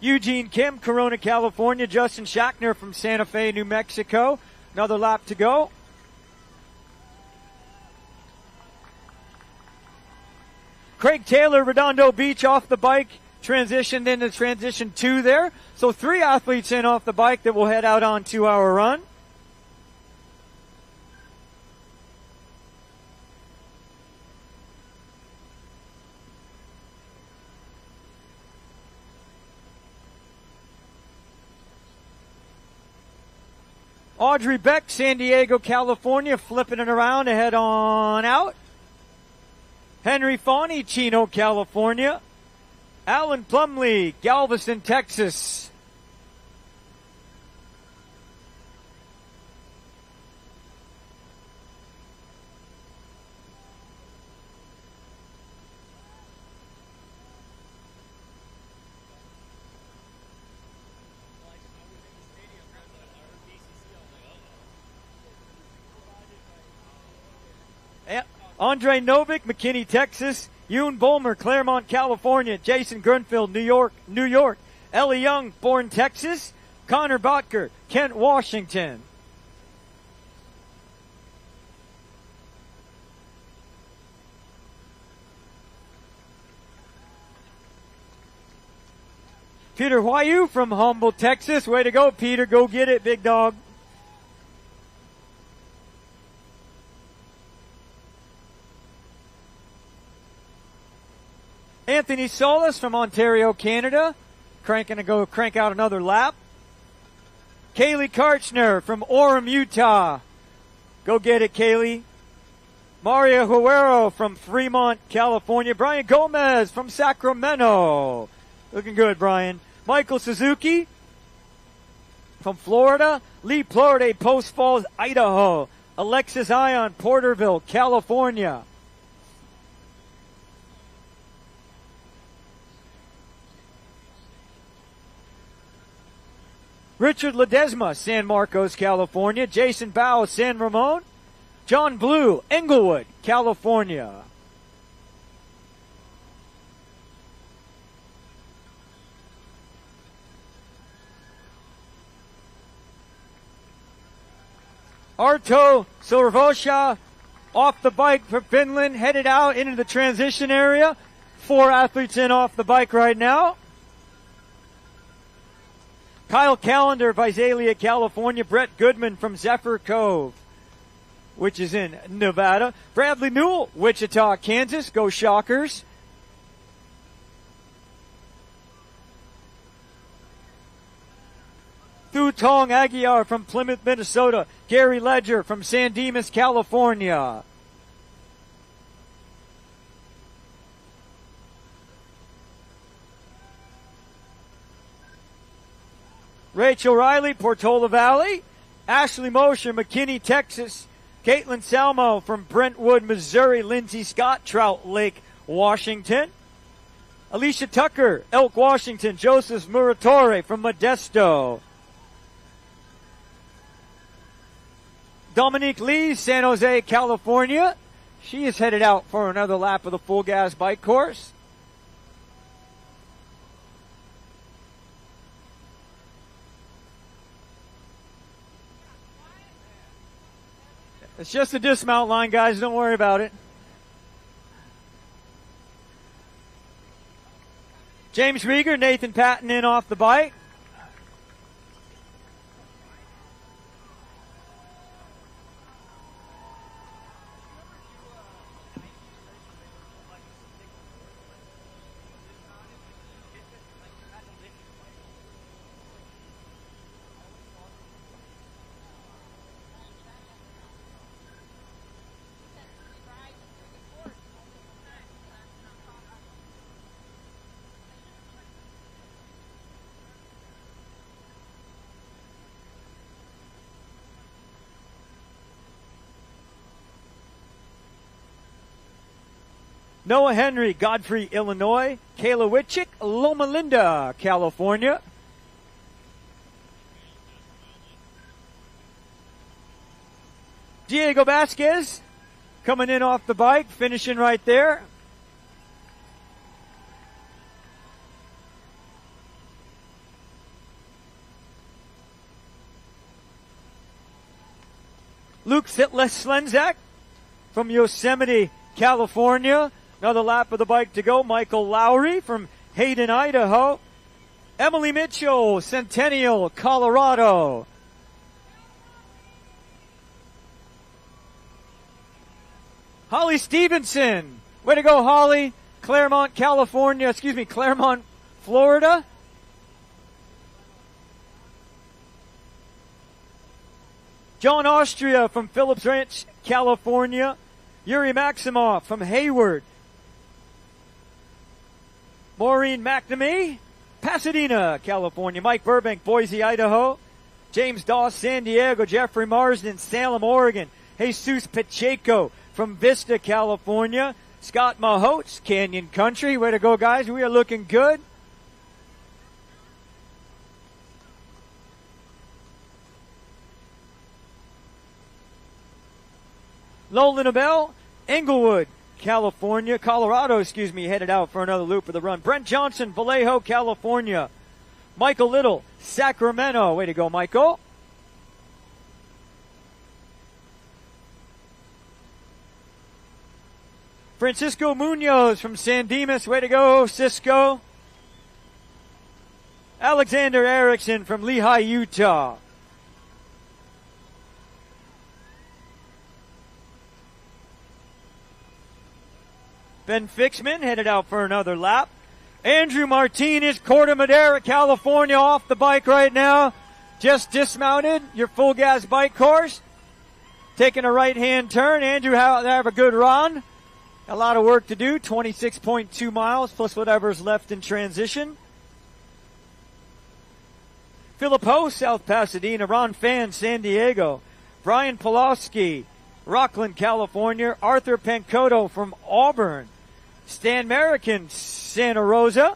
Eugene Kim, Corona, California. Justin Schachner from Santa Fe, New Mexico. Another lap to go. Craig Taylor, Redondo Beach off the bike. Transitioned into transition 2 there. So 3 athletes in off the bike that will head out on 2-hour run. Audrey Beck, San Diego, California, flipping it around to head on out. Henry Fawny, Chino, California. Alan Plumley, Galveston, Texas. Andre Novick, McKinney, Texas. Yoon Bulmer, Claremont, California. Jason Grunfeld, New York. Ellie Young, Bourne, Texas. Connor Botker, Kent, Washington. Peter Huayu from Humboldt, Texas. Way to go, Peter. Go get it, big dog. Anthony Solis from Ontario, Canada. Crank out another lap. Kaylee Karchner from Orem, Utah. Go get it, Kaylee. Maria Huero from Fremont, California. Brian Gomez from Sacramento. Looking good, Brian. Michael Suzuki from Florida. Lee Plorde, Post Falls, Idaho. Alexis Ion, Porterville, California. Richard Ledesma, San Marcos, California. Jason Bow, San Ramon. John Blue, Englewood, California. Arto Sorvosha off the bike for Finland, headed out into the transition area. 4 athletes in off the bike right now. Kyle Callender, Visalia, California. Brett Goodman from Zephyr Cove, which is in Nevada. Bradley Newell, Wichita, Kansas. Go Shockers. Thu Tong Aguiar from Plymouth, Minnesota. Gary Ledger from San Dimas, California. Rachel Riley, Portola Valley. Ashley Mosher, McKinney, Texas. Caitlin Salmo from Brentwood, Missouri. Lindsey Scott, Trout Lake, Washington. Alicia Tucker, Elk, Washington. Joseph Muratore from Modesto. Dominique Lee, San Jose, California. She is headed out for another lap of the full gas bike course. It's just a dismount line, guys. Don't worry about it. James Rieger, Nathan Patton in off the bike. Noah Henry, Godfrey, Illinois. Kayla Witchick, Loma Linda, California. Diego Vasquez coming in off the bike, finishing right there. Luke Slenzak from Yosemite, California. Another lap of the bike to go. Michael Lowry from Hayden, Idaho. Emily Mitchell, Centennial, Colorado. Holly Stevenson. Way to go, Holly. Claremont, Florida. John Austria from Phillips Ranch, California. Yuri Maximoff from Hayward. Maureen McNamee, Pasadena, California. Mike Burbank, Boise, Idaho. James Doss, San Diego. Jeffrey Marsden, Salem, Oregon. Jesus Pacheco from Vista, California. Scott Mahotes, Canyon Country. Way to go, guys. We are looking good. Nolan Abell, Inglewood, Colorado, headed out for another loop of the run. Brent Johnson, Vallejo, California. Michael Little, Sacramento. Way to go, Michael. Francisco Munoz from San Dimas. Way to go, Cisco. Alexander Erickson from Lehigh, Utah. Ben Fixman headed out for another lap. Andrew Martinez, Corte Madera, California, off the bike right now. Just dismounted your full gas bike course. Taking a right-hand turn. Andrew, have a good run. A lot of work to do. 26.2 miles plus whatever's left in transition. Philip Ho, South Pasadena. Ron Fan, San Diego. Brian Pulaski, Rockland, California. Arthur Pankoto from Auburn. Stan Merrican, Santa Rosa.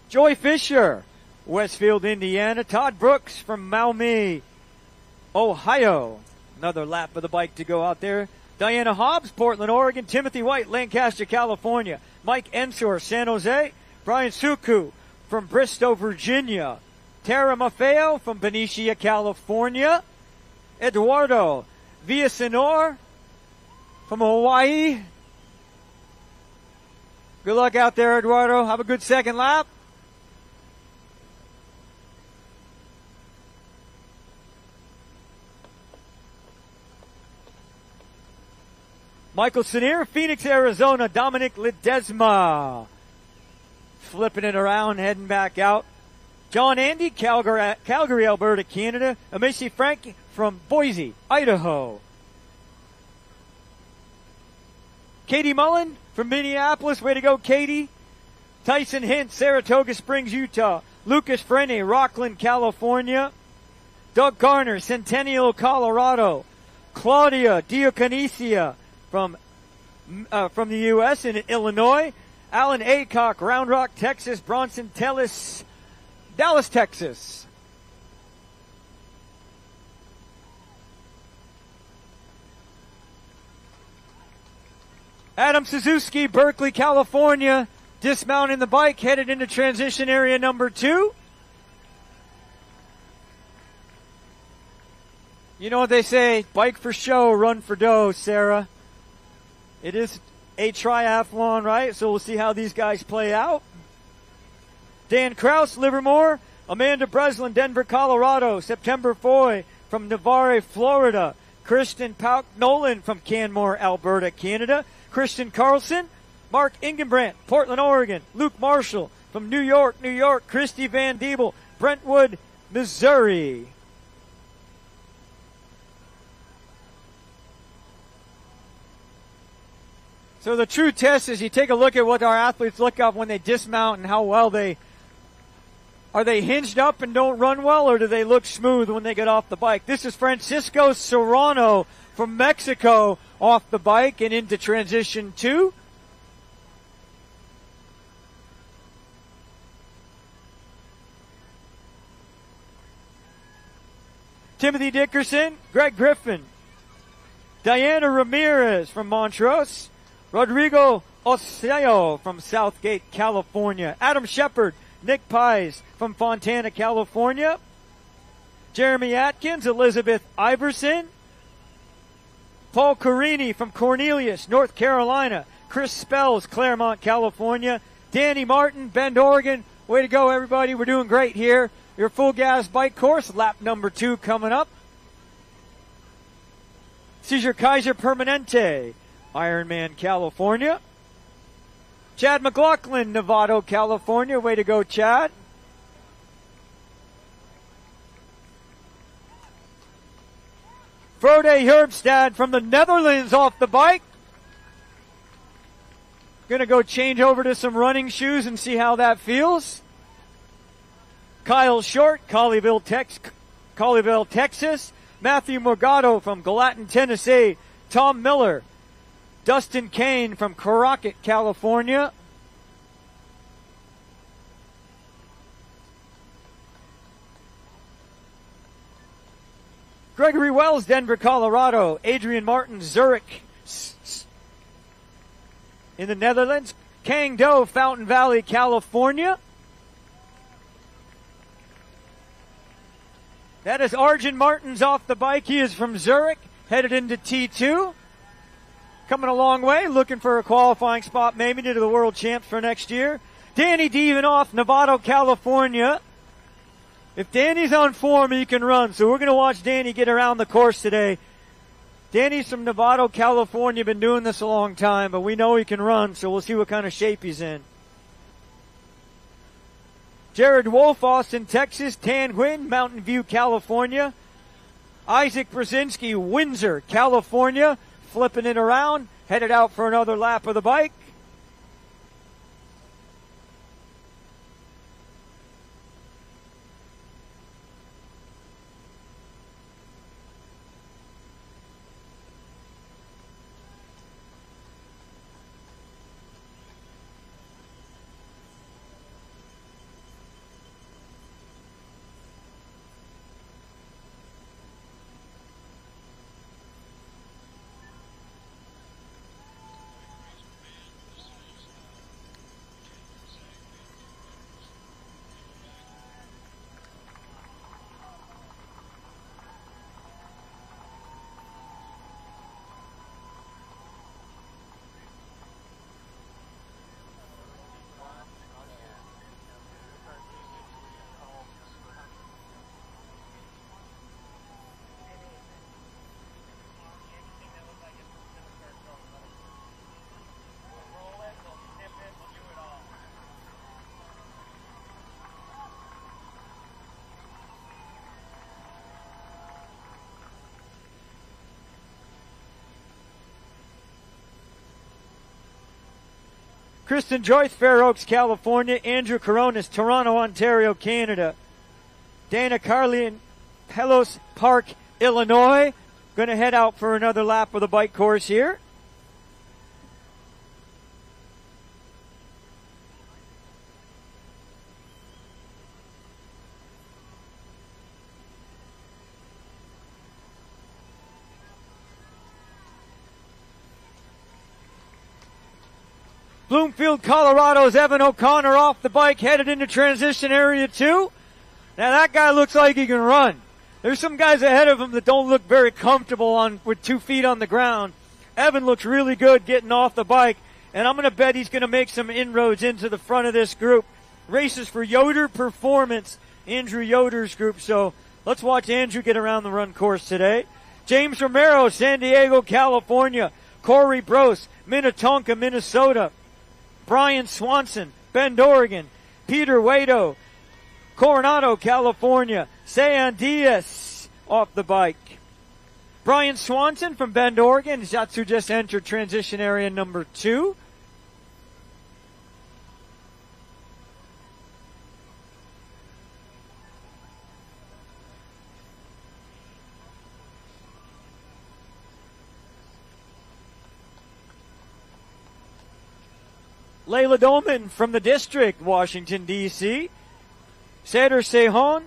Joy Fisher, Westfield, Indiana. Todd Brooks from Maumee, Ohio. Another lap of the bike to go out there. Diana Hobbs, Portland, Oregon. Timothy White, Lancaster, California. Mike Ensor, San Jose. Brian Suku from Bristow, Virginia. Tara Maffeo from Benicia, California. Eduardo Villasenor from Hawaii. Good luck out there, Eduardo. Have a good second lap. Michael Senior, Phoenix, Arizona. Dominic Ledesma, flipping it around, heading back out. John Andy, Calgary, Alberta, Canada. Amici Frank from Boise, Idaho. Katie Mullen from Minneapolis. Way to go, Katie. Tyson Hint, Saratoga Springs, Utah. Lucas Frene, Rockland, California. Doug Garner, Centennial, Colorado. Claudia Diocanicia from the U.S. in Illinois. Alan Aycock, Round Rock, Texas. Bronson Tellis, Dallas, Texas. Adam Suzuki, Berkeley, California. Dismounting the bike, headed into transition area number 2. You know what they say, bike for show, run for dough, Sarah. It is a triathlon, right? So we'll see how these guys play out. Dan Kraus, Livermore. Amanda Breslin, Denver, Colorado. September Foy from Navarre, Florida. Kristen Pauk Nolan from Canmore, Alberta, Canada. Christian Carlson. Mark Ingenbrandt, Portland, Oregon. Luke Marshall from New York, New York. Christy Van Diebel, Brentwood, Missouri. So the true test is you take a look at what our athletes look up when they dismount and how well are they hinged up and don't run well, or do they look smooth when they get off the bike? This is Francisco Serrano from Mexico off the bike and into transition 2. Timothy Dickerson, Greg Griffin Diana Ramirez from Montrose. Rodrigo Oseo from Southgate, California. Adam Shepard, Nick Pies from Fontana, California. Jeremy Atkins, Elizabeth Iverson. Paul Carini from Cornelius, North Carolina. Chris Spells, Claremont, California. Danny Martin, Bend, Oregon. Way to go, everybody. We're doing great here. Your full gas bike course, lap number 2 coming up. This is your Kaiser Permanente Ironman California. Chad McLaughlin, Novato, California. Way to go, Chad. Frode Herbstad from the Netherlands off the bike. Gonna go change over to some running shoes and see how that feels. Kyle Short, Colleyville, Texas. Matthew Morgado from Gallatin, Tennessee. Tom Miller. Dustin Kane from Crockett, California. Gregory Wells, Denver, Colorado. Adrian Martin, Zurich in the Netherlands. Kang Do, Fountain Valley, California. That is Arjun Martins off the bike. He is from Zurich, headed into T2. Coming a long way, looking for a qualifying spot maybe to the World Champs for next year. Danny Devenoff, Novato, California. If Danny's on form, he can run. So we're going to watch Danny get around the course today. Danny's from Novato, California. Been doing this a long time, but we know he can run, so we'll see what kind of shape he's in. Jared Wolf, Austin, Texas. Tan Huynh, Mountain View, California. Isaac Brzezinski, Windsor, California. Flipping it around, headed out for another lap of the bike. Kristen Joyce, Fair Oaks, California. Andrew Coronas, Toronto, Ontario, Canada. Dana Carlin, Pelos Park, Illinois. Going to head out for another lap of the bike course here. Bloomfield, Colorado's Evan O'Connor off the bike, headed into transition area 2. Now that guy looks like he can run. There's some guys ahead of him that don't look very comfortable with 2 feet on the ground. Evan looks really good getting off the bike, and I'm going to bet he's going to make some inroads into the front of this group. Races for Yoder Performance, Andrew Yoder's group, so let's watch Andrew get around the run course today. James Romero, San Diego, California. Corey Brose, Minnetonka, Minnesota. Brian Swanson, Bend, Oregon. Peter Wado, Coronado, California. Sayan Diaz off the bike. Brian Swanson from Bend, Oregon. Zatsu just entered transition area number 2. Layla Dolman from the district, Washington, D.C. Cedar Sehon.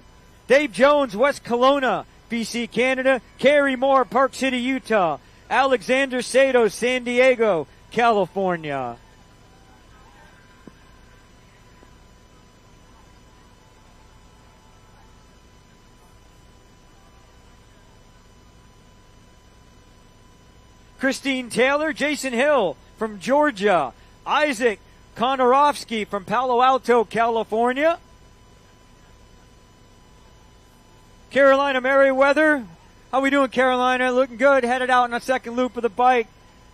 Dave Jones, West Kelowna, BC, Canada. Carrie Moore, Park City, Utah. Alexander Sato, San Diego, California. Christine Taylor, Jason Hill from Georgia. Isaac Konorovsky from Palo Alto, California. Carolina Merriweather. How we doing, Carolina? Looking good. Headed out on a second loop of the bike.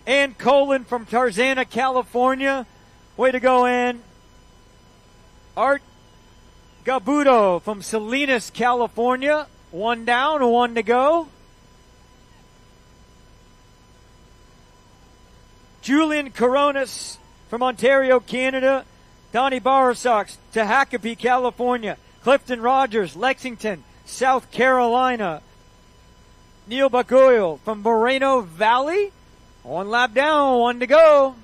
Ann Colin from Tarzana, California. Way to go, Ann. Art Gabudo from Salinas, California. One down, one to go. Julian Coronas from Ontario, Canada. Donnie Barasox, Tehachapi, California. Clifton Rogers, Lexington, South Carolina. Neil Bagoyle from Moreno Valley. One lap down, one to go.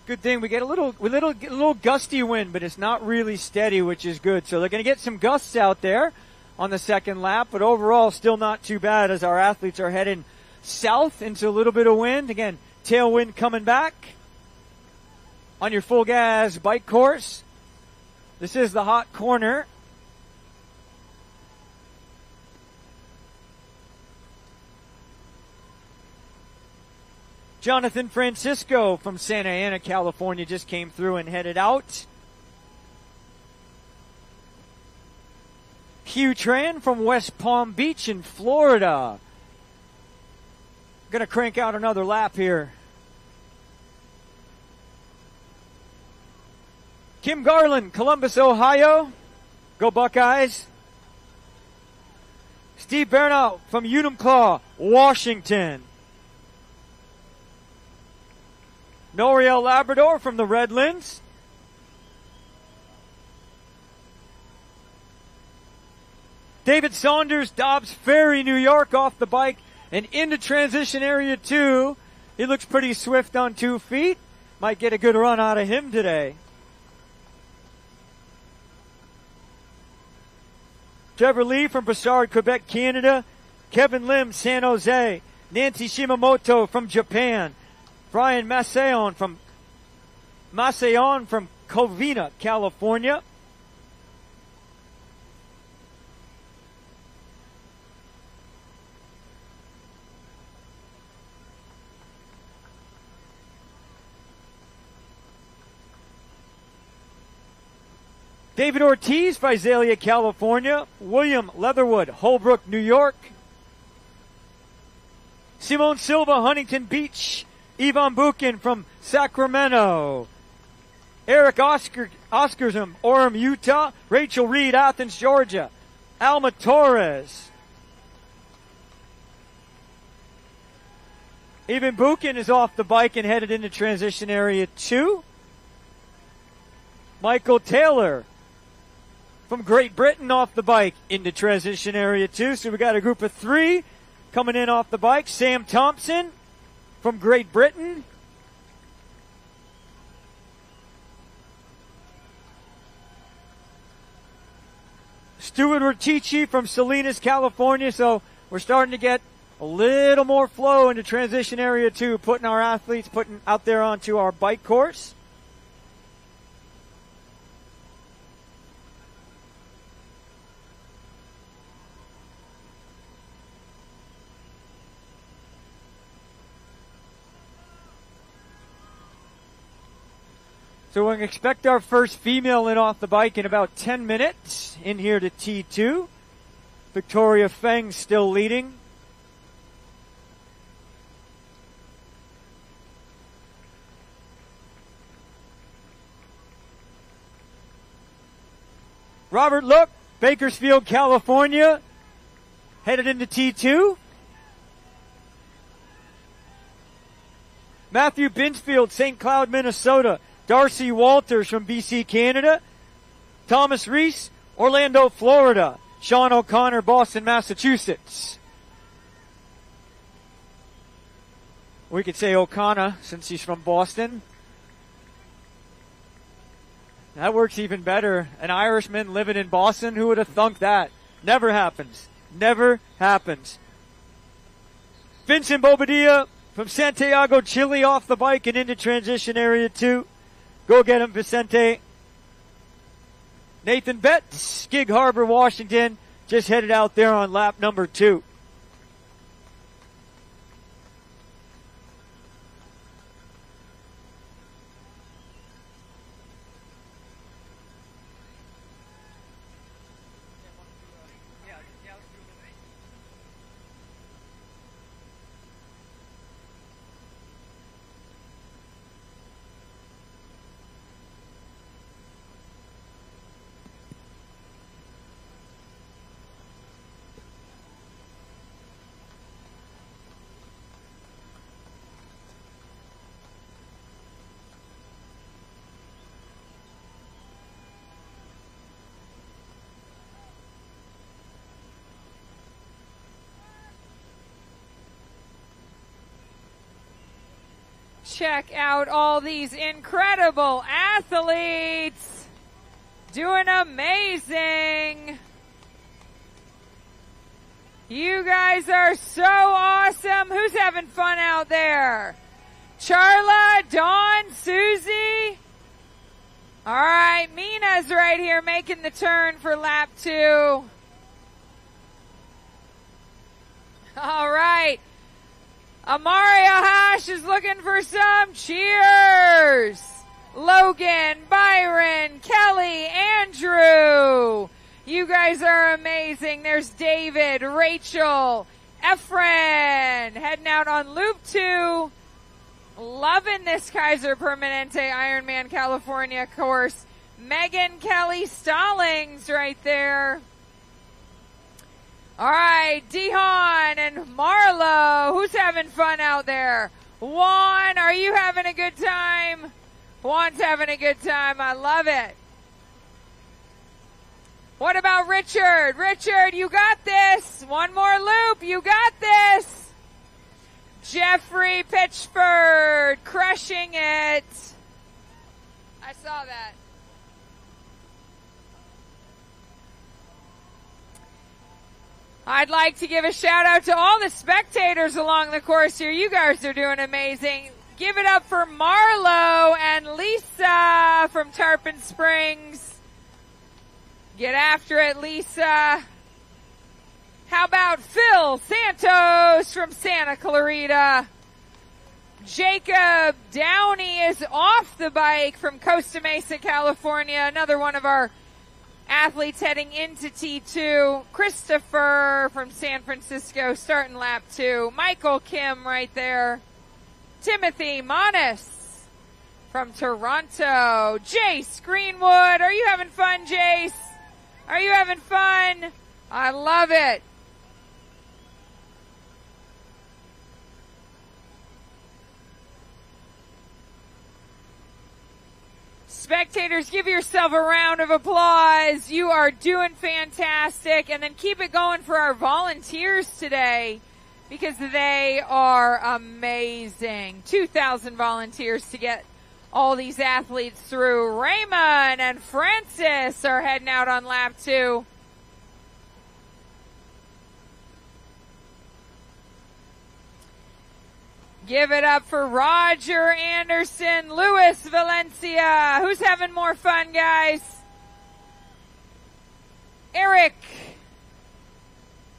Good thing we get a little gusty wind, but it's not really steady, which is good. So they're going to get some gusts out there on the second lap, but overall still not too bad as our athletes are heading south into a little bit of wind. Again, tailwind coming back on your full gas bike course. This is the hot corner. Jonathan Francisco from Santa Ana, California just came through and headed out. Hugh Tran from West Palm Beach in Florida. Going to crank out another lap here. Kim Garland, Columbus, Ohio. Go Buckeyes. Steve Bernal from Unumclaw, Washington. Noriel Labrador from the Redlands. David Saunders, Dobbs Ferry, New York, off the bike and into transition area 2. He looks pretty swift on 2 feet. Might get a good run out of him today. Trevor Lee from Brossard, Quebec, Canada. Kevin Lim, San Jose. Nancy Shimamoto from Japan. Brian Masayon from Covina, California. David Ortiz, Visalia, California. William Leatherwood, Holbrook, New York. Simone Silva, Huntington Beach. Ivan Bukin from Sacramento. Eric Oscarsum, Orem, Utah. Rachel Reed, Athens, Georgia. Alma Torres. Ivan Bukin is off the bike and headed into transition area 2. Michael Taylor from Great Britain off the bike into transition area 2. So we got a group of 3 coming in off the bike. Sam Thompson from Great Britain. Stuart Rutici from Salinas, California. So we're starting to get a little more flow into transition area 2, putting our athletes out there onto our bike course. So we expect our first female in off the bike in about 10 minutes in here to T2. Victoria Feng still leading. Robert Look, Bakersfield, California, headed into T2. Matthew Binsfield, St. Cloud, Minnesota. Darcy Walters from BC, Canada. Thomas Reese, Orlando, Florida. Sean O'Connor, Boston, Massachusetts. We could say O'Connor since he's from Boston. That works even better. An Irishman living in Boston, who would have thunk that? Never happens. Never happens. Vincent Bobadilla from Santiago, Chile, off the bike and into transition area 2. Go get him, Vicente. Nathan Betts, Gig Harbor, Washington, just headed out there on lap number 2. Check out all these incredible athletes doing amazing. You guys are so awesome. Who's having fun out there? Charla, Dawn, Susie. All right, Mina's right here making the turn for lap 2. All right. Amaria Hash is looking for some cheers. Logan, Byron, Kelly, Andrew. You guys are amazing. There's David, Rachel, Efren heading out on loop 2. Loving this Kaiser Permanente Ironman California course. Megan Kelly Stallings right there. All right, Dihon and Marlo. Who's having fun out there? Juan, are you having a good time? Juan's having a good time. I love it. What about Richard? Richard, you got this. One more loop. You got this. Jeffrey Pitchford crushing it. I saw that. I'd like to give a shout out to all the spectators along the course here. You guys are doing amazing. Give it up for Marlo and Lisa from Tarpon Springs. Get after it, Lisa. How about Phil Santos from Santa Clarita? Jacob Downey is off the bike from Costa Mesa, California. Another one of our athletes heading into T2. Christopher from San Francisco starting lap 2. Michael Kim right there. Timothy Monis from Toronto. Jace Greenwood. Are you having fun, Jace? Are you having fun? I love it. Spectators, give yourself a round of applause. You are doing fantastic. And then keep it going for our volunteers today because they are amazing. 2,000 volunteers to get all these athletes through. Raymond and Francis are heading out on lap 2. Give it up for Roger Anderson, Luis Valencia. Who's having more fun, guys? Eric.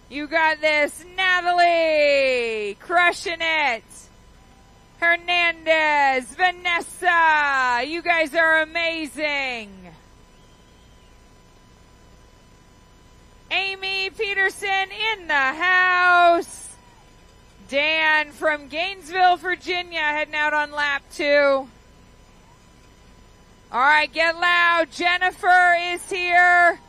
You got this. Natalie. Crushing it. Hernandez. Vanessa. You guys are amazing. Amy Peterson in the house. Dan from Gainesville, Virginia, heading out on lap 2. All right, get loud. Jennifer is here.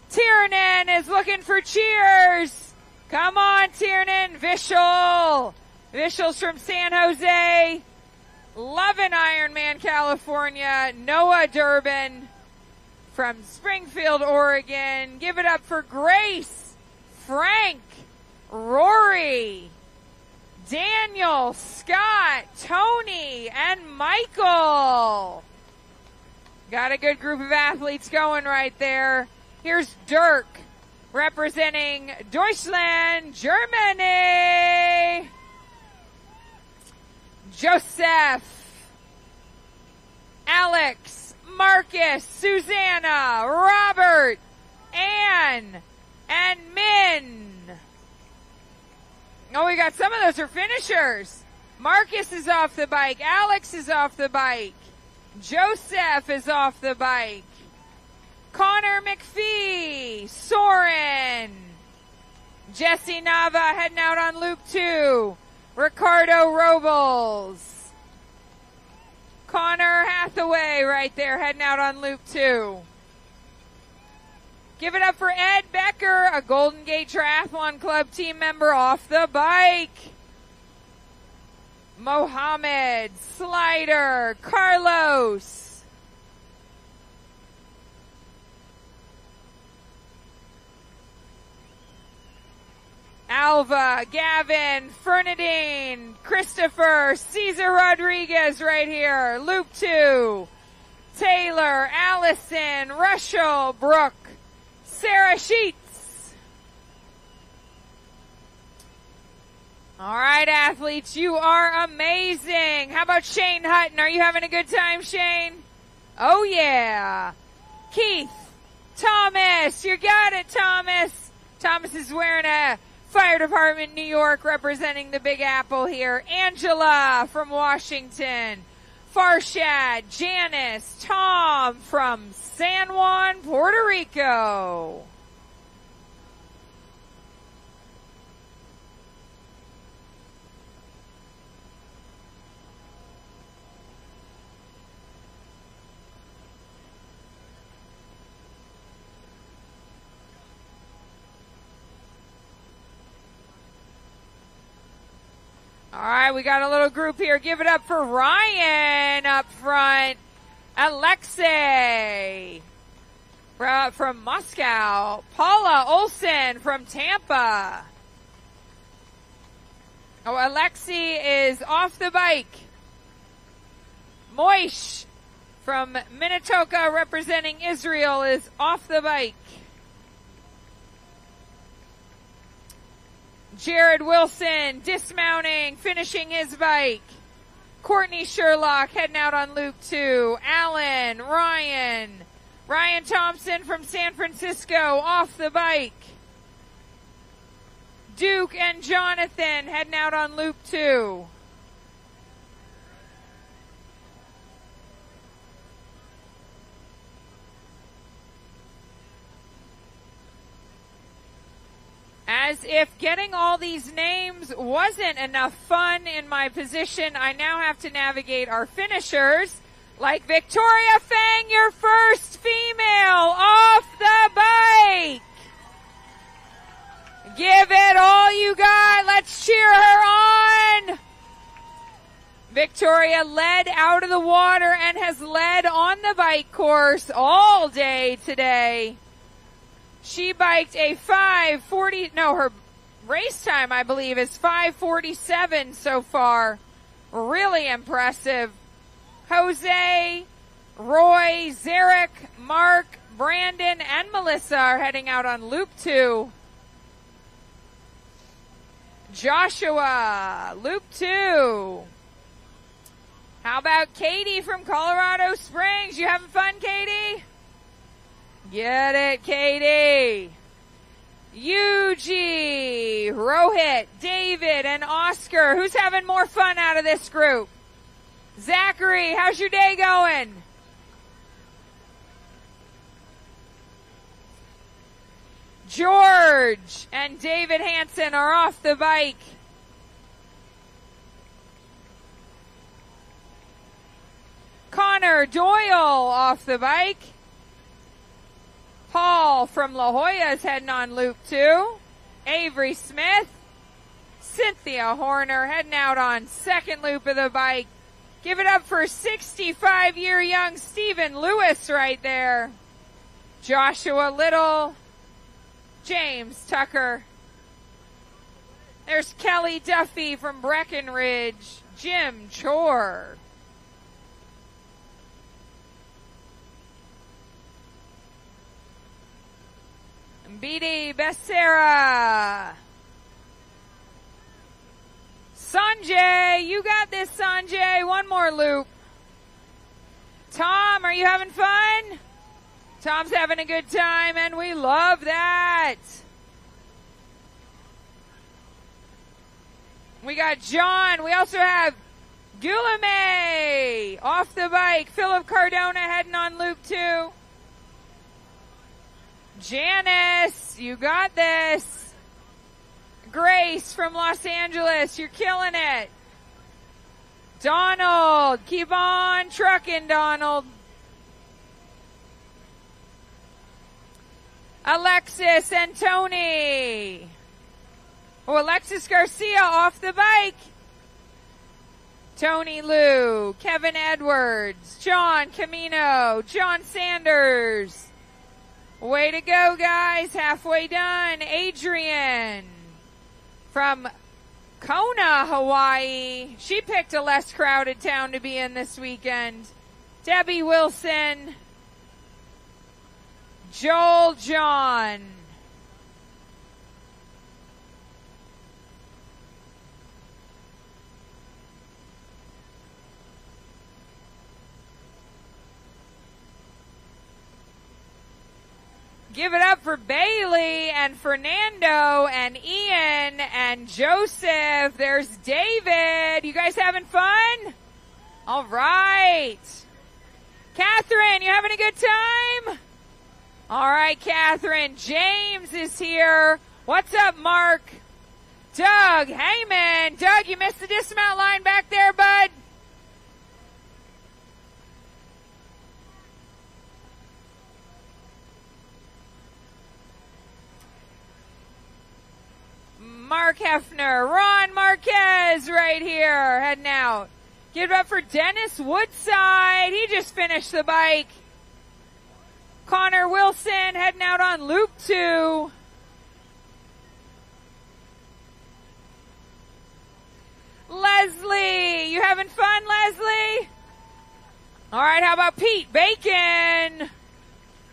Tiernan is looking for cheers. Come on, Tiernan. Vishal. Vishal's from San Jose. Loving Ironman, California. Noah Durbin from Springfield, Oregon. Give it up for Grace, Frank, Rory, Daniel, Scott, Tony, and Michael. Got a good group of athletes going right there. Here's Dirk representing Deutschland, Germany. Joseph, Alex, Marcus, Susanna, Robert, Ann, and Min. Oh, we got some of those are finishers. Marcus is off the bike. Alex is off the bike. Joseph is off the bike. Connor McPhee, Soren, Jesse Nava heading out on loop 2. Ricardo Robles. Connor Hathaway right there heading out on loop 2. Give it up for Ed Becker, a Golden Gate Triathlon Club team member off the bike. Mohammed, Slider, Carlos. Alva, Gavin, Fernandine, Christopher, Cesar Rodriguez right here. Loop 2. Taylor, Allison, Rushell, Brooke, Sarah Sheets. All right, athletes, you are amazing. How about Shane Hutton? Are you having a good time, Shane? Oh, yeah. Keith, Thomas, you got it, Thomas. Thomas is wearing a Fire Department New York representing the Big Apple here. Angela from Washington. Farshad, Janice, Tom from San Juan, Puerto Rico. All right, we got a little group here. Give it up for Ryan up front. Alexei from Moscow. Paula Olsen from Tampa. Oh, Alexei is off the bike. Moish from Minnetonka representing Israel is off the bike. Jared Wilson dismounting, finishing his bike. Courtney Sherlock heading out on loop 2. Alan, Ryan Thompson from San Francisco off the bike. Duke and Jonathan heading out on loop 2. As if getting all these names wasn't enough fun in my position, I now have to navigate our finishers. Like Victoria Fang, your first female off the bike. Give it all you got. Let's cheer her on. Victoria led out of the water and has led on the bike course all day today. She biked a 5:40, no, her race time, I believe, is 5:47 so far. Really impressive. Jose, Roy, Zarek, Mark, Brandon, and Melissa are heading out on loop 2. Joshua, loop 2. How about Katie from Colorado Springs? You having fun, Katie? Get it, Katie. Yuji, Rohit, David, and Oscar. Who's having more fun out of this group? Zachary, how's your day going? George and David Hansen are off the bike. Connor Doyle off the bike. Paul from La Jolla is heading on loop 2. Avery Smith. Cynthia Horner heading out on second loop of the bike. Give it up for 65-year young Stephen Lewis right there. Joshua Little. James Tucker. There's Kelly Duffy from Breckenridge. Jim Chor. BD Becerra. Sanjay, you got this, Sanjay. One more loop. Tom, are you having fun? Tom's having a good time, and we love that. We got John. We also have Guillaume off the bike. Philip Cardona heading on loop 2. Janice, you got this. Grace from Los Angeles, you're killing it. Donald, keep on trucking, Donald. Alexis and Tony. Oh, Alexis Garcia off the bike. Tony Liu, Kevin Edwards, John Camino, John Sanders. Way to go, guys. Halfway done. Adrian from Kona, Hawaii. She picked a less crowded town to be in this weekend. Debbie Wilson. Joel John. Give it up for Bailey and Fernando and Ian and Joseph. There's David. You guys having fun? All right. Catherine, you having a good time? All right, Catherine. James is here. What's up, Mark? Doug Heyman. Doug, you missed the dismount line back there, bud. Mark Hefner, Ron Marquez right here, heading out. Give it up for Dennis Woodside. He just finished the bike. Connor Wilson heading out on loop 2. Leslie, you having fun, Leslie? All right, how about Pete Bacon?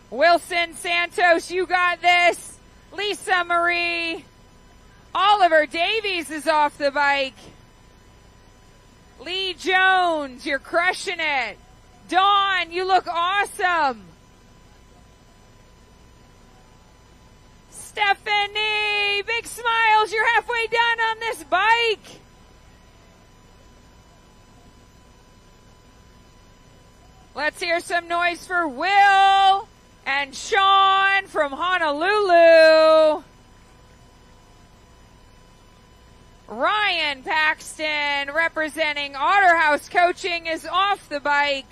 Wilson Santos, you got this. Lisa Marie. Oliver Davies is off the bike. Lee Jones, you're crushing it. Dawn, you look awesome. Stephanie, big smiles. You're halfway done on this bike. Let's hear some noise for Will and Sean from Honolulu. Ryan Paxton, representing Otter House Coaching, is off the bike.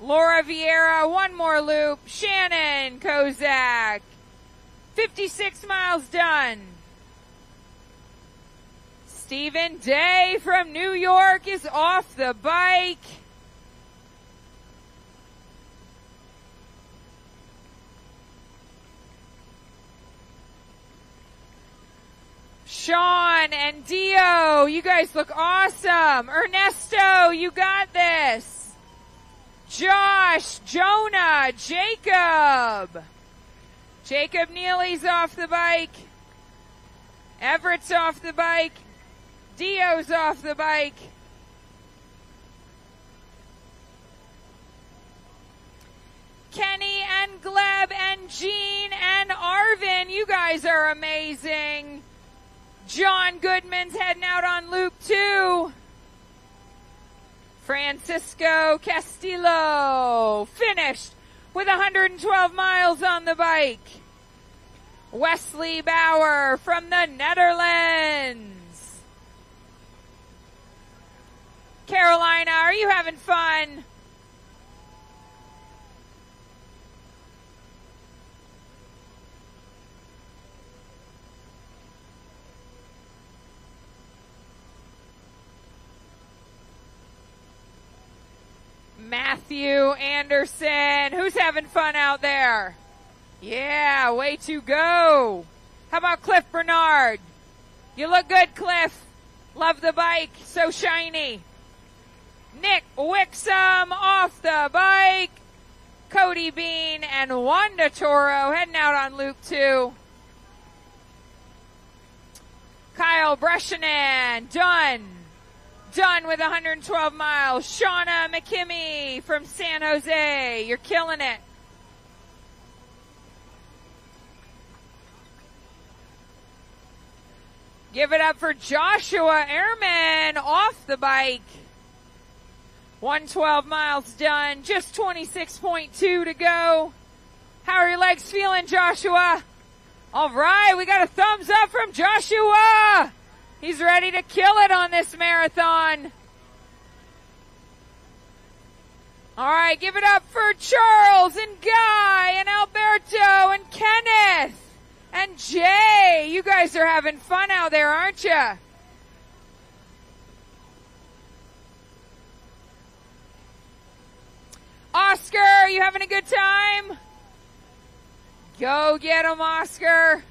Laura Vieira, one more loop. Shannon Kozak, 56 miles done. Stephen Day from New York is off the bike. Sean and Dio, you guys look awesome. Ernesto, you got this. Josh, Jonah, Jacob. Jacob Neely's off the bike. Everett's off the bike. Dio's off the bike. Kenny and Gleb and Jean and Arvin, you guys are amazing. John Goodman's heading out on loop 2. Francisco Castillo finished with 112 miles on the bike. Wesley Bauer from the Netherlands. Carolina, are you having fun? Matthew Anderson. Who's having fun out there? Yeah, way to go. How about Cliff Bernard? You look good, Cliff. Love the bike. So shiny. Nick Wixom off the bike. Cody Bean and Wanda Toro heading out on loop 2. Kyle Breschanen, done with 112 miles. Shauna McKimmey from San Jose, you're killing it. Give it up for Joshua Ehrman off the bike. 112 miles done, just 26.2 to go. How are your legs feeling, Joshua? All right, we got a thumbs up from Joshua. He's ready to kill it on this marathon. All right, give it up for Charles and Guy and Alberto and Kenneth and Jay. You guys are having fun out there, aren't you? Oscar, you having a good time? Go get him, Oscar.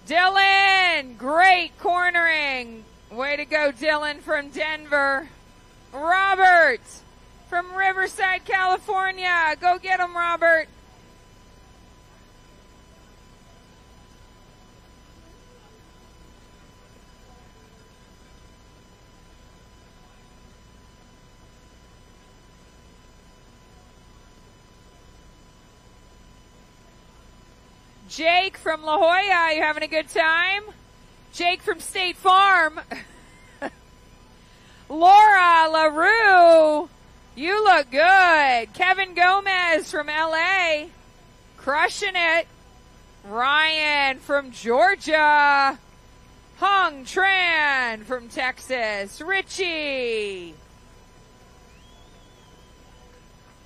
Dylan, great cornering. Way to go, Dylan from Denver. Robert from Riverside, California. Go get him, Robert. Jake from La Jolla, you having a good time? Jake from State Farm. Laura LaRue, you look good. Kevin Gomez from LA, crushing it. Ryan from Georgia. Hung Tran from Texas. Richie.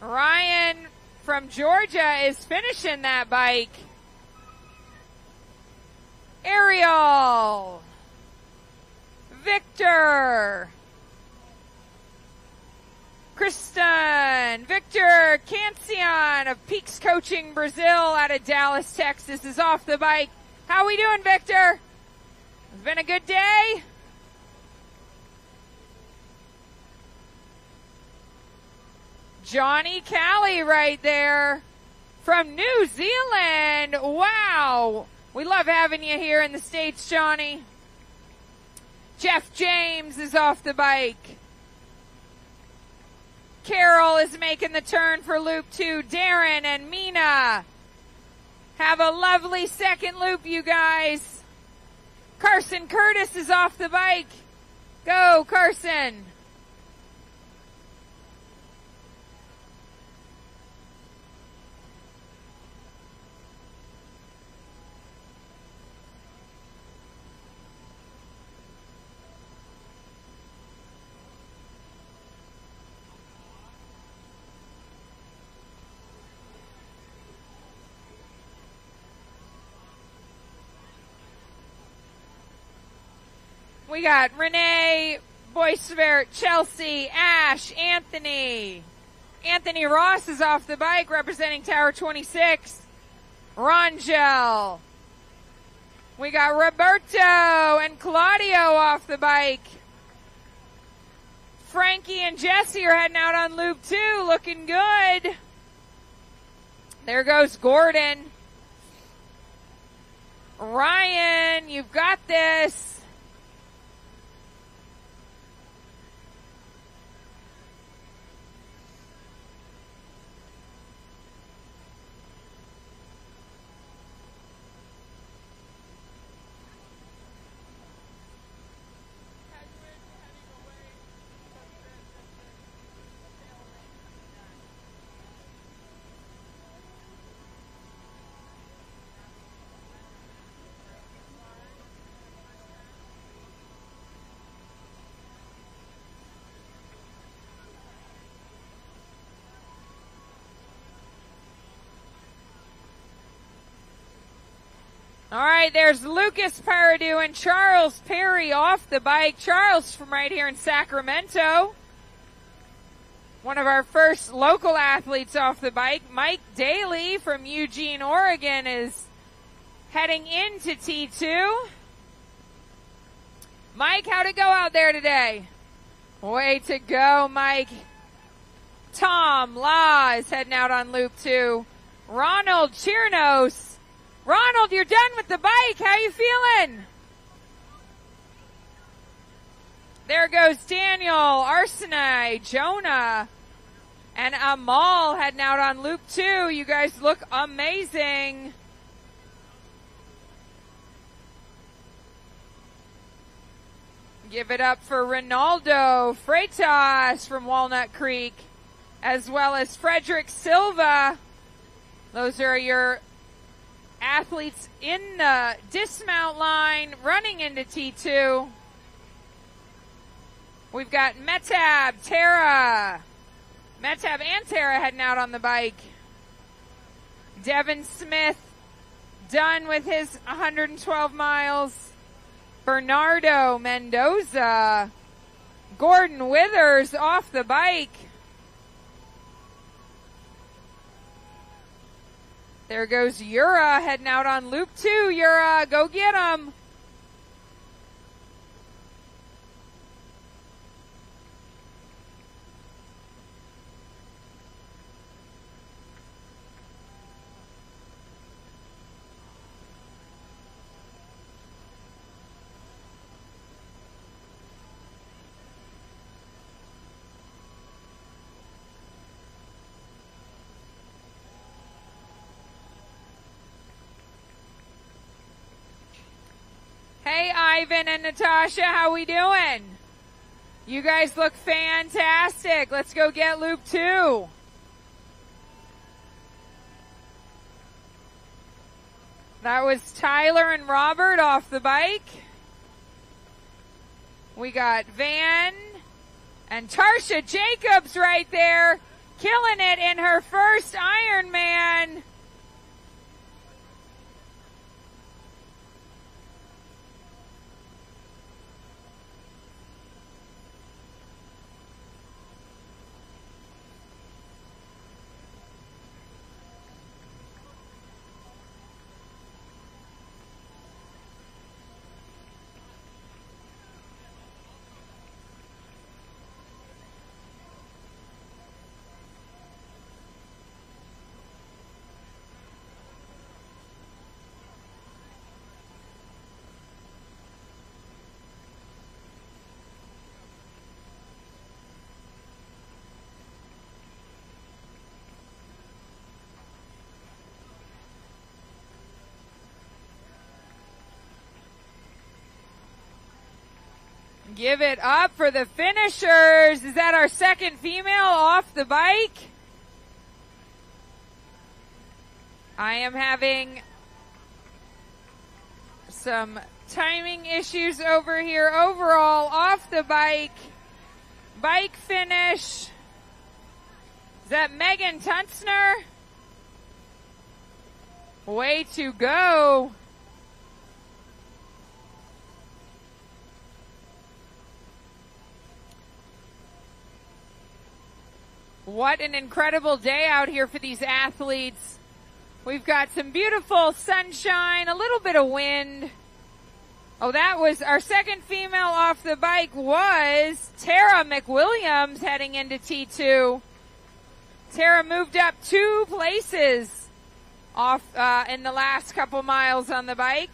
Ryan from Georgia is finishing that bike. Ariel, Victor, Kristen, Victor Cancian of Peaks Coaching Brazil out of Dallas, Texas is off the bike. How we doing, Victor? It's been a good day? Johnny Callie right there from New Zealand. Wow. We love having you here in the States, Johnny. Jeff James is off the bike. Carol is making the turn for loop 2. Darren and Mina. Have a lovely second loop, you guys. Carson Curtis is off the bike. Go, Carson. We got Renee, Boisvert, Chelsea, Ash, Anthony. Anthony Ross is off the bike representing Tower 26. Rangel. We got Roberto and Claudio off the bike. Frankie and Jesse are heading out on loop 2, looking good. There goes Gordon. Ryan, you've got this. All right, there's Lucas Paradu and Charles Perry off the bike. Charles from right here in Sacramento. One of our first local athletes off the bike. Mike Daly from Eugene, Oregon is heading into T2. Mike, how'd it go out there today? Way to go, Mike. Tom Law is heading out on loop 2. Ronald Chirnos Ronald, you're done with the bike. How you feeling? There goes Daniel, Arsenai, Jonah, and Amal heading out on loop 2. You guys look amazing. Give it up for Ronaldo Freitas from Walnut Creek, as well as Frederick Silva. Those are your athletes in the dismount line running into T2. We've got Metab and Tara heading out on the bike. Devin Smith done with his 112 miles. Bernardo Mendoza. Gordon Withers off the bike. There goes Yura heading out on loop 2. Yura, go get him. Hey, Ivan and Natasha, how we doing? You guys look fantastic. Let's go get loop 2. That was Tyler and Robert off the bike. We got Van and Tarsha Jacobs right there, killing it in her first Ironman. Give it up for the finishers. Is that our second female off the bike? I am having some timing issues over here. Overall, off the bike finish. Is that Megan Tunstner? Way to go. What an incredible day out here for these athletes. We've got some beautiful sunshine, a little bit of wind. Oh, that was our second female off the bike was Tara McWilliams heading into T2. Tara moved up 2 places off in the last couple miles on the bike.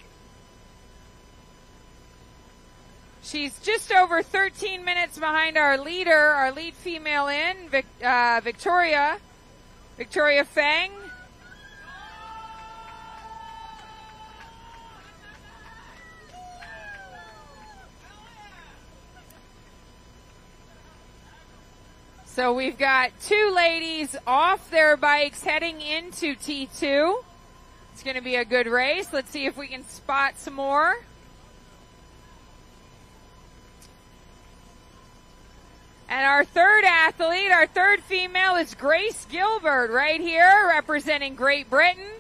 She's just over 13 minutes behind our leader, our lead female in, Victoria Feng. So we've got 2 ladies off their bikes heading into T2. It's going to be a good race. Let's see if we can spot some more. And our third athlete, our third female is Grace Gilbert right here representing Great Britain.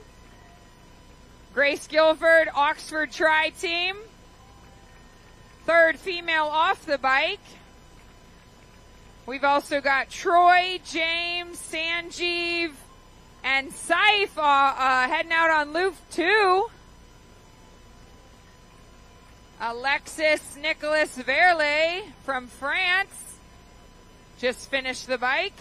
Grace Gilbert, Oxford Tri-Team. Third female off the bike. We've also got Troy, James, Sanjeev, and Saif heading out on loop 2. Alexis Nicholas Verlet from France just finished the bike.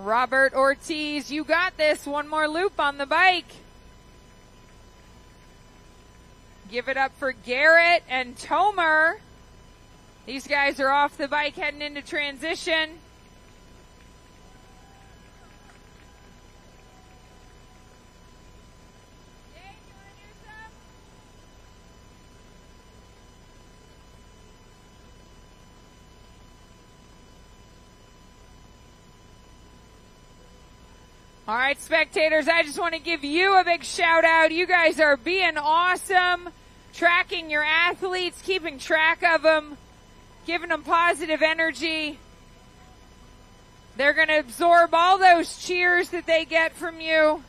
Robert Ortiz, you got this. One more loop on the bike. Give it up for Garrett and Tomer. These guys are off the bike heading into transition. All right, spectators, I just want to give you a big shout out. You guys are being awesome, tracking your athletes, keeping track of them, giving them positive energy. They're going to absorb all those cheers that they get from you.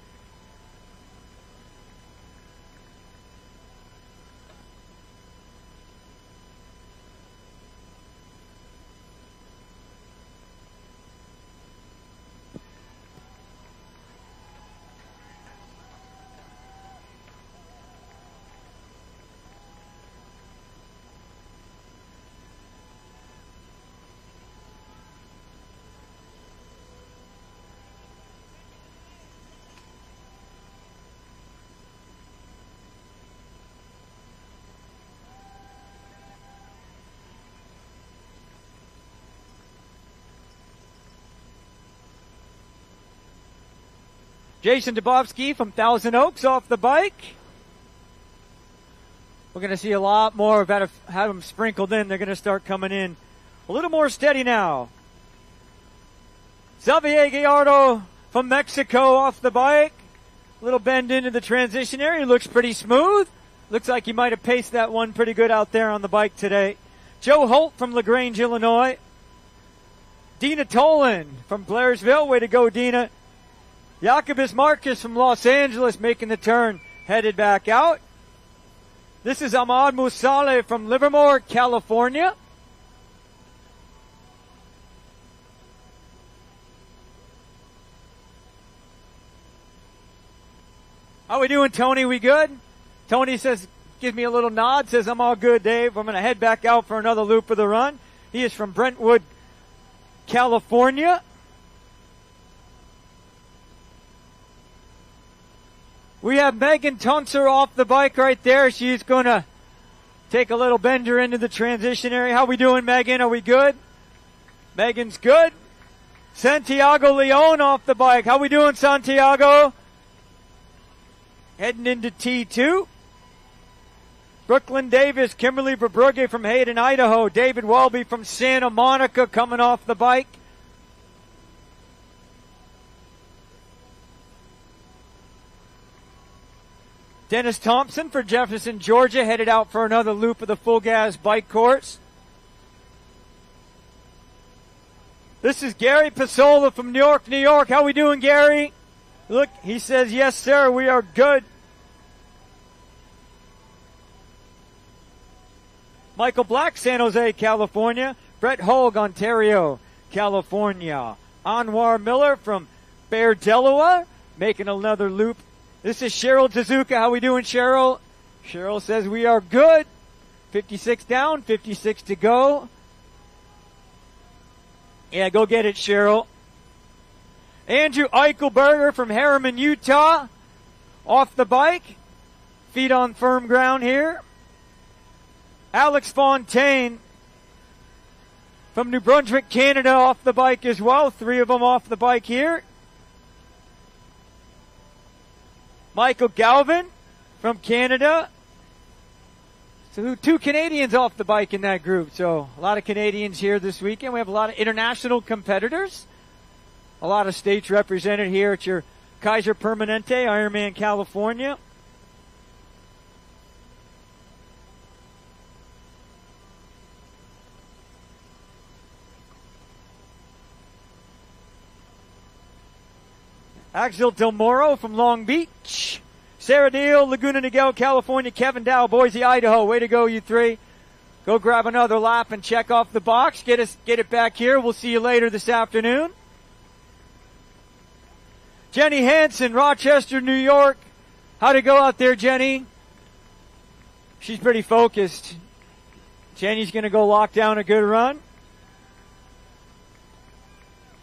Jason Dubovsky from Thousand Oaks off the bike. We're going to see a lot more of that. Have them sprinkled in. They're going to start coming in a little more steady now. Xavier Gallardo from Mexico off the bike. A little bend into the transition area. Looks pretty smooth. Looks like he might have paced that one pretty good out there on the bike today. Joe Holt from LaGrange, Illinois. Dina Tolan from Blairsville. Way to go, Dina. Jacobus Marcus from Los Angeles making the turn, headed back out. This is Ahmad Musale from Livermore, California. How we doing, Tony? We good? Tony says, gives me a little nod, says, I'm all good, Dave. I'm going to head back out for another loop of the run. He is from Brentwood, California. We have Megan Tunser off the bike right there. She's going to take a little bender into the transition area. How we doing, Megan? Are we good? Megan's good. Santiago Leon off the bike. How we doing, Santiago? Heading into T2. Brooklyn Davis, Kimberly Verbrugge from Hayden, Idaho. David Welby from Santa Monica coming off the bike. Dennis Thompson for Jefferson, Georgia, headed out for another loop of the full gas bike course. This is Gary Pasola from New York, New York. How we doing, Gary? Look, he says, yes, sir, we are good. Michael Black, San Jose, California. Brett Hogue, Ontario, California. Anwar Miller from Bear, Delaware, making another loop. This is Cheryl Tezuka. How we doing, Cheryl? Cheryl says we are good. 56 down, 56 to go. Yeah, go get it, Cheryl. Andrew Eichelberger from Harriman, Utah. Off the bike. Feet on firm ground here. Alex Fontaine from New Brunswick, Canada, off the bike as well. 3 of them off the bike here. Michael Galvin from Canada. So 2 Canadians off the bike in that group. So a lot of Canadians here this weekend. We have a lot of international competitors. A lot of states represented here at your Kaiser Permanente Ironman California. Axel Del Moro from Long Beach. Sarah Deal, Laguna Niguel, California. Kevin Dow, Boise, Idaho. Way to go, you 3. Go grab another lap and check off the box. Get it back here. We'll see you later this afternoon. Jenny Hansen, Rochester, New York. How'd it go out there, Jenny? She's pretty focused. Jenny's going to go lock down a good run.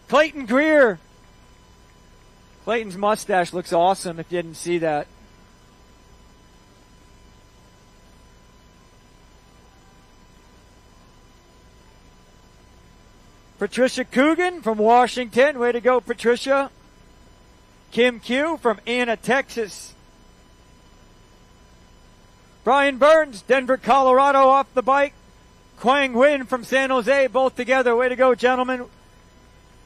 Clayton Greer Clayton's mustache looks awesome if you didn't see that. Patricia Coogan from Washington. Way to go, Patricia. Kim Q from Anna, Texas. Brian Burns, Denver, Colorado, off the bike. Quang Nguyen from San Jose, both together. Way to go, gentlemen.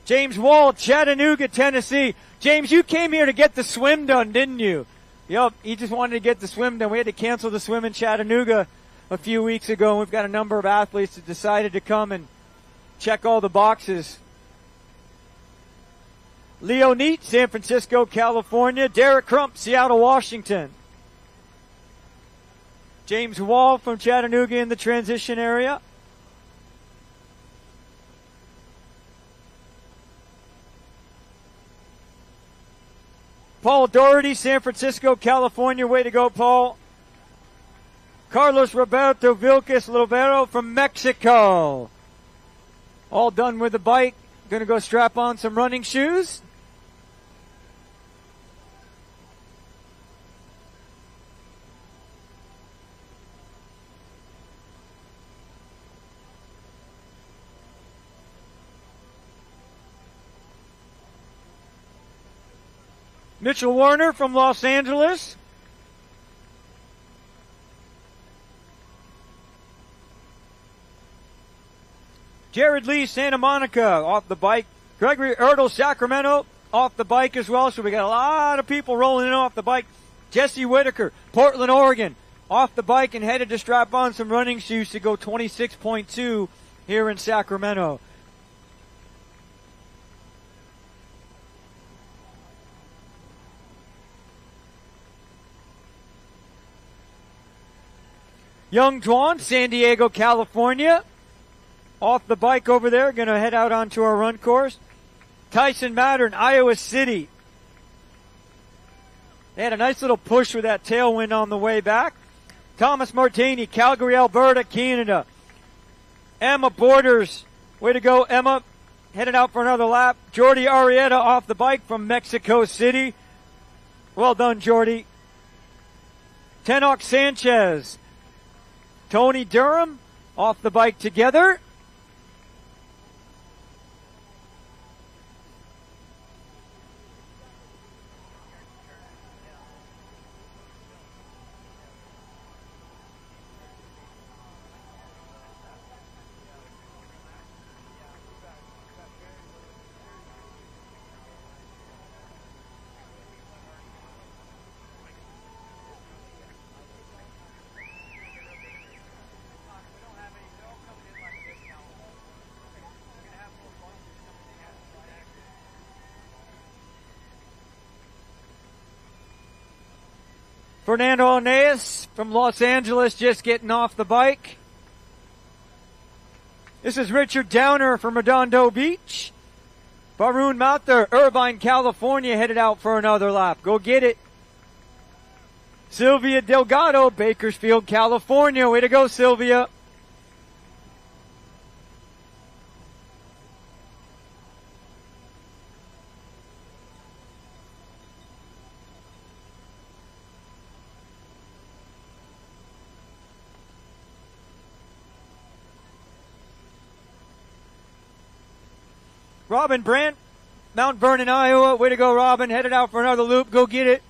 James Wall, Chattanooga, Tennessee. James, you came here to get the swim done, didn't you? Yup, he just wanted to get the swim done. We had to cancel the swim in Chattanooga a few weeks ago, and we've got a number of athletes that decided to come and check all the boxes. Leo Neat, San Francisco, California. Derek Crump, Seattle, Washington. James Wall from Chattanooga in the transition area. Paul Doherty, San Francisco, California. Way to go, Paul. Carlos Roberto Vilcas Lovero from Mexico. All done with the bike. Going to go strap on some running shoes. Mitchell Warner from Los Angeles. Jared Lee, Santa Monica, off the bike. Gregory Ertl, Sacramento, off the bike as well. So we got a lot of people rolling in off the bike. Jesse Whitaker, Portland, Oregon, off the bike and headed to strap on some running shoes to go 26.2 here in Sacramento. Young Dwan, San Diego, California. Off the bike over there, going to head out onto our run course. Tyson Mattern, Iowa City. They had a nice little push with that tailwind on the way back. Thomas Martini, Calgary, Alberta, Canada. Emma Borders, way to go, Emma. Headed out for another lap. Jordi Arrieta off the bike from Mexico City. Well done, Jordi. Tenoch Sanchez. Tony Durham off the bike together. Fernando Oneas from Los Angeles just getting off the bike. This is Richard Downer from Redondo Beach. Varun Mathur, Irvine, California, headed out for another lap. Go get it. Sylvia Delgado, Bakersfield, California. Way to go, Sylvia. Robin Brandt, Mount Vernon, Iowa. Way to go, Robin. Headed out for another loop. Go get it.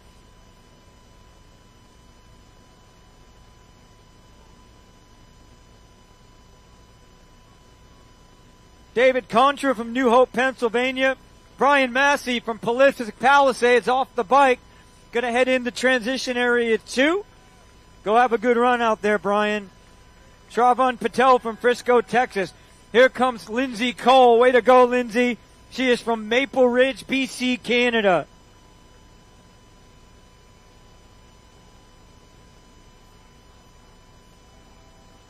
David Contra from New Hope, Pennsylvania. Brian Massey from Pacific Palisades off the bike. Going to head into transition area 2. Go have a good run out there, Brian. Shravan Patel from Frisco, Texas. Here comes Lindsay Cole. Way to go, Lindsay. She is from Maple Ridge, BC, Canada.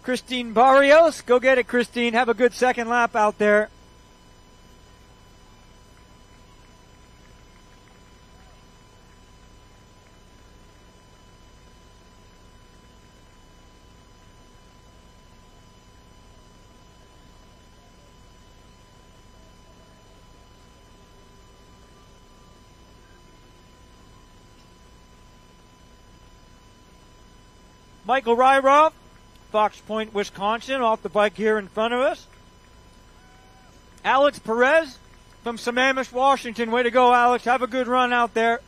Christine Barrios. Go get it, Christine. Have a good second lap out there. Michael Ryroff, Fox Point, Wisconsin, off the bike here in front of us. Alex Perez from Sammamish, Washington. Way to go, Alex. Have a good run out there.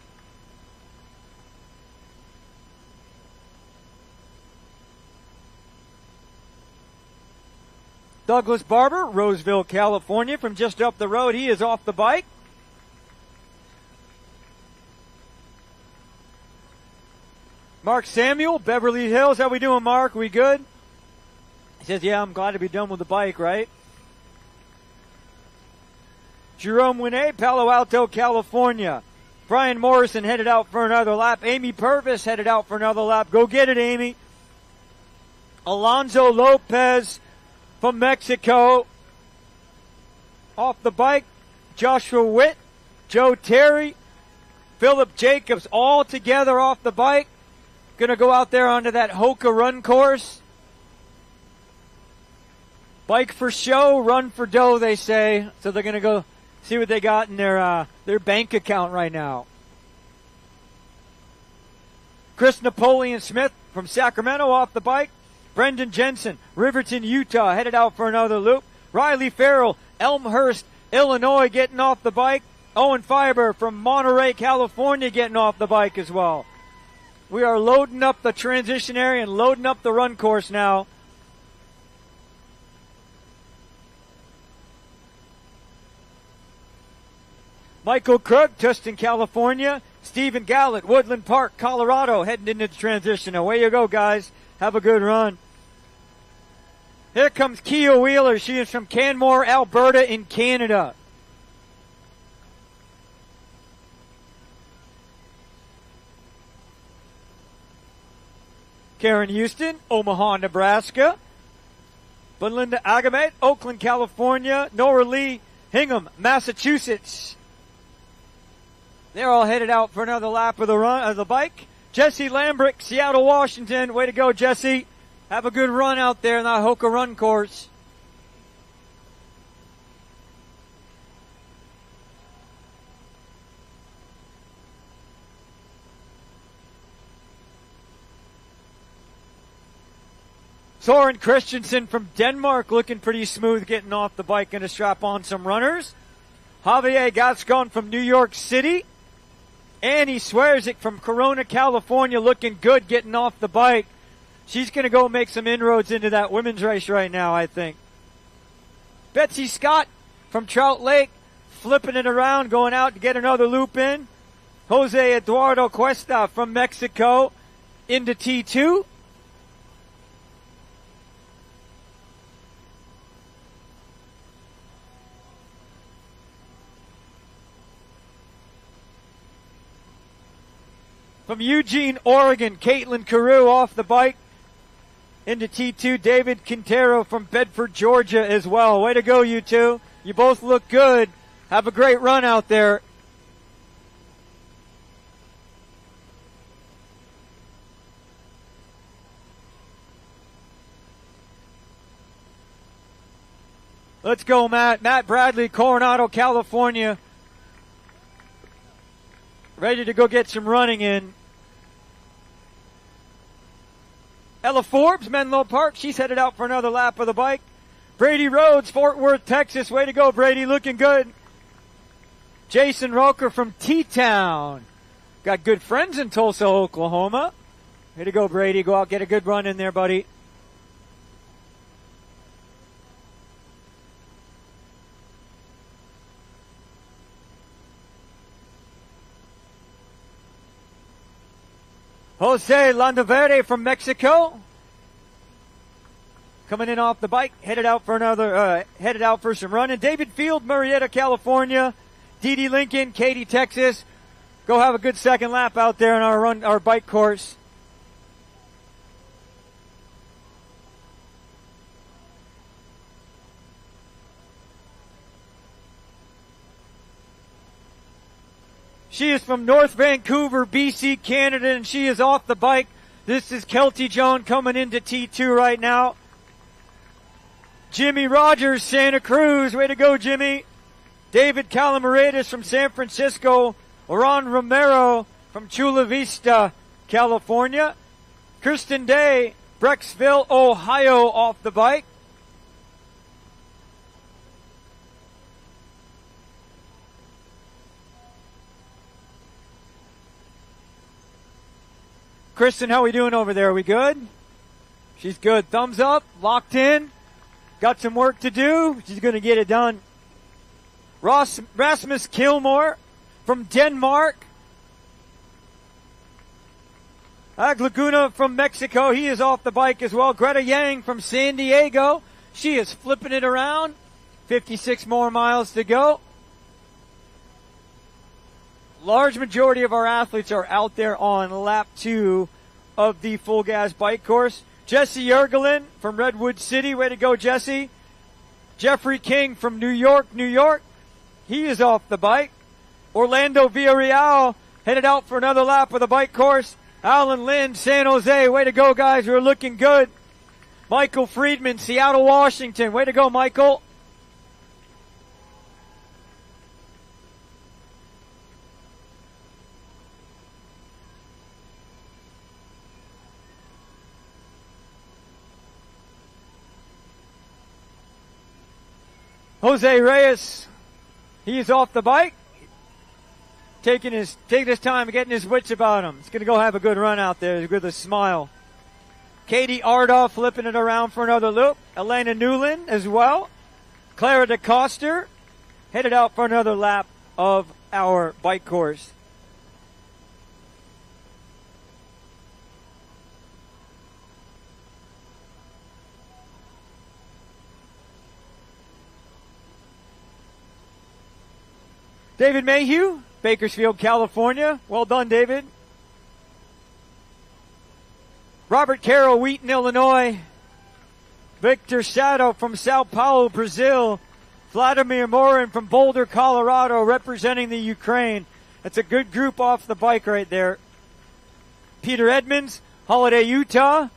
Douglas Barber, Roseville, California, from just up the road. He is off the bike. Mark Samuel, Beverly Hills. How we doing, Mark? We good? He says, yeah, I'm glad to be done with the bike, right? Jerome Winay, Palo Alto, California. Brian Morrison headed out for another lap. Amy Purvis headed out for another lap. Go get it, Amy. Alonzo Lopez from Mexico off the bike. Joshua Witt, Joe Terry, Philip Jacobs, all together off the bike. Going to go out there onto that Hoka run course. Bike for show, run for dough, they say. So they're going to go see what they got in their bank account right now. Chris Napoleon Smith from Sacramento off the bike. Brendan Jensen, Riverton, Utah, headed out for another loop. Riley Farrell, Elmhurst, Illinois, getting off the bike. Owen Fiber from Monterey, California, getting off the bike as well. We are loading up the transition area and loading up the run course now. Michael Krug, Tustin, California. Stephen Gallett, Woodland Park, Colorado, heading into the transition. Away you go, guys. Have a good run. Here comes Kia Wheeler. She is from Canmore, Alberta in Canada. Karen Houston, Omaha, Nebraska. Belinda Agamet, Oakland, California. Nora Lee, Hingham, Massachusetts. They're all headed out for another lap of the bike. Jesse Lambrick, Seattle, Washington. Way to go, Jesse. Have a good run out there in that Hoka run course. Soren Christensen from Denmark, looking pretty smooth, getting off the bike. Going to strap on some runners. Javier Gascon from New York City. Annie Swearzik from Corona, California, looking good, getting off the bike. She's going to go make some inroads into that women's race right now, I think. Betsy Scott from Trout Lake, flipping it around, going out to get another loop in. Jose Eduardo Cuesta from Mexico into T2. From Eugene, Oregon, Caitlin Carew off the bike into T2. David Quintero from Bedford, Georgia as well. Way to go, you two. You both look good. Have a great run out there. Let's go, Matt. Matt Bradley, Coronado, California. Ready to go get some running in. Ella Forbes, Menlo Park. She's headed out for another lap of the bike. Brady Rhodes, Fort Worth, Texas. Way to go, Brady. Looking good. Jason Roker from T-Town. Got good friends in Tulsa, Oklahoma. Way to go, Brady. Go out, get a good run in there, buddy. Jose Landaverde from Mexico, coming in off the bike, headed out for some running. David Field, Murrieta, California. Dee Dee Lincoln, Katy, Texas. Go have a good second lap out there on our bike course. She is from North Vancouver, BC, Canada, and she is off the bike. This is Kelty Joan coming into T2 right now. Jimmy Rogers, Santa Cruz. Way to go, Jimmy. David Calamaretis from San Francisco. Ron Romero from Chula Vista, California. Kristen Day, Brecksville, Ohio, off the bike. Kristen, how are we doing over there? Are we good? She's good. Thumbs up, locked in. Got some work to do. She's going to get it done. Rasmus Kilmore from Denmark. Ag Laguna from Mexico. He is off the bike as well. Greta Yang from San Diego. She is flipping it around. 56 more miles to go. Large majority of our athletes are out there on lap 2 of the full gas bike course. Jesse Yergelin from Redwood City. Way to go, Jesse. Jeffrey King from New York, New York. He is off the bike. Orlando Villarreal headed out for another lap of the bike course. Alan Lynn, San Jose. Way to go, guys. We're looking good. Michael Friedman, Seattle, Washington. Way to go, Michael. Jose Reyes, he's off the bike, taking his time, getting his wits about him. He's going to go have a good run out there with a smile. Katie Ardoff flipping it around for another loop. Elena Newland as well. Clara DeCoster headed out for another lap of our bike course. David Mayhew, Bakersfield, California. Well done, David. Robert Carroll, Wheaton, Illinois. Victor Sato from Sao Paulo, Brazil. Vladimir Morin from Boulder, Colorado, representing the Ukraine. That's a good group off the bike right there. Peter Edmonds, Holiday, Utah.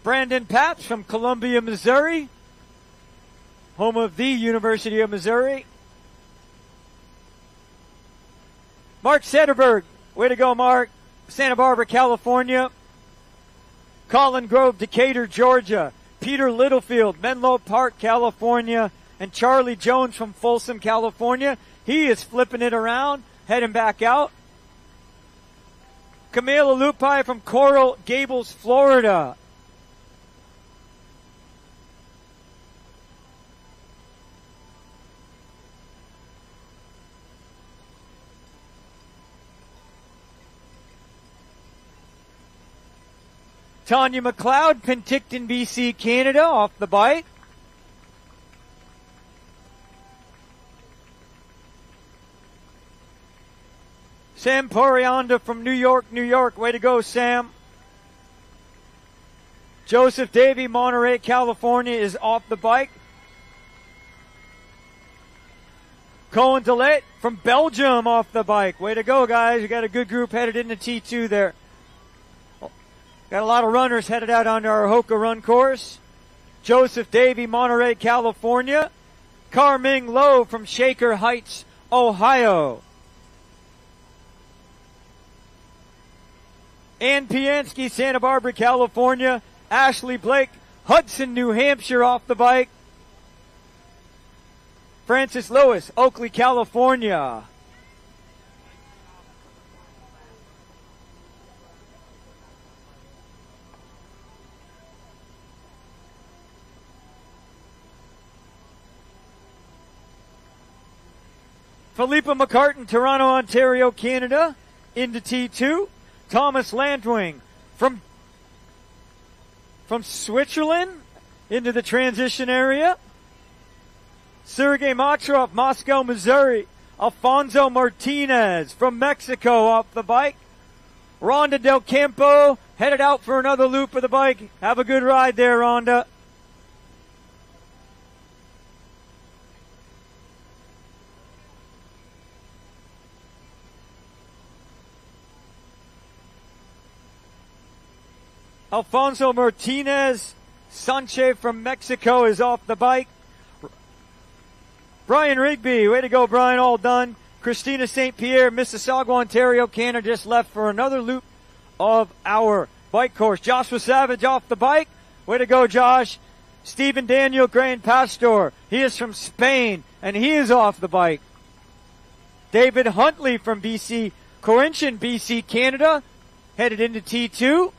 Brandon Paps from Columbia, Missouri. Home of the University of Missouri. Mark Sederberg, way to go, Mark. Santa Barbara, California. Colin Grove, Decatur, Georgia. Peter Littlefield, Menlo Park, California. And Charlie Jones from Folsom, California. He is flipping it around, heading back out. Camila Lupai from Coral Gables, Florida. Tanya McLeod, Penticton, BC, Canada, off the bike. Sam Porianda from New York, New York. Way to go, Sam. Joseph Davey, Monterey, California, is off the bike. Cohen Delet from Belgium off the bike. Way to go, guys. You got a good group headed into T2 there. Got a lot of runners headed out on our Hoka run course. Joseph Davey, Monterey, California. Carming Lowe from Shaker Heights, Ohio. Ann Piansky, Santa Barbara, California. Ashley Blake, Hudson, New Hampshire, off the bike. Francis Lewis, Oakley, California. Philippa McCartan, Toronto, Ontario, Canada, into T2. Thomas Landwing from Switzerland into the transition area. Sergey Matrov, Moscow, Missouri. Alfonso Martinez from Mexico off the bike. Rhonda Del Campo headed out for another loop of the bike. Have a good ride there, Rhonda. Alfonso Martinez Sanchez from Mexico is off the bike. Brian Rigby, way to go, Brian, all done. Christina St. Pierre, Mississauga, Ontario, Canada, just left for another loop of our bike course. Joshua Savage off the bike. Way to go, Josh. Stephen Daniel Grand Pastor. He is from Spain, and he is off the bike. David Huntley from BC, Corinthian, BC, Canada, headed into T2. You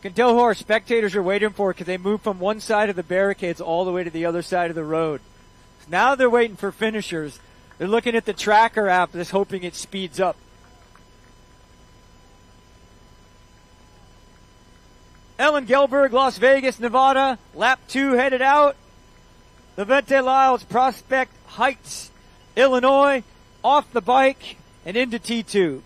can tell who our spectators are waiting for because they move from one side of the barricades all the way to the other side of the road. Now they're waiting for finishers. They're looking at the tracker app, just hoping it speeds up. Ellen Gelberg, Las Vegas, Nevada. Lap 2 headed out. Levante Lyles, Prospect Heights, Illinois. Off the bike and into T2.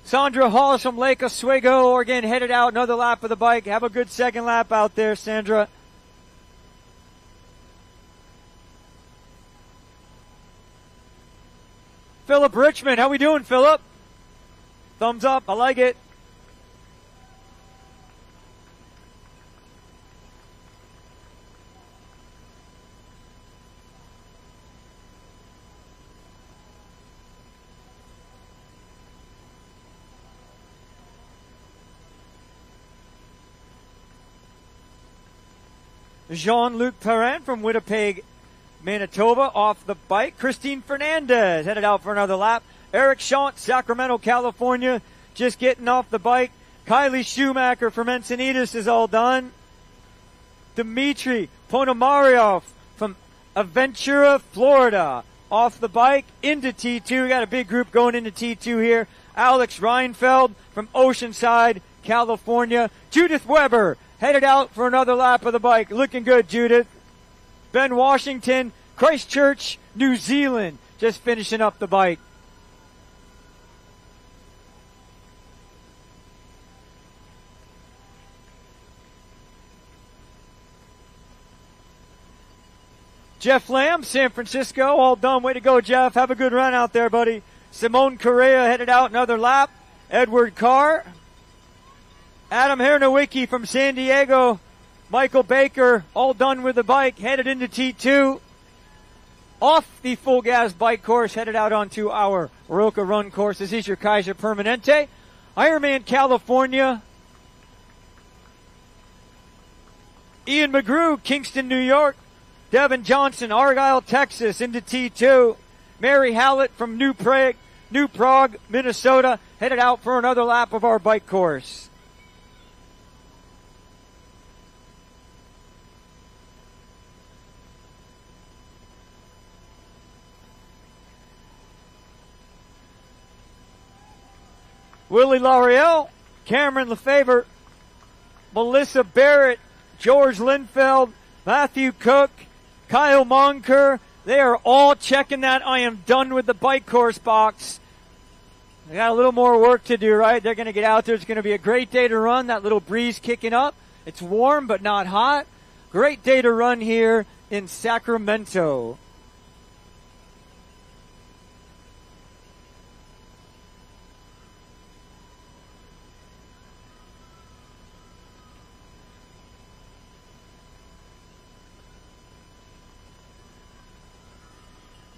Sandra Hollis from Lake Oswego, Oregon, headed out. Another lap of the bike. Have a good second lap out there, Sandra. Philip Richmond, how we doing, Philip? Thumbs up, I like it. Jean-Luc Perrin from Winnipeg, Manitoba, off the bike. Christine Fernandez headed out for another lap. Eric Schont, Sacramento, California, just getting off the bike. Kylie Schumacher from Encinitas is all done. Dmitry Ponomaryov from Aventura, Florida, off the bike into T2. We got a big group going into T2 here. Alex Reinfeld from Oceanside, California. Judith Weber headed out for another lap of the bike. Looking good, Judith. Ben Washington, Christchurch, New Zealand, just finishing up the bike. Jeff Lamb, San Francisco, all done. Way to go, Jeff. Have a good run out there, buddy. Simone Correa headed out another lap. Edward Carr. Adam Hernowicki from San Diego. Michael Baker, all done with the bike, headed into T2. Off the full gas bike course, headed out onto our Roca Run course. This is your Kaiser Permanente. Ironman California. Ian McGrew, Kingston, New York. Devin Johnson, Argyle, Texas, into T2. Mary Hallett from New Prague, Minnesota, headed out for another lap of our bike course. Willie L'Oreal, Cameron Lefevre, Melissa Barrett, George Linfeld, Matthew Cook, Kyle Monker. They are all checking that I am done with the bike course box. They got a little more work to do, right? They're going to get out there. It's going to be a great day to run. That little breeze kicking up. It's warm but not hot. Great day to run here in Sacramento.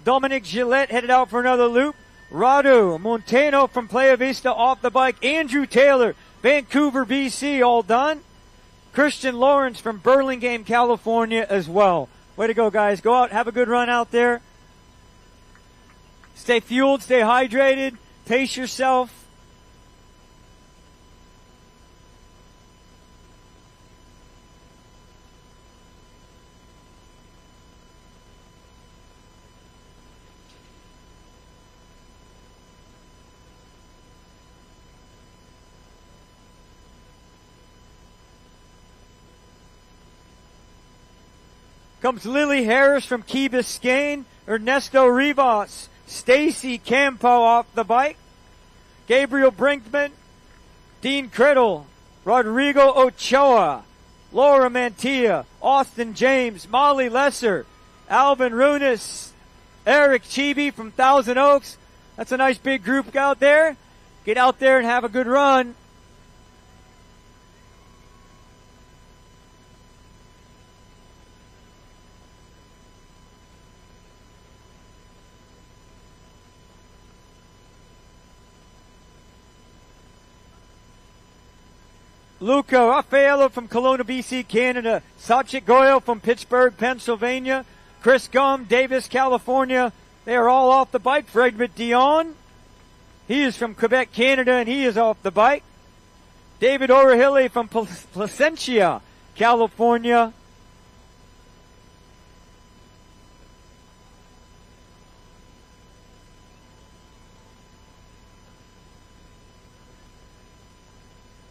Dominic Gillette headed out for another loop. Radu Montano from Playa Vista off the bike. Andrew Taylor, Vancouver, BC, all done. Christian Lawrence from Burlingame, California as well. Way to go, guys. Go out, have a good run out there. Stay fueled, stay hydrated, pace yourself. Comes Lily Harris from Key Biscayne, Ernesto Rivas, Stacy Campo off the bike, Gabriel Brinkman, Dean Criddle, Rodrigo Ochoa, Laura Mantilla, Austin James, Molly Lesser, Alvin Runis, Eric Chibi from Thousand Oaks. That's a nice big group out there. Get out there and have a good run. Luca Raffaello from Kelowna, BC, Canada. Sachit Goyal from Pittsburgh, Pennsylvania. Chris Gum, Davis, California. They are all off the bike. Frederick Dion, he is from Quebec, Canada, and he is off the bike. David Orahili from Placentia, California.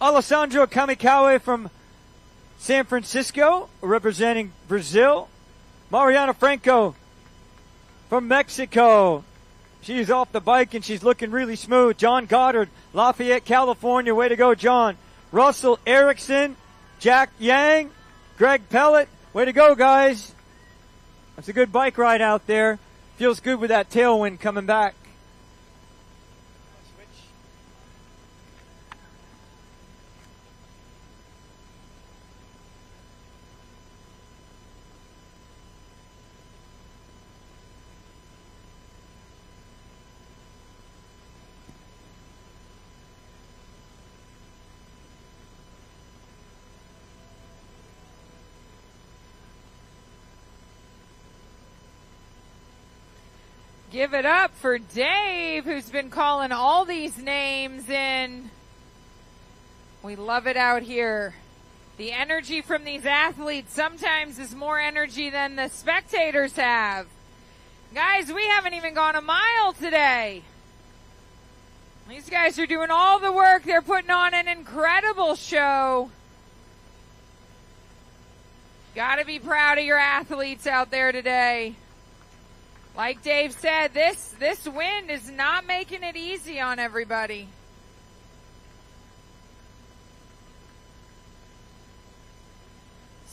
Alessandro Kamikawa from San Francisco, representing Brazil. Mariana Franco from Mexico. She's off the bike and she's looking really smooth. John Goddard, Lafayette, California. Way to go, John. Russell Erickson, Jack Yang, Greg Pellet. Way to go, guys. That's a good bike ride out there. Feels good with that tailwind coming back. Give it up for Dave, who's been calling all these names in. We love it out here. The energy from these athletes sometimes is more energy than the spectators have. Guys, we haven't even gone a mile today. These guys are doing all the work. They're putting on an incredible show. Gotta be proud of your athletes out there today. Like Dave said, this wind is not making it easy on everybody.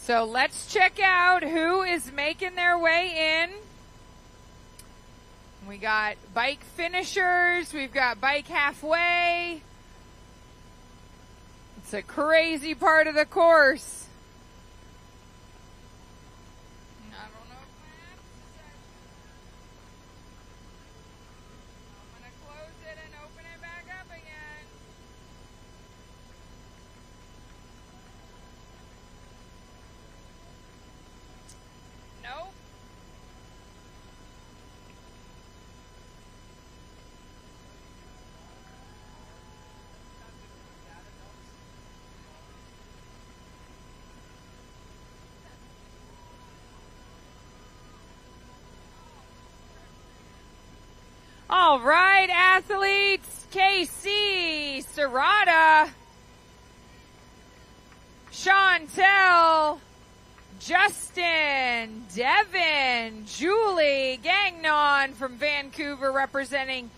So let's check out who is making their way in. We got bike finishers. We've got bike halfway. It's a crazy part of the course. All right, athletes, KC, Serrata, Chantel, Justin, Devin, Julie, Gagnon from Vancouver representing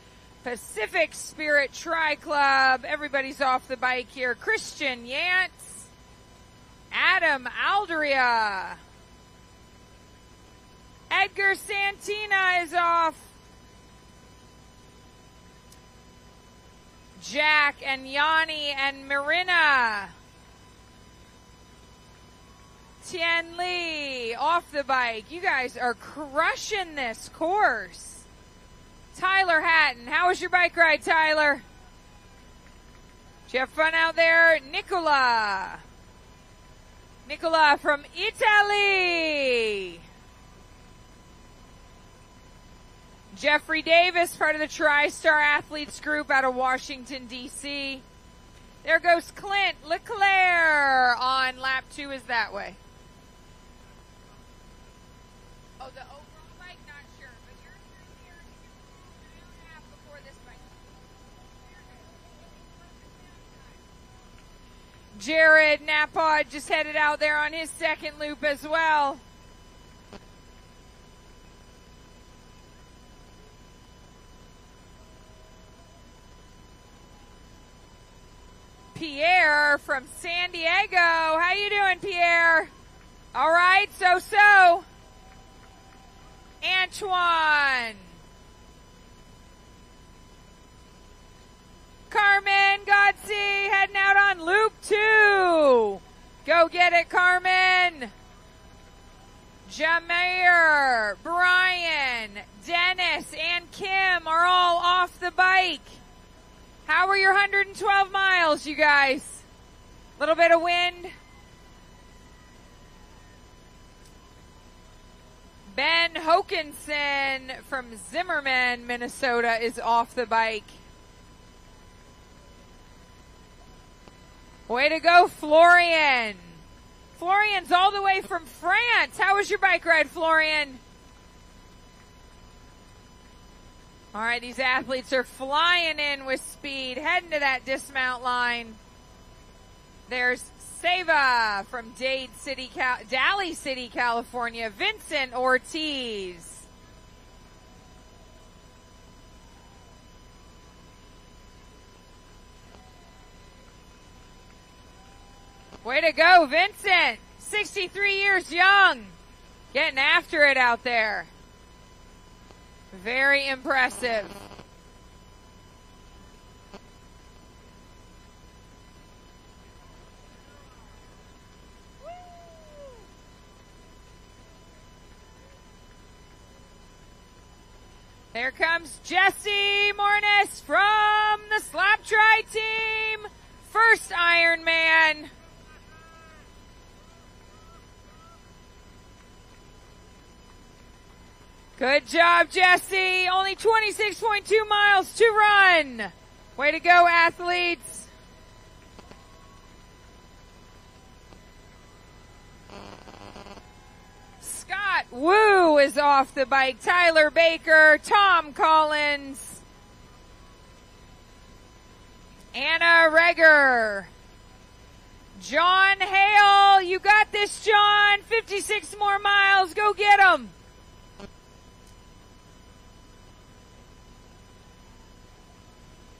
Pacific Spirit Tri Club. Everybody's off the bike here. Christian Yantz, Adam Aldria, Edgar Santina is off. Jack and Yanni and Marina. Tien Lee off the bike. You guys are crushing this course. Tyler Hatton. How was your bike ride, Tyler? Did you have fun out there? Nicola. Nicola from Italy. Jeffrey Davis, part of the TriStar Athletes group out of Washington, D.C. There goes Clint Leclerc on lap 2 is that way. Oh, the overall bike? Not sure. But you're here an hour and a half before this bike. Jared Napod just headed out there on his second loop as well. Pierre from San Diego. How you doing, Pierre? All right, so. Antoine. Carmen Godsey heading out on loop 2. Go get it, Carmen. Jameer, Brian, Dennis, and Kim are all off the bike. How were your 112 miles, you guys? A little bit of wind. Ben Hokinson from Zimmerman, Minnesota is off the bike. Way to go, Florian. Florian's all the way from France. How was your bike ride, Florian? All right, these athletes are flying in with speed, heading to that dismount line. There's Seva from Daly City, California. Vincent Ortiz. Way to go, Vincent. 63 years young. Getting after it out there. Very impressive. There comes Jesse Mornis from the Slap Try team. First Ironman. Good job, Jesse. Only 26.2 miles to run. Way to go, athletes. Scott Wu is off the bike. Tyler Baker, Tom Collins, Anna Reger, John Hale. You got this, John. 56 more miles. Go get 'em.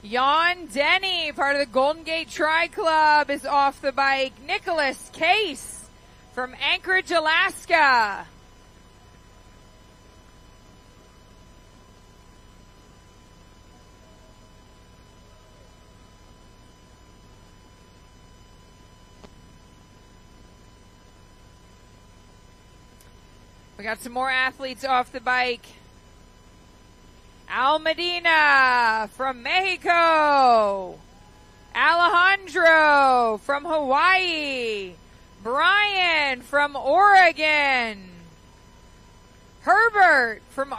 Jan Denny, part of the Golden Gate Tri Club, is off the bike. Nicholas Case from Anchorage, Alaska. We got some more athletes off the bike. Al Medina from Mexico. Alejandro from Hawaii. Brian from Oregon. Herbert from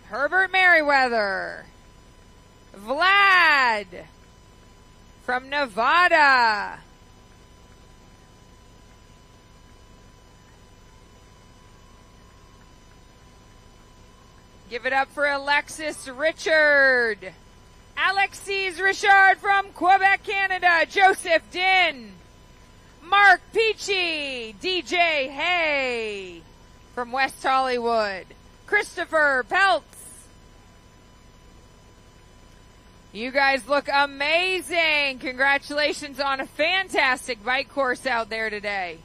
Herbert Merriweather. Vlad from Nevada. Give it up for Alexis Richard. Alexis Richard from Quebec, Canada. Joseph Din. Mark Peachy. DJ Hay from West Hollywood. Christopher Peltz. You guys look amazing. Congratulations on a fantastic bike course out there today.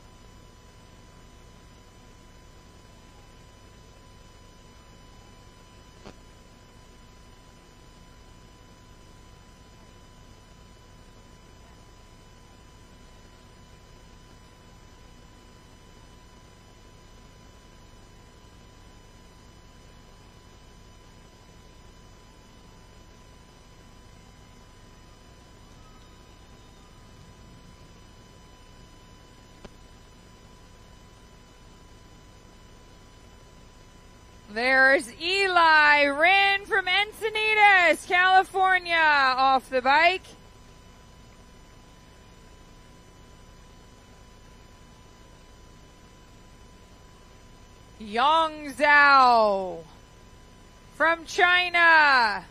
There's Eli Wren from Encinitas, California, off the bike. Yang Zhao from China.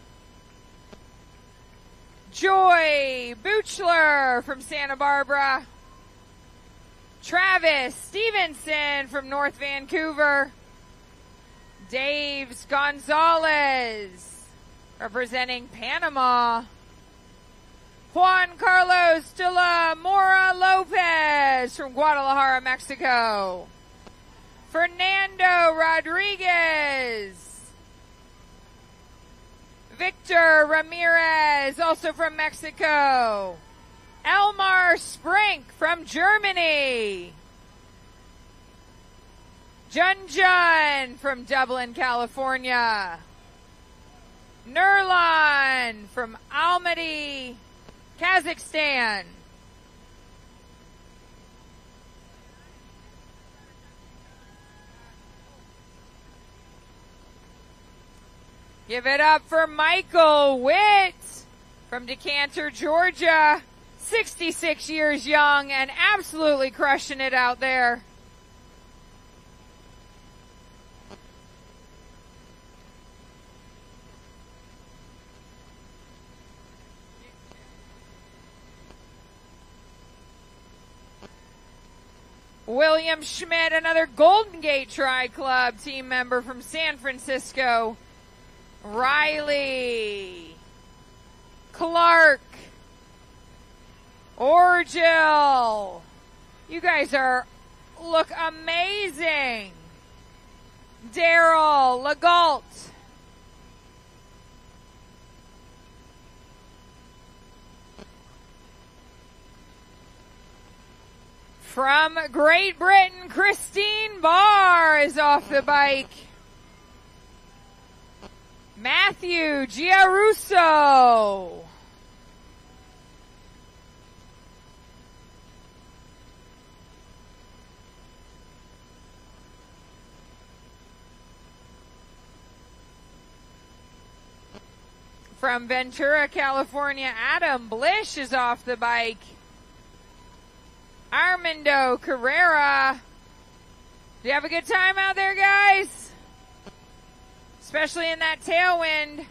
Joy Buchler from Santa Barbara. Travis Stevenson from North Vancouver. Dave's Gonzalez Representing Panama, Juan Carlos de la Mora Lopez from Guadalajara, Mexico. Fernando Rodriguez. Victor Ramirez, also from Mexico. Elmar Sprink from Germany. Junjun from Dublin, California. Nurlan from Almaty, Kazakhstan. Give it up for Michael Witt from Decanter, Georgia. 66 years young and absolutely crushing it out there. William Schmidt, another Golden Gate Tri-Club team member from San Francisco. Riley, Clark, Orgil. You guys look amazing. Daryl Legault. From Great Britain, Christine Barr is off the bike. Matthew Giarusso. From Ventura, California, Adam Blish is off the bike. Armando Carrera. Do you have a good time out there, guys? Especially in that tailwind.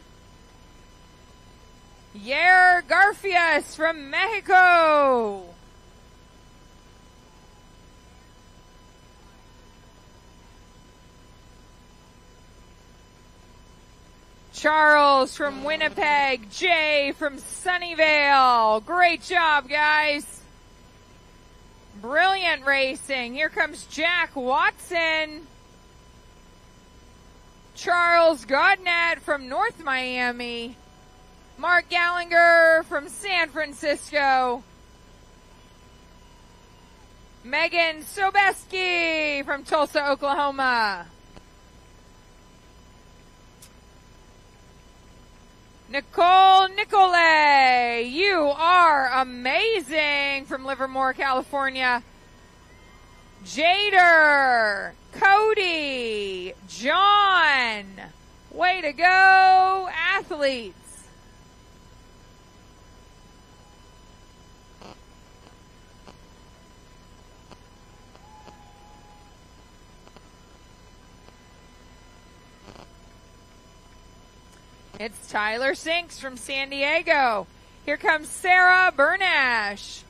Yair Garfias from Mexico. Charles from Winnipeg. Jay from Sunnyvale. Great job, guys. Brilliant racing. Here comes Jack Watson. Charles Godnett from North Miami. Mark Gallagher from San Francisco. Megan Sobeski from Tulsa, Oklahoma. Nicole Nicolay, you are amazing from Livermore, California. Jader, Cody, John, way to go, athletes. It's Tyler Sinks from San Diego. Here comes Sarah Bernash,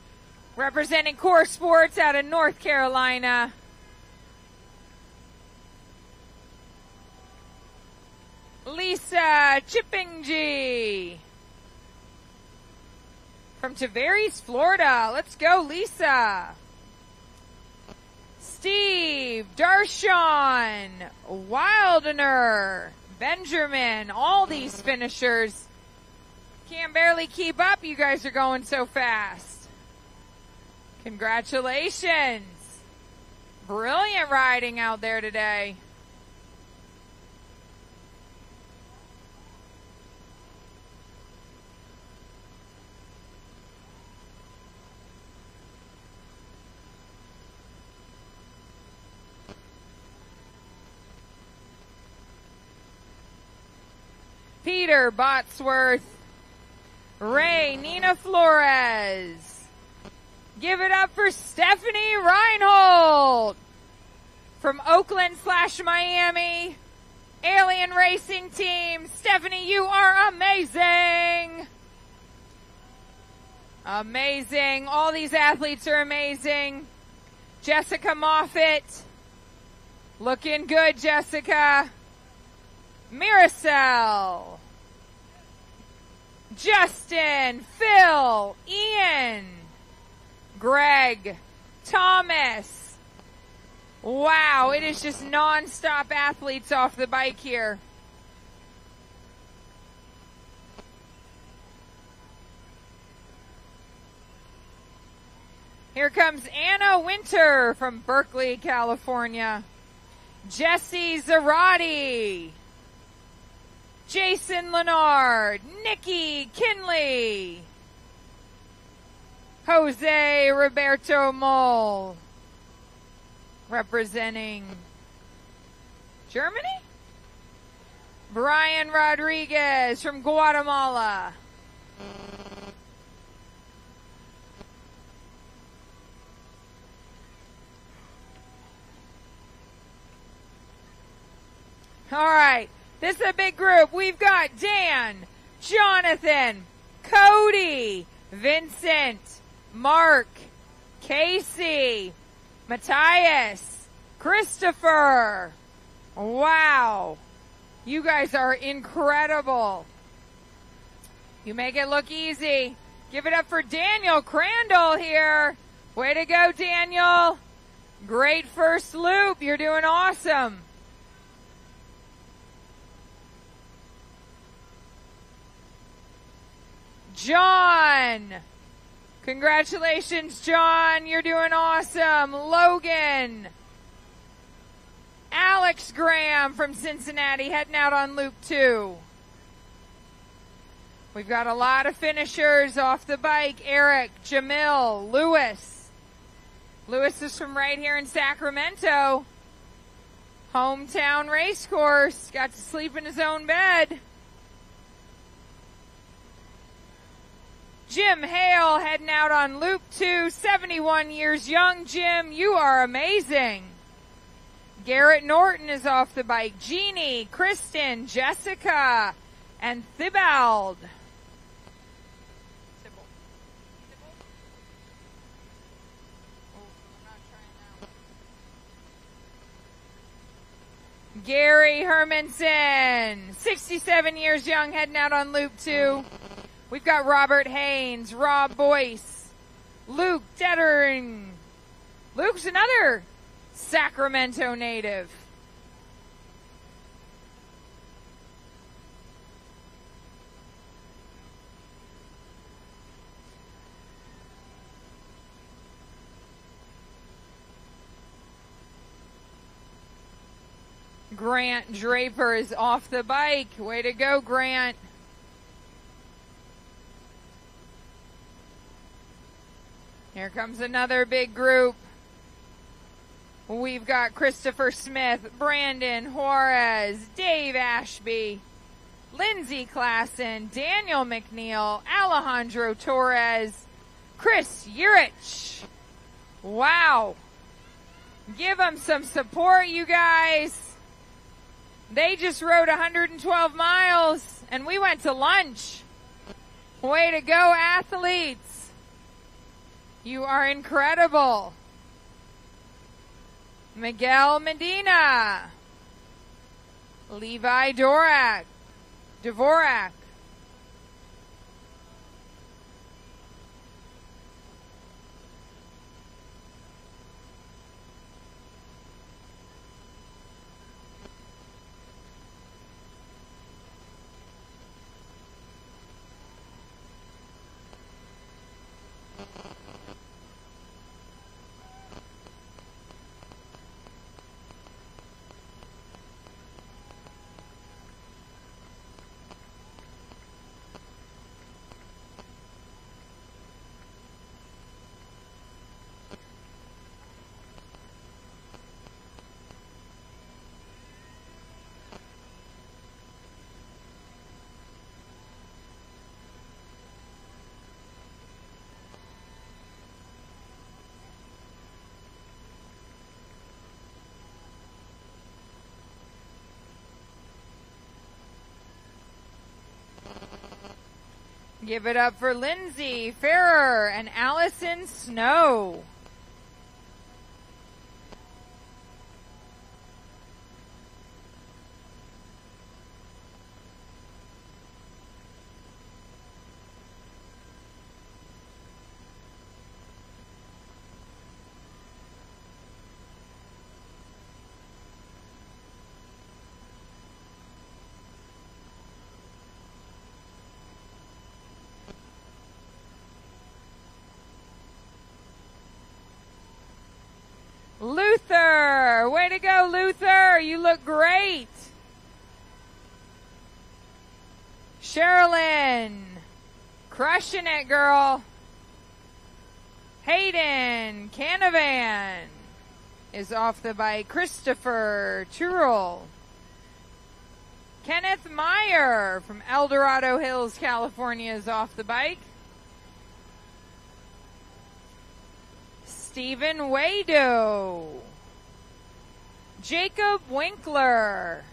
representing Core Sports out of North Carolina. Lisa Chippingji from Tavares, Florida. Let's go, Lisa. Steve Darshawn Wildener. Benjamin, all these finishers. Can't barely keep up. You guys are going so fast. Congratulations. Brilliant riding out there today. Peter Botsworth, Ray Nina Flores. Give it up for Stephanie Reinhold from Oakland/Miami. Alien Racing Team. Stephanie, you are amazing. Amazing. All these athletes are amazing. Jessica Moffitt. Looking good, Jessica. Miracel. Justin, Phil, Ian, Greg, Thomas. Wow, it is just non-stop athletes off the bike here. Here comes Anna Winter from Berkeley, California. Jesse Zarati. Jason Leonard. Nikki Kinley. Jose Roberto Moll. Representing Germany? Brian Rodriguez from Guatemala. All right, this is a big group. We've got Dan, Jonathan, Cody, Vincent, Mark, Casey, Matthias, Christopher. Wow, you guys are incredible. You make it look easy. Give it up for Daniel Crandall here. Way to go, Daniel. Great first loop. You're doing awesome. John. Congratulations, John. You're doing awesome. Logan. Alex Graham from Cincinnati heading out on Loop 2. We've got a lot of finishers off the bike. Eric, Jamil, Lewis. Lewis is from right here in Sacramento. Hometown race course. Got to sleep in his own bed. Jim Hale heading out on Loop 2, 71 years young. Jim, you are amazing. Garrett Norton is off the bike. Jeannie, Kristen, Jessica, and Thibault. Gary Hermanson, 67 years young, heading out on Loop 2. We've got Robert Haynes, Rob Boyce, Luke Dettering. Luke's another Sacramento native. Grant Draper is off the bike. Way to go, Grant. Here comes another big group. We've got Christopher Smith, Brandon Juarez, Dave Ashby, Lindsay Klassen, Daniel McNeil, Alejandro Torres, Chris Urich. Wow. Give them some support, you guys. They just rode 112 miles, and we went to lunch. Way to go, athletes. You are incredible. Miguel Medina. Levi Dvorak. Give it up for Lindsay Ferrer and Allison Snow. You look great. Sherilyn, crushing it, girl. Hayden Canavan is off the bike. Christopher Turrell. Kenneth Meyer from El Dorado Hills, California is off the bike. Stephen Wado. Jacob Winkler.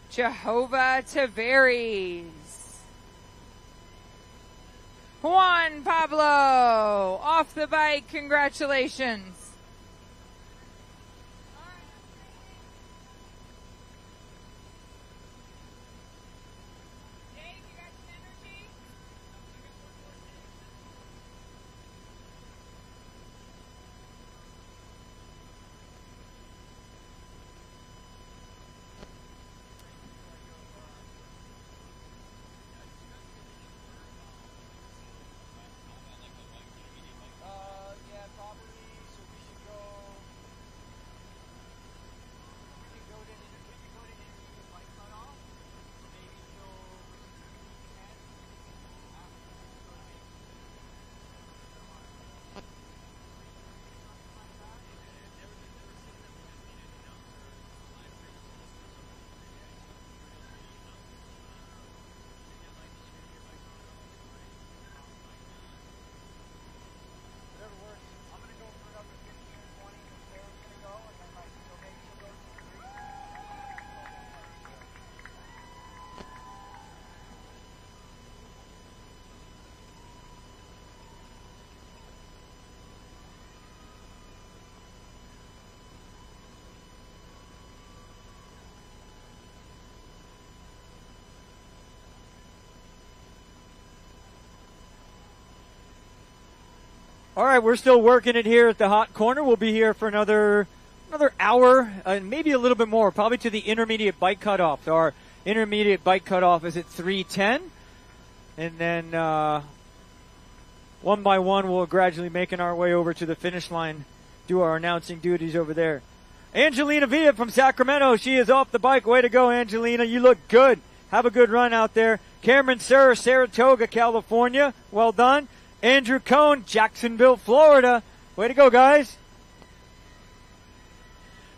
Jehovah Tavares. Juan Pablo off the bike. Congratulations. All right, we're still working it here at the hot corner. We'll be here for another hour, maybe a little bit more, probably to the intermediate bike cutoff. So our intermediate bike cutoff is at 3:10, and then one by one we'll gradually making our way over to the finish line, do our announcing duties over there. Angelina Villa from Sacramento, she is off the bike. Way to go, Angelina. You look good. Have a good run out there. Cameron Sir, Saratoga, California. Well done. Andrew Cohn, Jacksonville, Florida. Way to go, guys.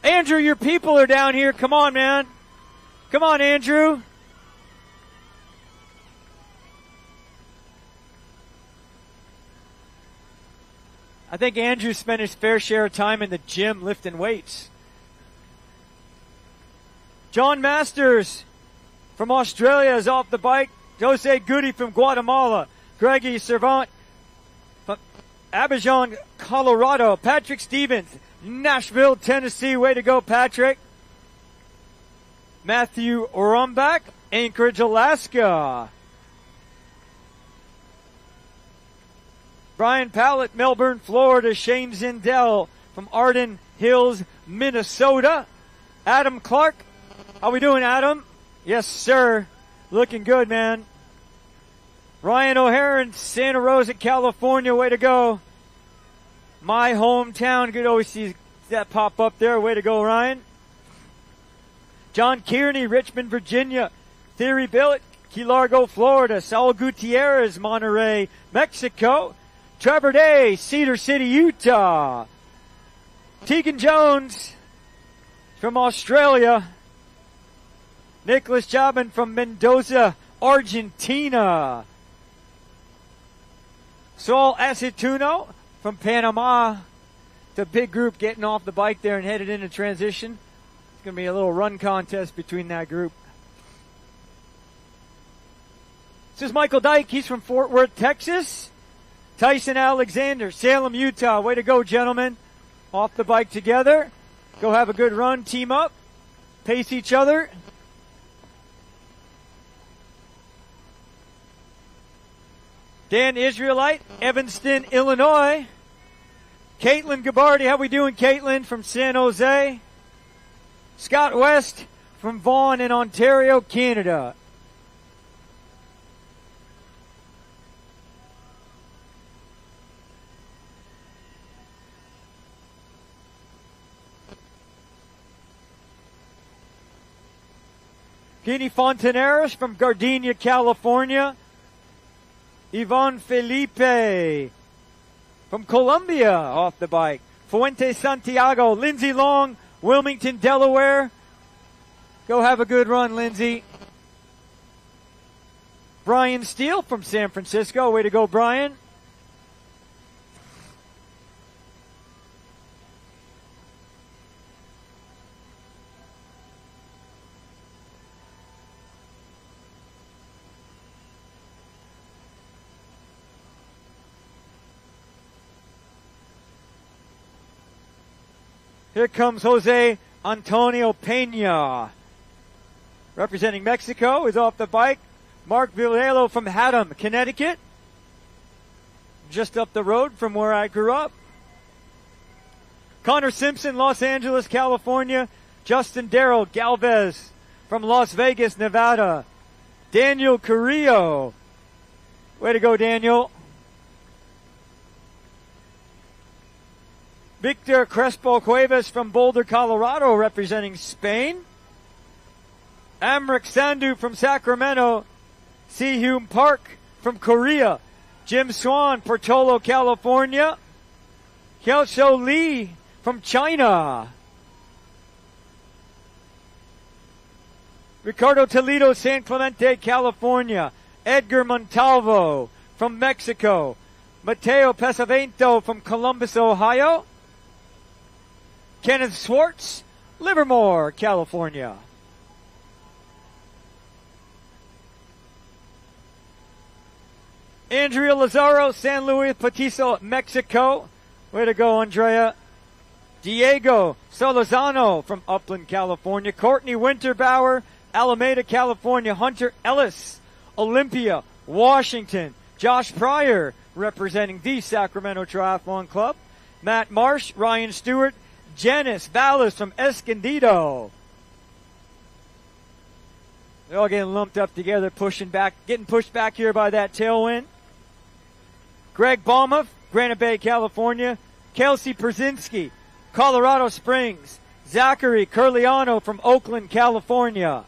Andrew, your people are down here. Come on, man. Come on, Andrew. I think Andrew spent his fair share of time in the gym lifting weights. John Masters from Australia is off the bike. Jose Goody from Guatemala. Greggy Servant from Abidjan, Colorado. Patrick Stevens, Nashville, Tennessee. Way to go, Patrick. Matthew Rumbach, Anchorage, Alaska. Brian Pallett, Melbourne, Florida. Shane Zindell from Arden Hills, Minnesota. Adam Clark. How we doing, Adam? Yes, sir. Looking good, man. Ryan O'Hare in Santa Rosa, California. Way to go. My hometown. Good always see that pop up there. Way to go, Ryan. John Kearney, Richmond, Virginia. Theory Billet, Key Largo, Florida. Saul Gutierrez, Monterey, Mexico. Trevor Day, Cedar City, Utah. Tegan Jones from Australia. Nicholas Jobin from Mendoza, Argentina. Saul Aceituno from Panama. It's a big group getting off the bike there and headed into transition. It's going to be a little run contest between that group. This is Michael Dyke. He's from Fort Worth, Texas. Tyson Alexander, Salem, Utah. Way to go, gentlemen. Off the bike together. Go have a good run. Team up. Pace each other. Dan Israelite, Evanston, Illinois. Caitlin Gabardi, how we doing, Caitlin, from San Jose? Scott West from Vaughan in Ontario, Canada. Guinea Fontaneros from Gardenia, California. Yvonne Felipe from Colombia off the bike. Fuente Santiago. Lindsay Long, Wilmington, Delaware. Go have a good run, Lindsay. Brian Steele from San Francisco. Way to go, Brian. Here comes Jose Antonio Pena. Representing Mexico is off the bike. Mark Villelo from Haddam, Connecticut. Just up the road from where I grew up. Connor Simpson, Los Angeles, California. Justin Darrell Galvez from Las Vegas, Nevada. Daniel Carrillo. Way to go, Daniel. Victor Crespo Cuevas from Boulder, Colorado, representing Spain. Amrik Sandhu from Sacramento. Si-Hyun Park from Korea. Jim Swan, Portola, California. Hyosho Lee from China. Ricardo Toledo, San Clemente, California. Edgar Montalvo from Mexico. Mateo Pesavento from Columbus, Ohio. Kenneth Swartz, Livermore, California. Andrea Lazaro, San Luis Potosi, Mexico. Way to go, Andrea. Diego Solozano from Upland, California. Courtney Winterbauer, Alameda, California. Hunter Ellis, Olympia, Washington. Josh Pryor, representing the Sacramento Triathlon Club. Matt Marsh, Ryan Stewart, Janice Vallis from Escondido. They're all getting lumped up together, getting pushed back here by that tailwind. Greg Baumoff, Granite Bay, California. Kelsey Przynski, Colorado Springs. Zachary Curliano from Oakland, California.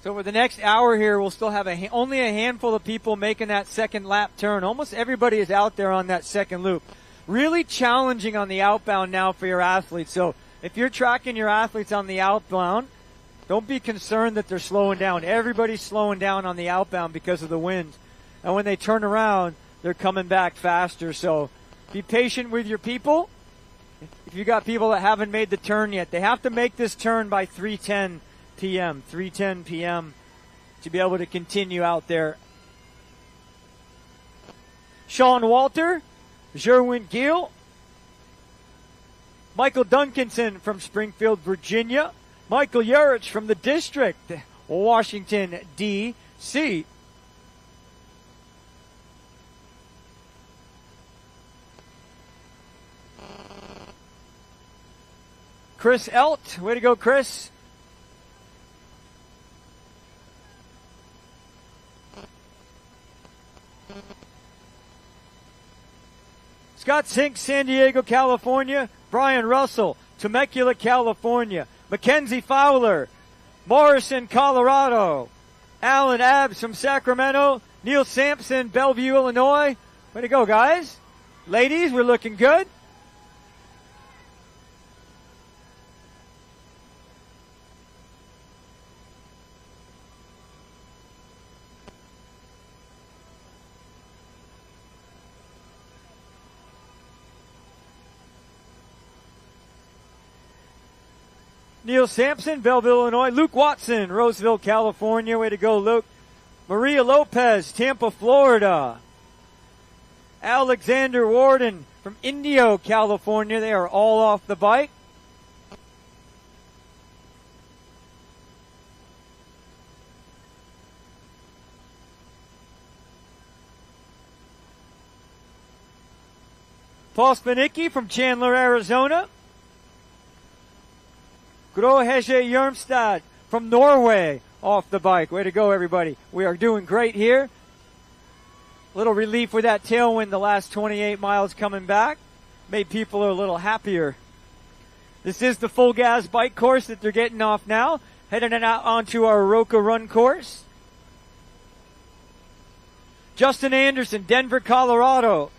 So for the next hour here, we'll still have only a handful of people making that second lap turn. Almost everybody is out there on that second loop. Really challenging on the outbound now for your athletes. So if you're tracking your athletes on the outbound, don't be concerned that they're slowing down. Everybody's slowing down on the outbound because of the wind. And when they turn around, they're coming back faster. So be patient with your people. If you got people that haven't made the turn yet, they have to make this turn by 3:10 p.m. to be able to continue out there. Sean Walter, Jerwin Gill, Michael Duncanson from Springfield, Virginia, Michael Urich from the district, Washington, D.C. Chris Elt, way to go, Chris. Scott Sink, San Diego, California. Brian Russell, Temecula, California. Mackenzie Fowler, Morrison, Colorado. Alan Abbs from Sacramento. Neil Sampson, Bellevue, Illinois. Way to go, guys. Ladies, we're looking good. Neil Sampson, Belleville, Illinois. Luke Watson, Roseville, California. Way to go, Luke. Maria Lopez, Tampa, Florida. Alexander Warden from Indio, California. They are all off the bike. Paul Spanicki from Chandler, Arizona. Gro Hege Jermstad from Norway off the bike. Way to go, everybody. We are doing great here. Little relief with that tailwind the last 28 miles coming back. Made people a little happier. This is the full gas bike course that they're getting off now. Heading out onto our Roca Run course. Justin Anderson, Denver, Colorado.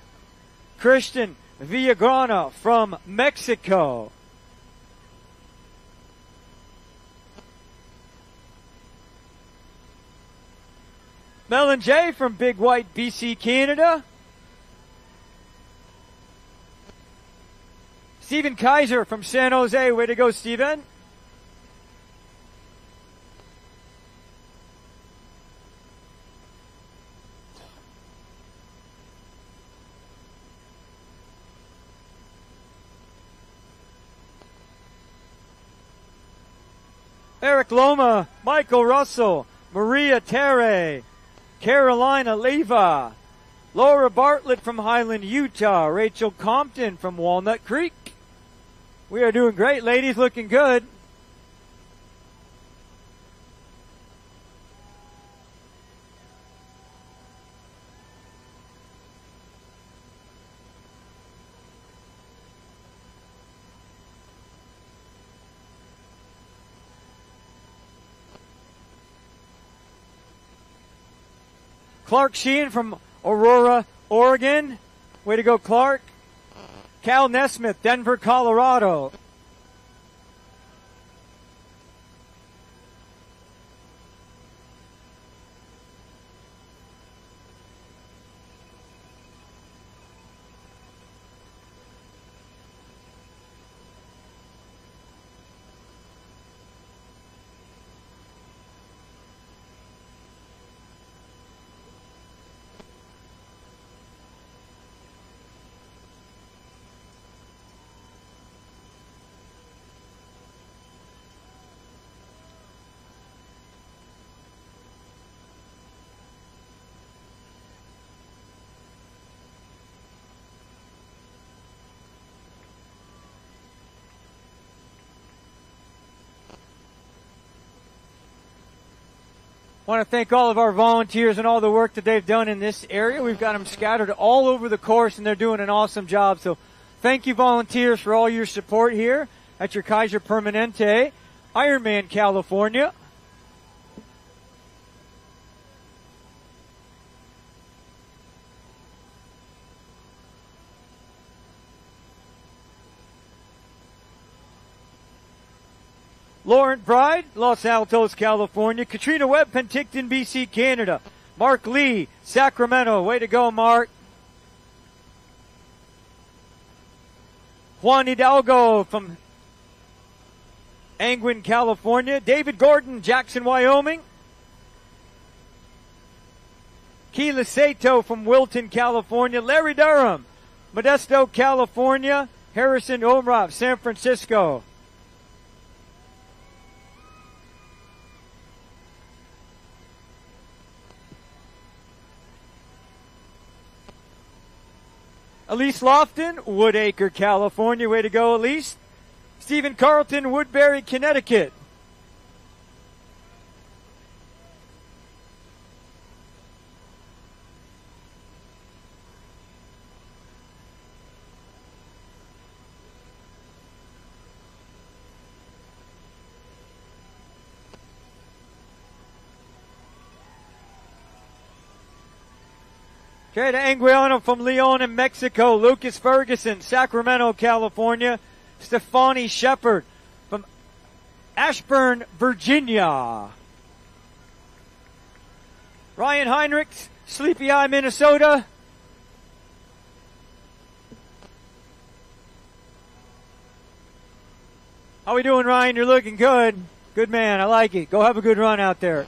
Christian Villagrana from Mexico. Melon J from Big White, BC, Canada. Stephen Kaiser from San Jose. Way to go, Stephen. Eric Loma, Michael Russell, Maria Terre, Carolina Leva, Laura Bartlett from Highland, Utah, Rachel Compton from Walnut Creek. We are doing great, ladies, looking good. Clark Sheehan from Aurora, Oregon. Way to go, Clark. Cal Nesmith, Denver, Colorado. I want to thank all of our volunteers and all the work that they've done in this area. We've got them scattered all over the course, and they're doing an awesome job. So thank you, volunteers, for all your support here at your Kaiser Permanente IRONMAN California. Laurent Bride, Los Altos, California. Katrina Webb, Penticton, BC, Canada. Mark Lee, Sacramento. Way to go, Mark. Juan Hidalgo from Angwin, California. David Gordon, Jackson, Wyoming. Keila Sato from Wilton, California. Larry Durham, Modesto, California. Harrison Omrov, San Francisco. Elise Lofton, Woodacre, California. Way to go, Elise. Stephen Carlton, Woodbury, Connecticut. Okay, to Anguiano from Leon in Mexico. Lucas Ferguson, Sacramento, California. Stefani Shepard from Ashburn, Virginia. Ryan Heinrichs, Sleepy Eye, Minnesota. How we doing, Ryan? You're looking good. Good man. I like it. Go have a good run out there.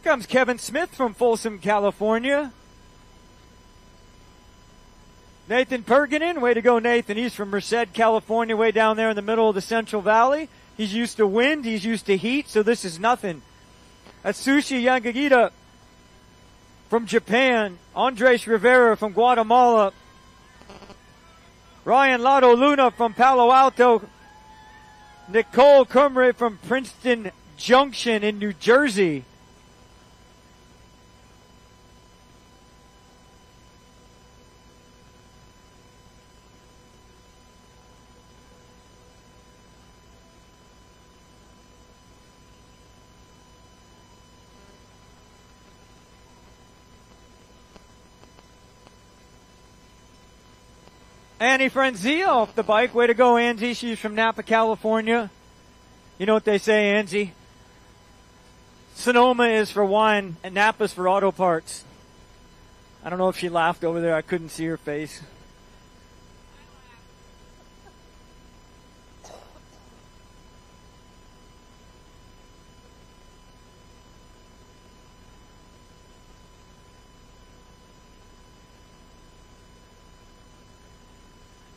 Comes Kevin Smith from Folsom, California. Nathan Perginen, way to go, Nathan. He's from Merced, California, way down there in the middle of the Central Valley. He's used to wind. He's used to heat, so this is nothing. Atsushi Yangagita from Japan. Andres Rivera from Guatemala. Ryan Lotto Luna from Palo Alto. Nicole Cumray from Princeton Junction in New Jersey. Annie Frenzia off the bike. Way to go, Angie. She's from Napa, California. You know what they say, Angie? Sonoma is for wine and Napa's for auto parts. I don't know if she laughed over there. I couldn't see her face.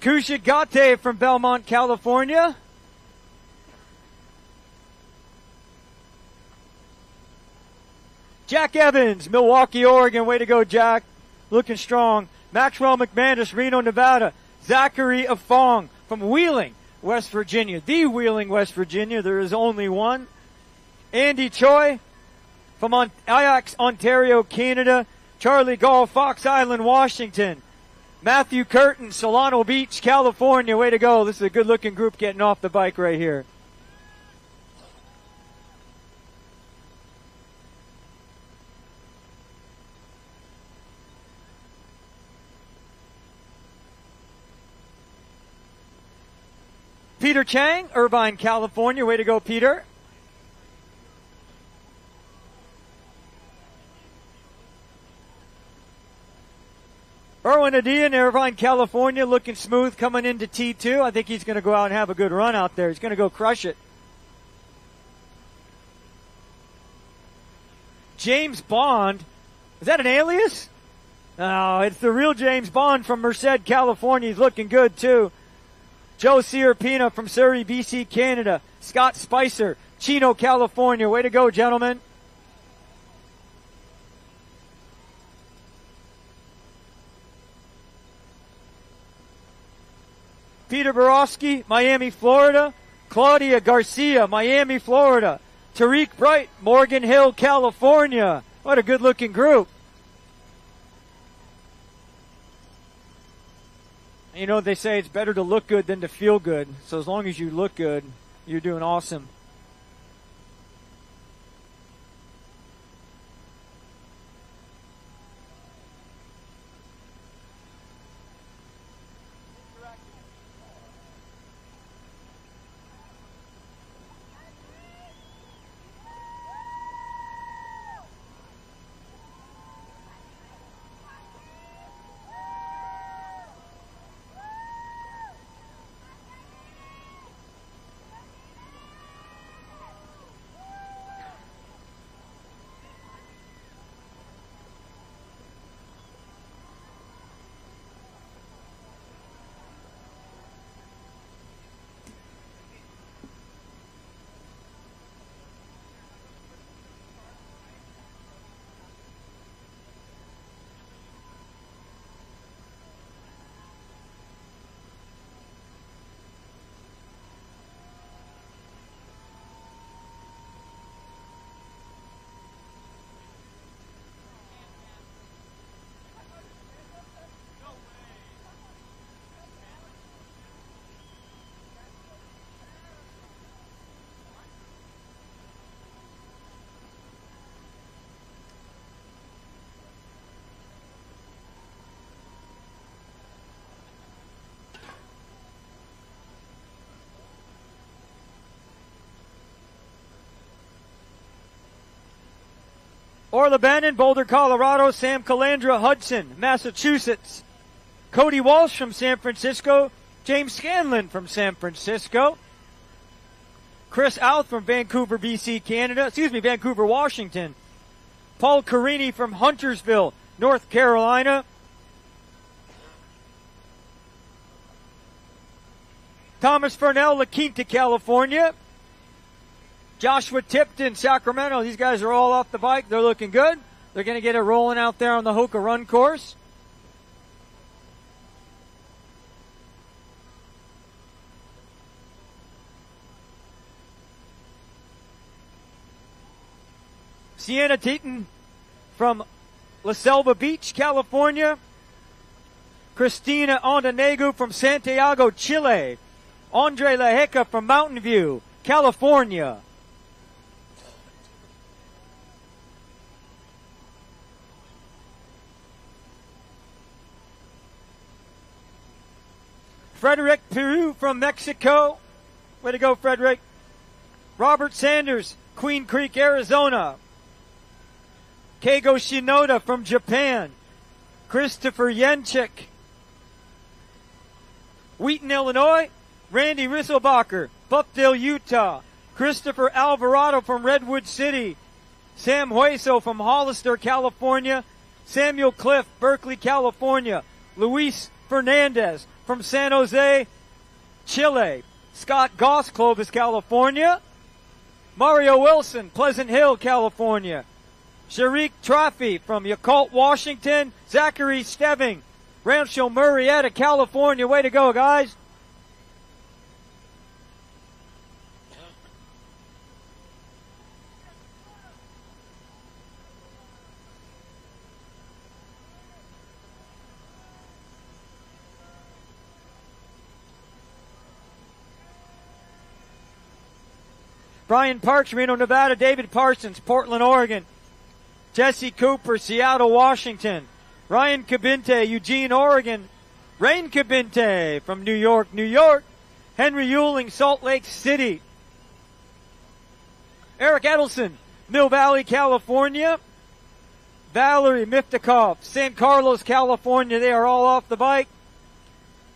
Kushigate from Belmont, California. Jack Evans, Milwaukee, Oregon. Way to go, Jack. Looking strong. Maxwell McManus, Reno, Nevada. Zachary Afong from Wheeling, West Virginia. The Wheeling, West Virginia. There is only one. Andy Choi from Ajax, Ontario, Canada. Charlie Gall, Fox Island, Washington. Matthew Curtin, Solano Beach, California. Way to go. This is a good-looking group getting off the bike right here. Peter Chang, Irvine, California. Way to go, Peter. Erwin Adian, Irvine, California, looking smooth coming into T2. I think he's going to go out and have a good run out there. He's going to go crush it. James Bond. Is that an alias? No, it's the real James Bond from Merced, California. He's looking good, too. Joe Sierpina from Surrey, BC, Canada. Scott Spicer, Chino, California. Way to go, gentlemen. Peter Borowski, Miami, Florida. Claudia Garcia, Miami, Florida. Tariq Bright, Morgan Hill, California. What a good-looking group. You know, they say it's better to look good than to feel good. So as long as you look good, you're doing awesome. Orla Bannon, Boulder, Colorado. Sam Calandra, Hudson, Massachusetts. Cody Walsh from San Francisco. James Scanlon from San Francisco. Chris Outh from Vancouver, BC, Canada. Vancouver, Washington. Paul Carini from Huntersville, North Carolina. Thomas Furnell, La Quinta, California. Joshua Tipton, Sacramento. These guys are all off the bike. They're looking good. They're going to get it rolling out there on the Hoka Run course. Sienna Teton from La Selva Beach, California. Cristina Ondanegu from Santiago, Chile. Andre Lajeca from Mountain View, California. Frederick Peru from Mexico. Way to go, Frederick. Robert Sanders, Queen Creek, Arizona. Keigo Shinoda from Japan. Christopher Yenchik. Wheaton, Illinois. Randy Risselbacher, Buckdale, Utah. Christopher Alvarado from Redwood City. Sam Hueso from Hollister, California. Samuel Cliff, Berkeley, California. Luis Fernandez from San Jose, Chile. Scott Goss, Clovis, California. Mario Wilson, Pleasant Hill, California. Sharik Trafi from Yakult, Washington. Zachary Steving, Rancho Murrieta, California. Way to go, guys. Brian Parks, Reno, Nevada. David Parsons, Portland, Oregon. Jesse Cooper, Seattle, Washington. Ryan Cabinte, Eugene, Oregon. Rain Cabinte from New York, New York. Henry Euling, Salt Lake City. Eric Edelson, Mill Valley, California. Valerie Miftakov, San Carlos, California. They are all off the bike.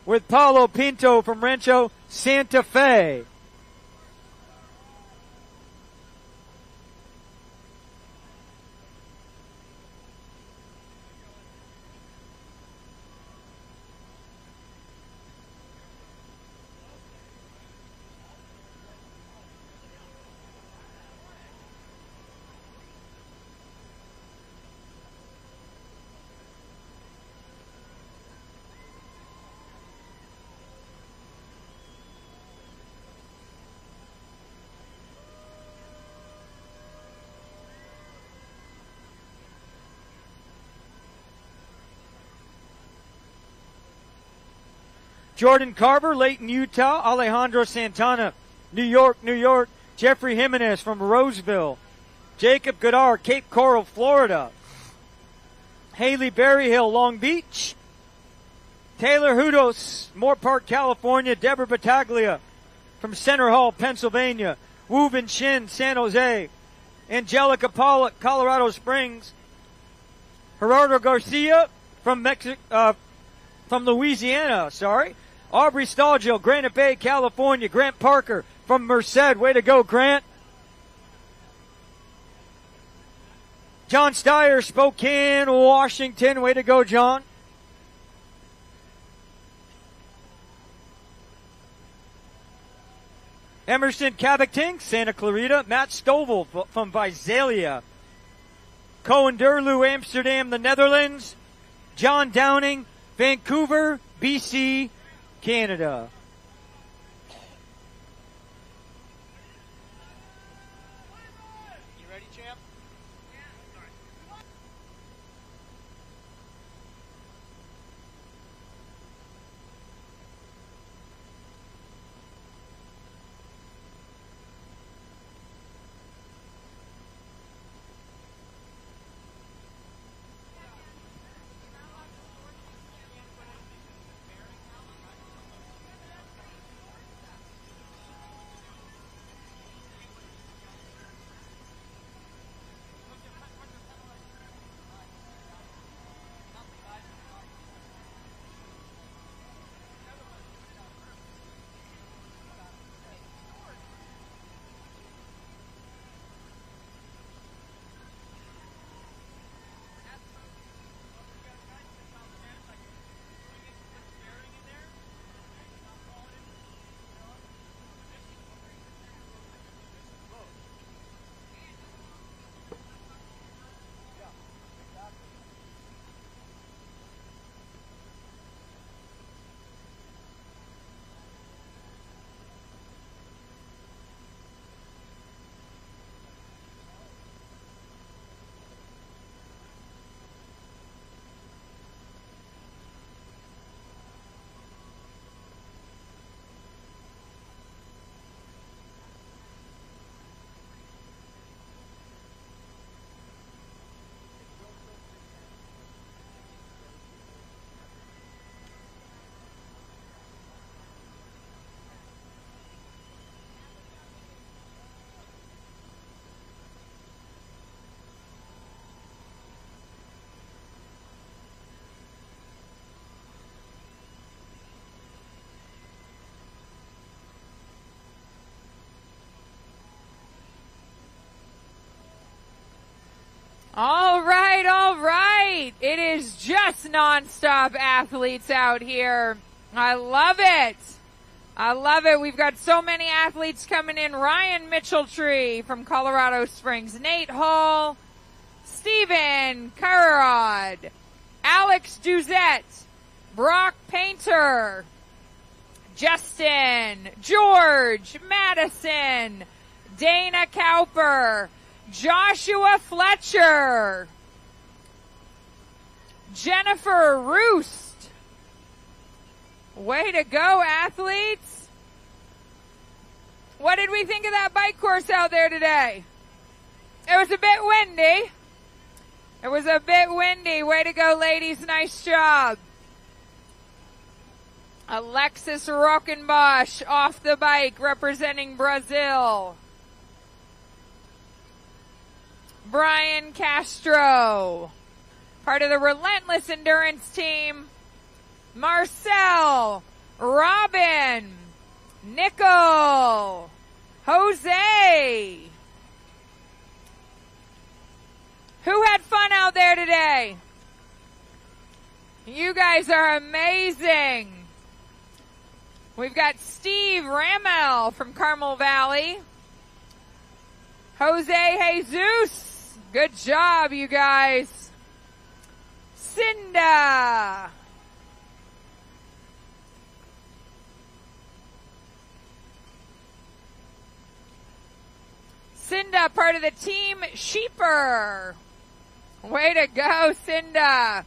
With Paulo Pinto from Rancho Santa Fe. Jordan Carver, Layton, Utah. Alejandro Santana, New York, New York. Jeffrey Jimenez from Roseville. Jacob Goddard, Cape Coral, Florida. Haley Berryhill, Long Beach. Taylor Hudos, Moore Park, California. Deborah Battaglia from Center Hall, Pennsylvania. Wu Bin Shin, San Jose. Angelica Pollock, Colorado Springs. Gerardo Garcia from Louisiana, Aubrey Stallgill, Granite Bay, California. Grant Parker from Merced. Way to go, Grant. John Steyer, Spokane, Washington. Way to go, John. Emerson Cabotink, Santa Clarita. Matt Stovall from Visalia. Cohen Durlu, Amsterdam, the Netherlands. John Downing, Vancouver, BC, Canada. You ready, champ? is just nonstop athletes out here. I love it. I love it. We've got so many athletes coming in. Ryan Mitchelltree from Colorado Springs. Nate Hall. Steven Carrod. Alex Duzette. Brock Painter. Justin. George Madison. Dana Cowper. Joshua Fletcher. Jennifer Roost. Way to go, athletes. What did we think of that bike course out there today? It was a bit windy. It was a bit windy. Way to go, ladies. Nice job. Alexis Rockenbosch off the bike representing Brazil. Brian Castro, part of the Relentless Endurance team. Marcel, Robin, Nickel, Jose. Who had fun out there today? You guys are amazing. We've got Steve Ramel from Carmel Valley. Jose Jesus. Good job, you guys. Cinda. Cinda, part of the team Sheeper. Way to go, Cinda.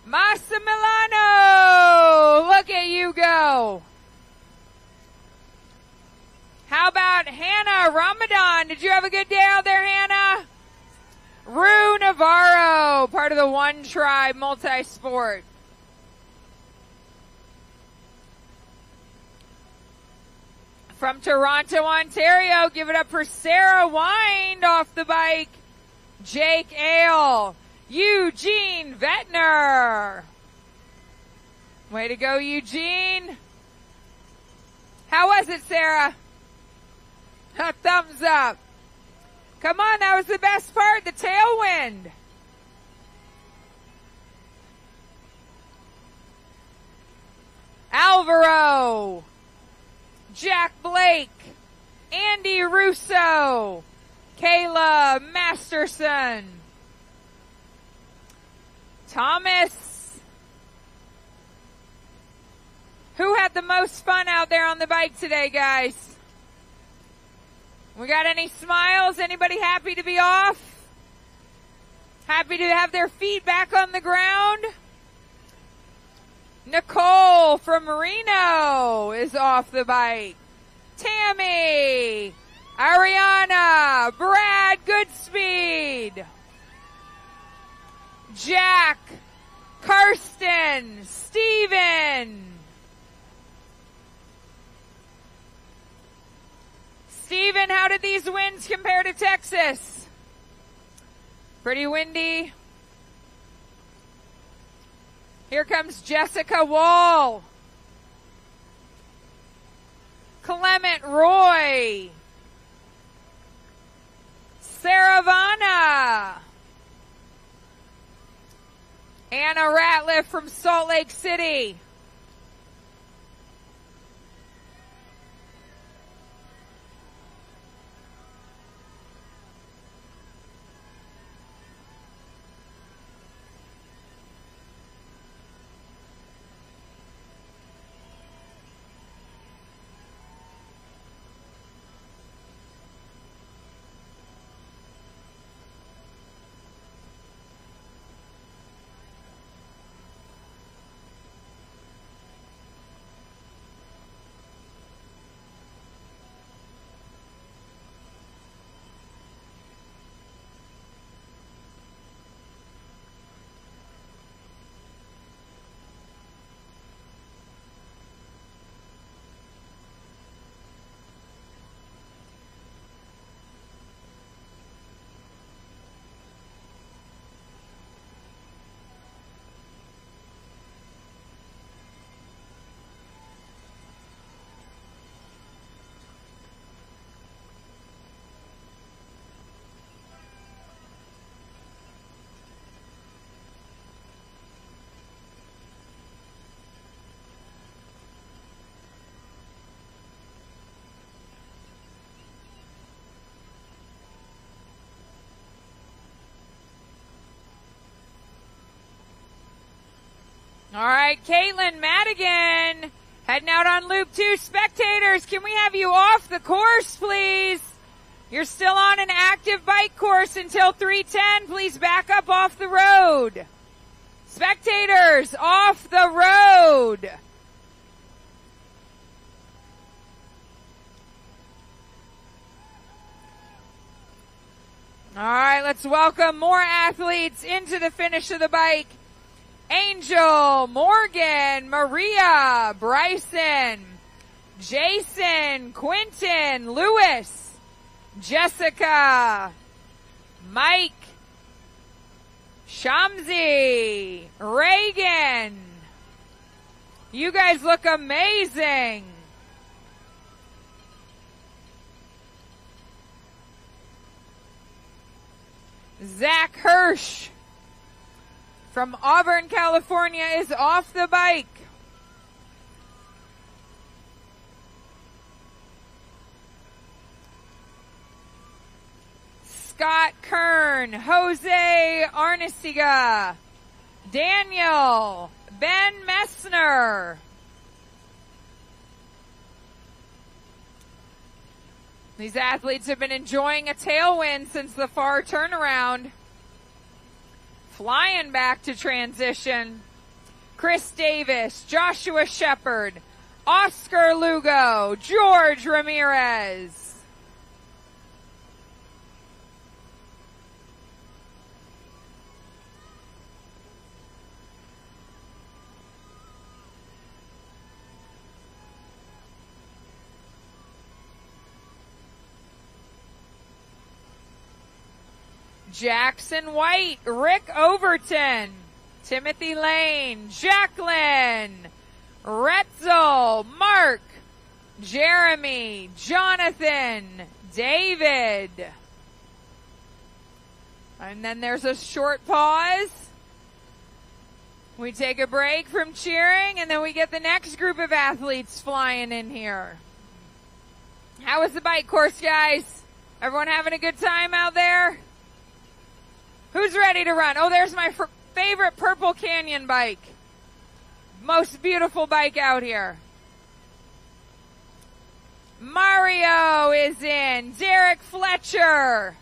Massimiliano, look at you go. How about Hannah Ramadan? Did you have a good day out there, Hannah? Rue Navarro, part of the One Tribe Multisport. From Toronto, Ontario, give it up for Sarah Wind off the bike. Jake Ale. Eugene Vettner. Way to go, Eugene. How was it, Sarah? A thumbs up. Come on, that was the best part, the tailwind. Alvaro. Jack Blake, Andy Russo, Kayla Masterson, Thomas. Who had the most fun out there on the bike today, guys? We got any smiles? Anybody happy to be off? Happy to have their feet back on the ground? Nicole from Reno is off the bike. Tammy, Ariana, Brad Goodspeed, Jack, Karsten, Steven. Steven, how did these winds compare to Texas? Pretty windy. Here comes Jessica Wall. Clement Roy. Saravana. Anna Ratliff from Salt Lake City. All right, Caitlin Madigan heading out on loop 2. Spectators, can we have you off the course, please? You're still on an active bike course until 3:10. Please back up off the road. Spectators, off the road. All right, let's welcome more athletes into the finish of the bike. Angel, Morgan, Maria, Bryson, Jason, Quentin, Lewis, Jessica, Mike, Shamsi, Reagan. You guys look amazing. Zach Hirsch from Auburn, California is off the bike. Scott Kern, Jose Arnestiga, Daniel, Ben Messner. These athletes have been enjoying a tailwind since the far turnaround. Flying back to transition. Chris Davis, Joshua Shepard, Oscar Lugo, George Ramirez. Jackson White, Rick Overton, Timothy Lane, Jacqueline, Retzel, Mark, Jeremy, Jonathan, David. And then there's a short pause. We take a break from cheering, and then we get the next group of athletes flying in here. How was the bike course, guys? Everyone having a good time out there? Who's ready to run? Oh, there's my favorite Purple Canyon bike. Most beautiful bike out here. Mario is in. Derek Fletcher.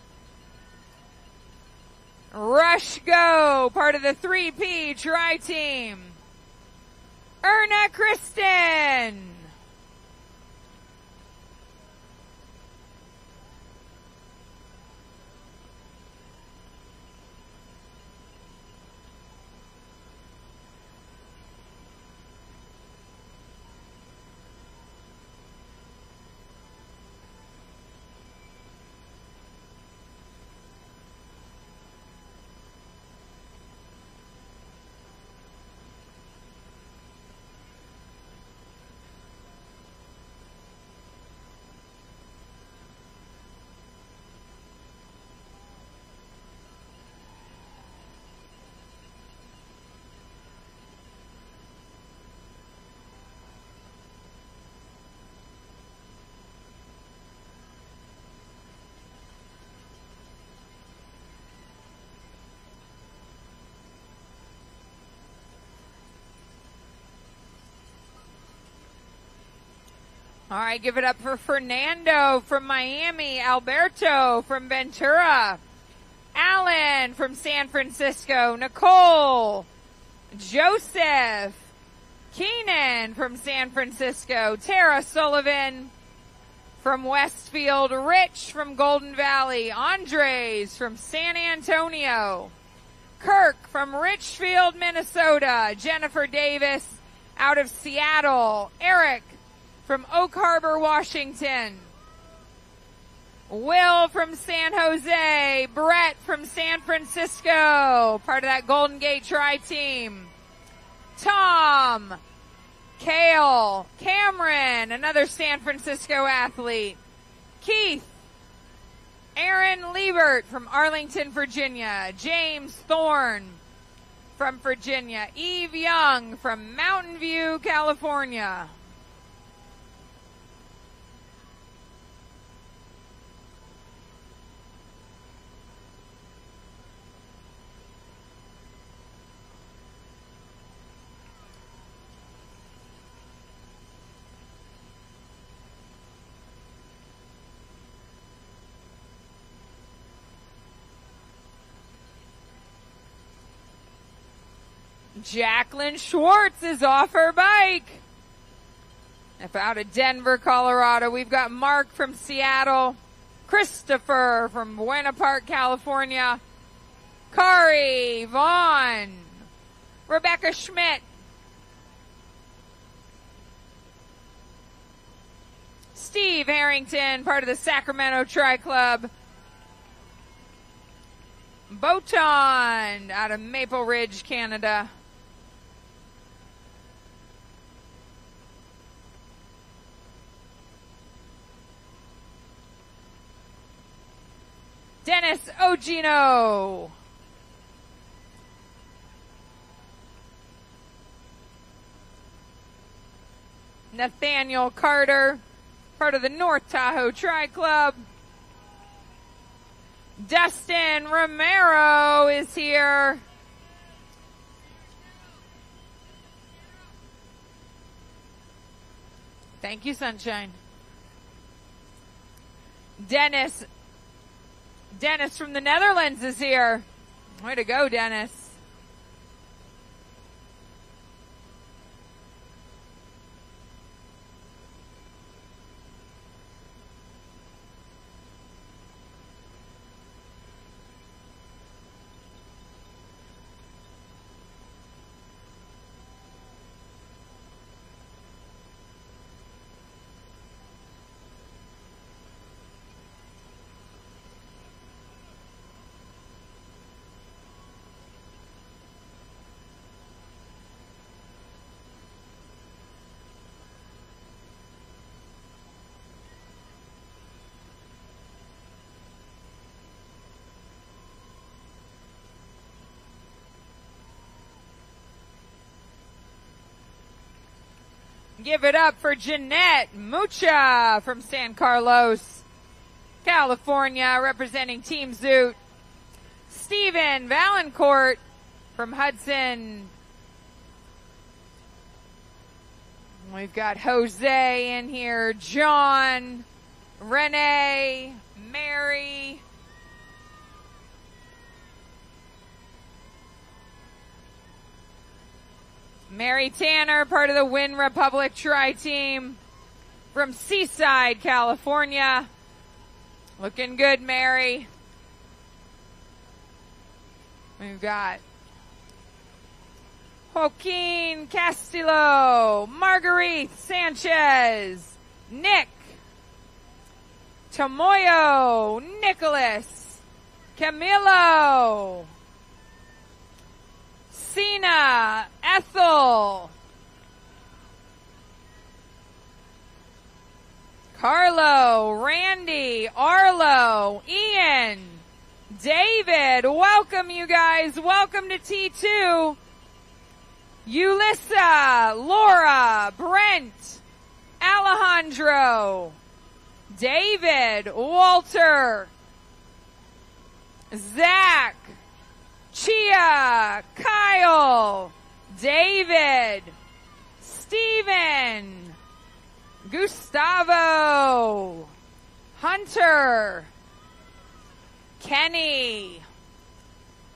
Rush Go, part of the 3P Tri-Team. Erna Kristen. All right, give it up for Fernando from Miami, Alberto from Ventura, Alan from San Francisco, Nicole, Joseph, Keenan from San Francisco, Tara Sullivan from Westfield, Rich from Golden Valley, Andres from San Antonio, Kirk from Richfield, Minnesota, Jennifer Davis out of Seattle, Eric from Oak Harbor, Washington, Will from San Jose, Brett from San Francisco, part of that Golden Gate Tri-Team, Tom, Kale, Cameron, another San Francisco athlete, Keith, Aaron Liebert from Arlington, Virginia, James Thorne from Virginia, Eve Young from Mountain View, California. Jacqueline Schwartz is off her bike. Out of Denver, Colorado, we've got Mark from Seattle, Christopher from Buena Park, California, Kari Vaughn, Rebecca Schmidt, Steve Harrington, part of the Sacramento Tri Club, Boton out of Maple Ridge, Canada. Dennis Ogino. Nathaniel Carter, part of the North Tahoe Tri Club. Dustin Romero is here. Thank you, Sunshine. Dennis from the Netherlands is here. Way to go, Dennis. Give it up for Jeanette Mucha from San Carlos, California, representing Team Zoot. Stephen Valancourt from Hudson. We've got Jose in here, John, Renee, Mary, Mary Tanner, part of the Win Republic Tri-Team from Seaside, California. Looking good, Mary. We've got Joaquin Castillo, Marguerite Sanchez, Nick, Tomoyo, Nicholas, Camilo, Sina, Ethel, Carlo, Randy, Arlo, Ian, David. Welcome, you guys. Welcome to T2. Ulissa, Laura, Brent, Alejandro, David, Walter, Zach, Chia, Kyle, David, Steven, Gustavo, Hunter, Kenny,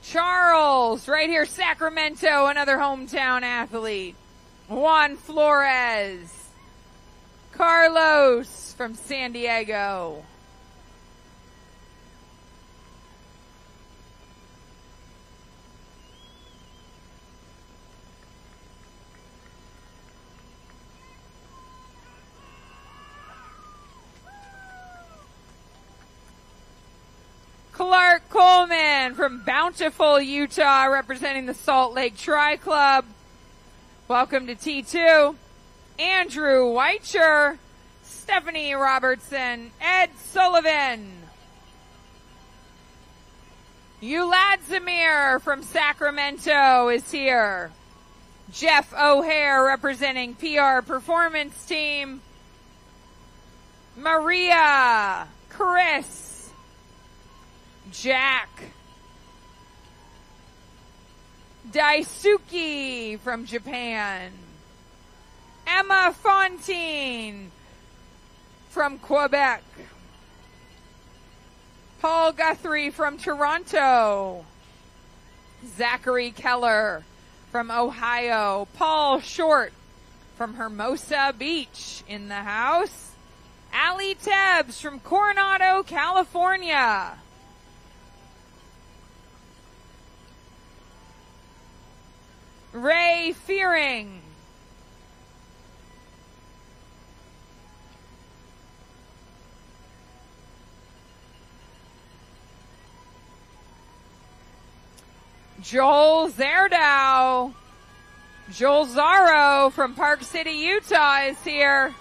Charles, right here, Sacramento, another hometown athlete, Juan Flores, Carlos from San Diego. Clark Coleman from Bountiful, Utah, representing the Salt Lake Tri Club. Welcome to T2. Andrew Weicher, Stephanie Robertson, Ed Sullivan. Uladzimir from Sacramento is here. Jeff O'Hare representing PR Performance Team. Maria, Chris, Jack, Daisuke from Japan, Emma Fontaine from Quebec, Paul Guthrie from Toronto, Zachary Keller from Ohio. Paul Short from Hermosa Beach in the house. Allie Tebbs from Coronado, California. Ray Fearing. Joel Zerdow. Joel Zaro from Park City, Utah is here.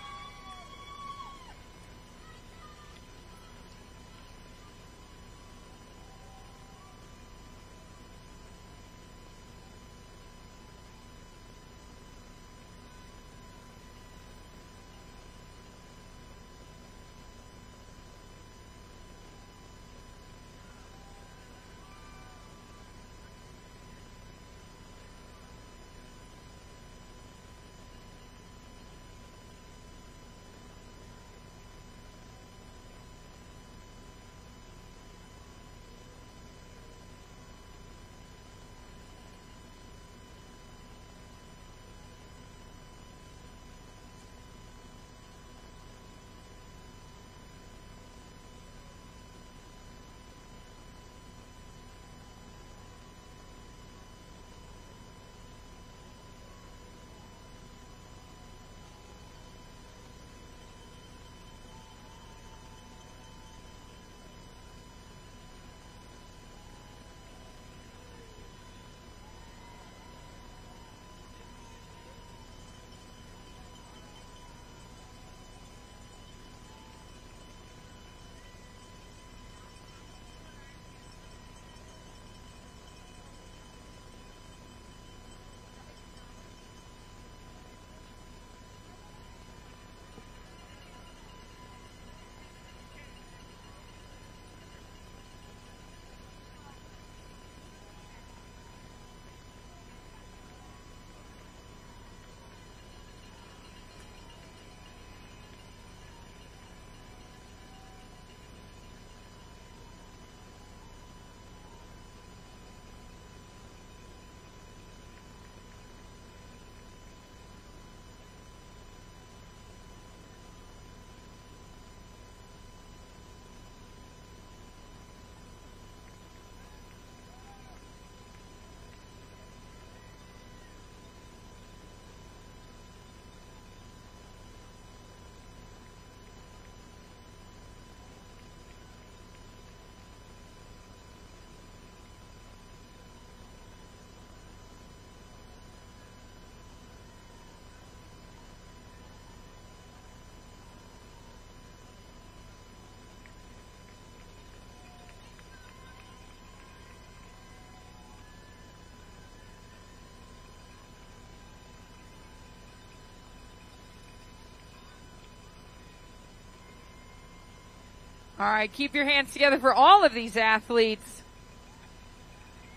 All right, keep your hands together for all of these athletes.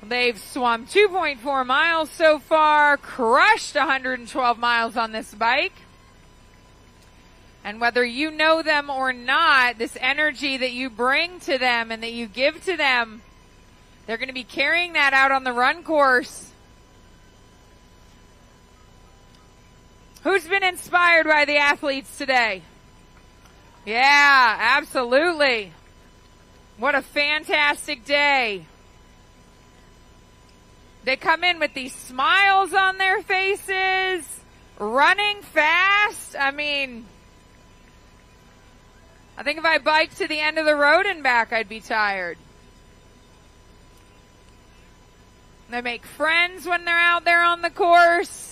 They've swum 2.4 miles so far, crushed 112 miles on this bike. And whether you know them or not, this energy that you bring to them and that you give to them, they're going to be carrying that out on the run course. Who's been inspired by the athletes today? Yeah, absolutely. What a fantastic day. They come in with these smiles on their faces, running fast. I mean, I think if I biked to the end of the road and back, I'd be tired. They make friends when they're out there on the course.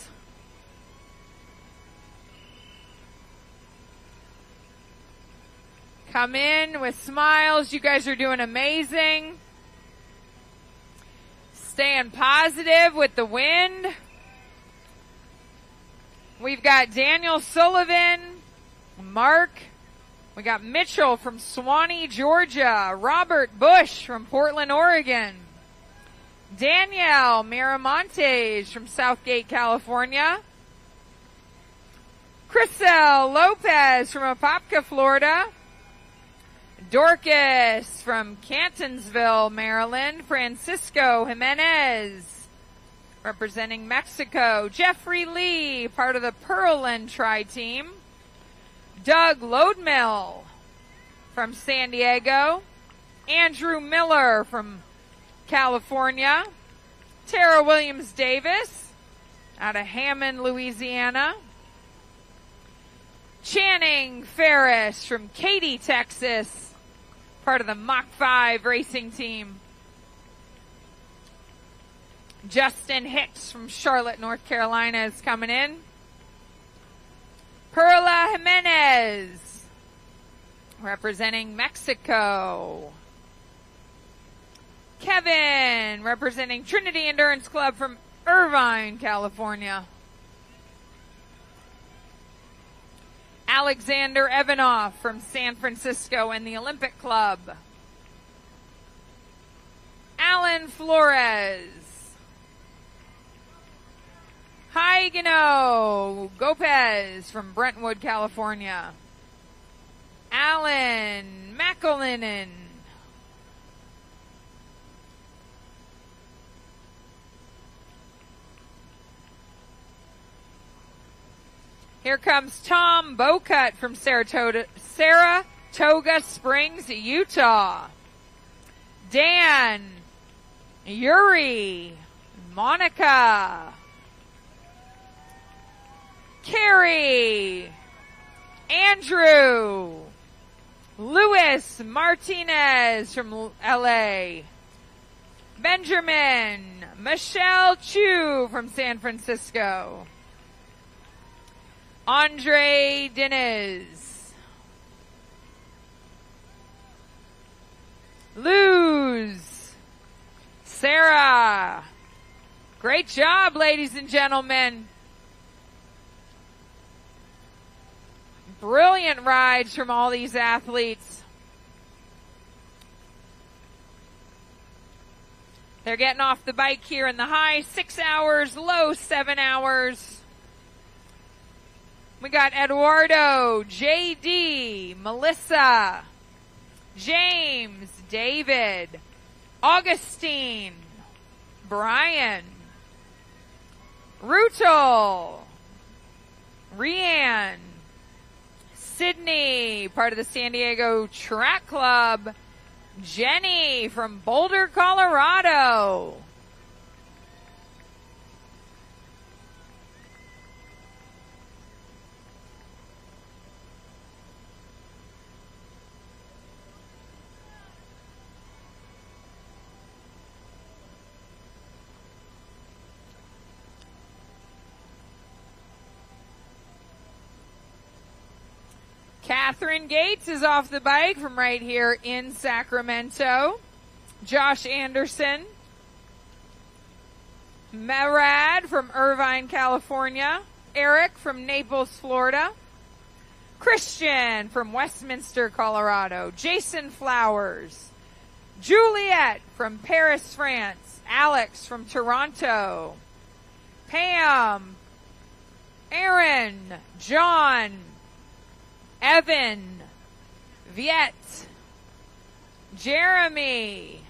Come in with smiles. You guys are doing amazing. Staying positive with the wind. We've got Daniel Sullivan, Mark. We got Mitchell from Suwanee, Georgia. Robert Bush from Portland, Oregon. Danielle Miramontes from Southgate, California. Crisel Lopez from Apopka, Florida. Dorcas from Cantonsville, Maryland. Francisco Jimenez Representing Mexico, Jeffrey Lee, part of the Pearland Tri-Team. Doug Lodemill from San Diego. Andrew Miller from California. Tara Williams-Davis out of Hammond, Louisiana. Channing Ferris from Katy, Texas, part of the Mach 5 racing team. Justin Hicks from Charlotte, North Carolina is coming in. Perla Jimenez, representing Mexico. Kevin, representing Trinity Endurance Club from Irvine, California. Alexander Evanoff from San Francisco and the Olympic Club. Alan Flores. Haigano Gopez from Brentwood, California. Alan McEllennan. Here comes Tom Bocut from Saratoga Springs, Utah. Dan, Yuri, Monica, Carrie, Andrew, Luis Martinez from LA, Benjamin, Michelle Chu from San Francisco, Andre Diniz, Luz, Sarah. Great job, ladies and gentlemen. Brilliant rides from all these athletes. They're getting off the bike here in the high 6 hours, low 7 hours. We got Eduardo, JD, Melissa, James, David, Augustine, Brian, Rutal, Rianne, Sydney, part of the San Diego Track Club, Jenny from Boulder, Colorado. Catherine Gates is off the bike from right here in Sacramento. Josh Anderson. Merad from Irvine, California. Eric from Naples, Florida. Christian from Westminster, Colorado. Jason Flowers. Juliet from Paris, France. Alex from Toronto. Pam. Aaron. John. Evan, Viet, Jeremy,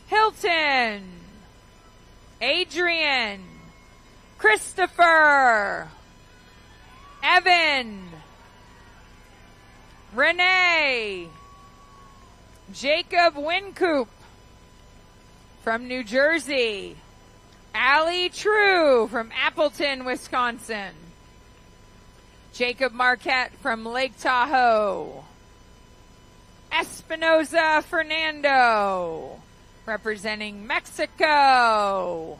Hilton, Adrian, Christopher, Evan, Renee, Jacob Wincoop from New Jersey, Allie True from Appleton, Wisconsin, Jacob Marquette from Lake Tahoe. Espinoza Fernando, representing Mexico.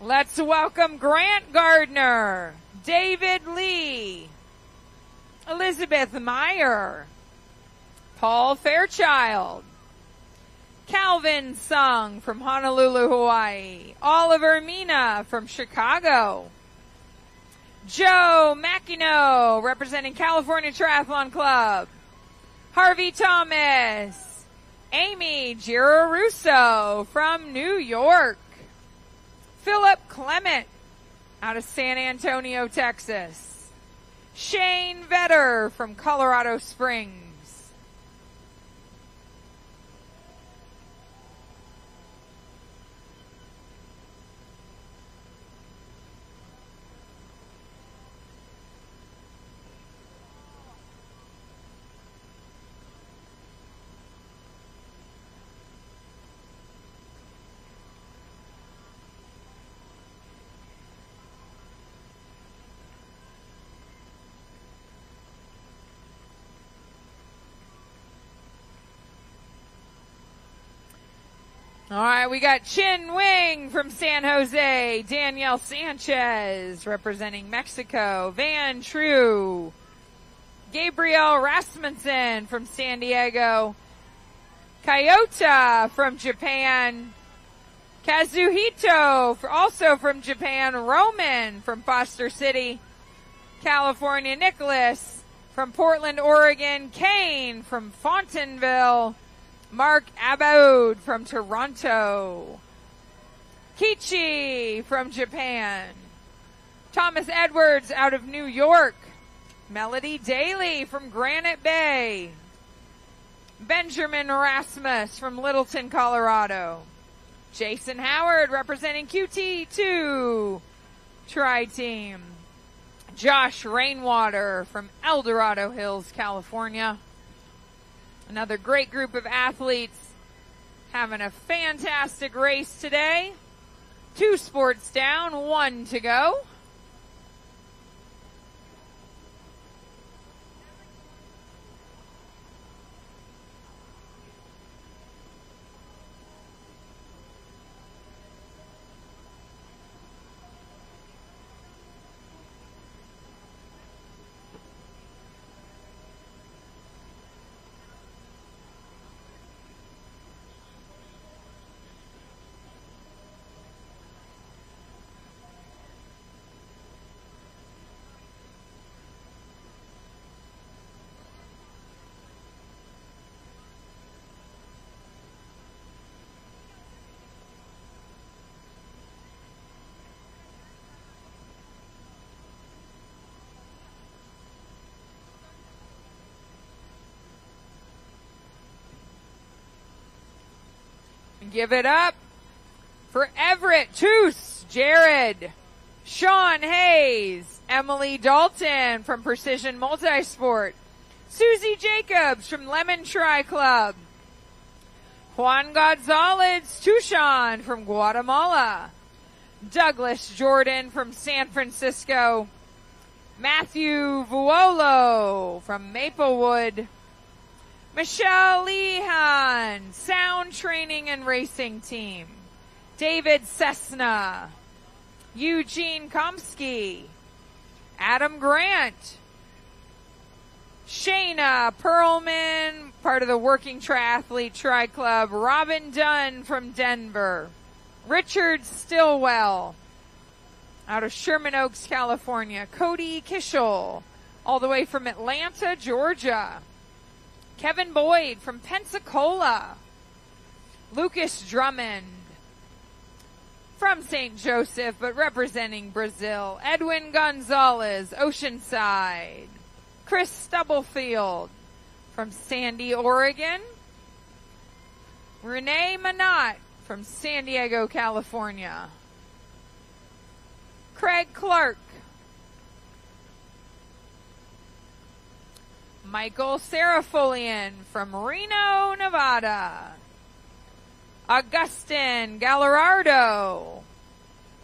Let's welcome Grant Gardner, David Lee, Elizabeth Meyer, Paul Fairchild, Calvin Sung from Honolulu, Hawaii. Oliver Mina from Chicago. Joe Macchino representing California Triathlon Club. Harvey Thomas. Amy Girorusso from New York. Philip Clement out of San Antonio, Texas. Shane Vetter from Colorado Springs. All right, we got Chin Wing from San Jose, Danielle Sanchez representing Mexico, Van True, Gabriel Rasmussen from San Diego, Kayota from Japan, Kazuhito also from Japan, Roman from Foster City, California, Nicholas from Portland, Oregon, Kane from Fontaineville, Mark Abode from Toronto. Kichi from Japan. Thomas Edwards out of New York. Melody Daly from Granite Bay. Benjamin Rasmus from Littleton, Colorado. Jason Howard representing QT2 Tri-Team. Josh Rainwater from El Dorado Hills, California. Another great group of athletes having a fantastic race today. 2 sports down, 1 to go. Give it up for Everett Toos, Jared, Sean Hayes, Emily Dalton from Precision Multisport, Susie Jacobs from Lemon Tri Club, Juan Gonzalez Tucson from Guatemala, Douglas Jordan from San Francisco, Matthew Vuolo from Maplewood, Michelle Lehan, Sound Training and Racing Team. David Cessna. Eugene Komsky. Adam Grant. Shayna Perlman, part of the Working Triathlete Tri Club. Robin Dunn from Denver. Richard Stillwell out of Sherman Oaks, California. Cody Kishel, all the way from Atlanta, Georgia. Kevin Boyd from Pensacola. Lucas Drummond from St. Joseph, but representing Brazil. Edwin Gonzalez, Oceanside. Chris Stubblefield from Sandy, Oregon. Renee Manat from San Diego, California. Craig Clark. Michael Serafolian from Reno, Nevada. Augustin Gallardo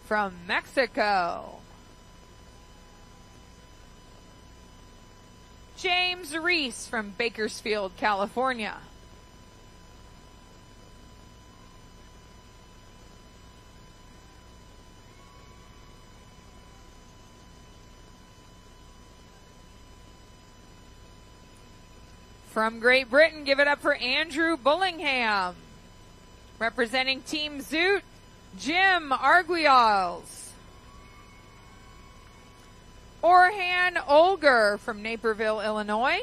from Mexico. James Reese from Bakersfield, California. From Great Britain, give it up for Andrew Bullingham. Representing Team Zoot, Jim Arguelles. Orhan Olger from Naperville, Illinois.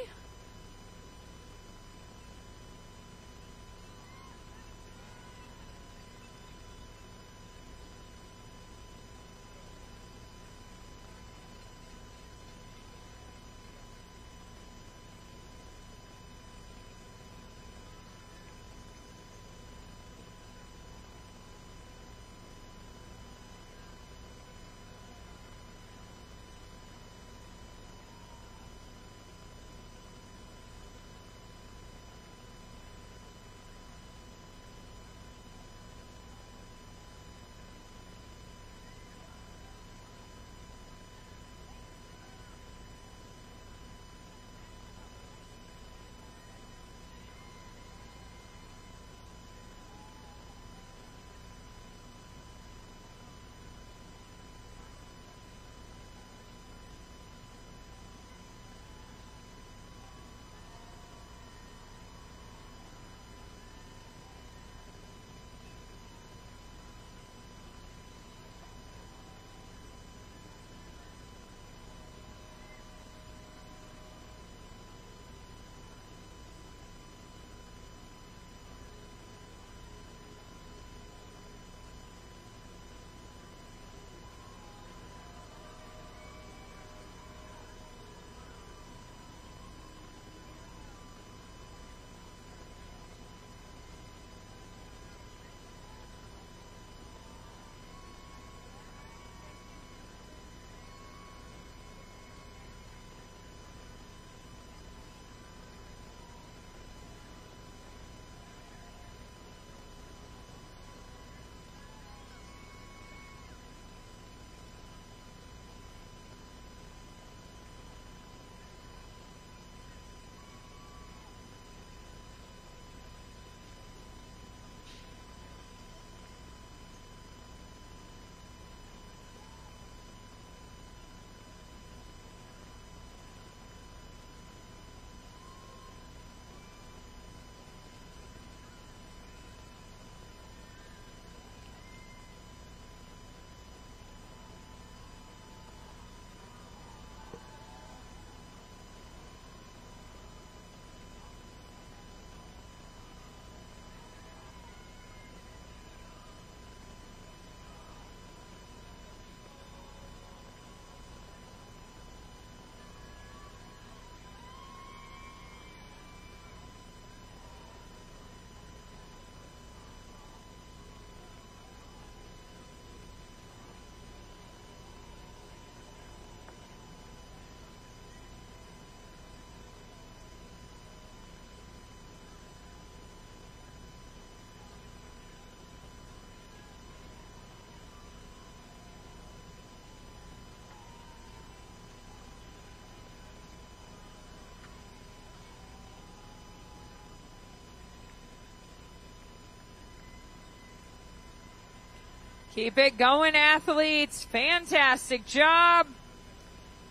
Keep it going, athletes. Fantastic job.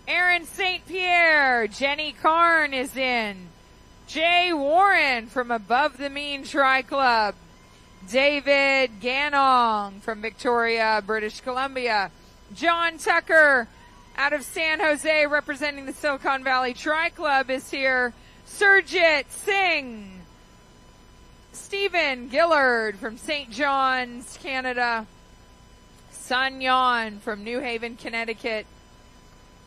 Aaron St. Pierre. Jenny Karn is in. Jay Warren from Above the Mean Tri Club. David Ganong from Victoria, British Columbia. John Tucker out of San Jose representing the Silicon Valley Tri Club is here. Surjit Singh. Stephen Gillard from St. John's, Canada. Sun Yan from New Haven, Connecticut.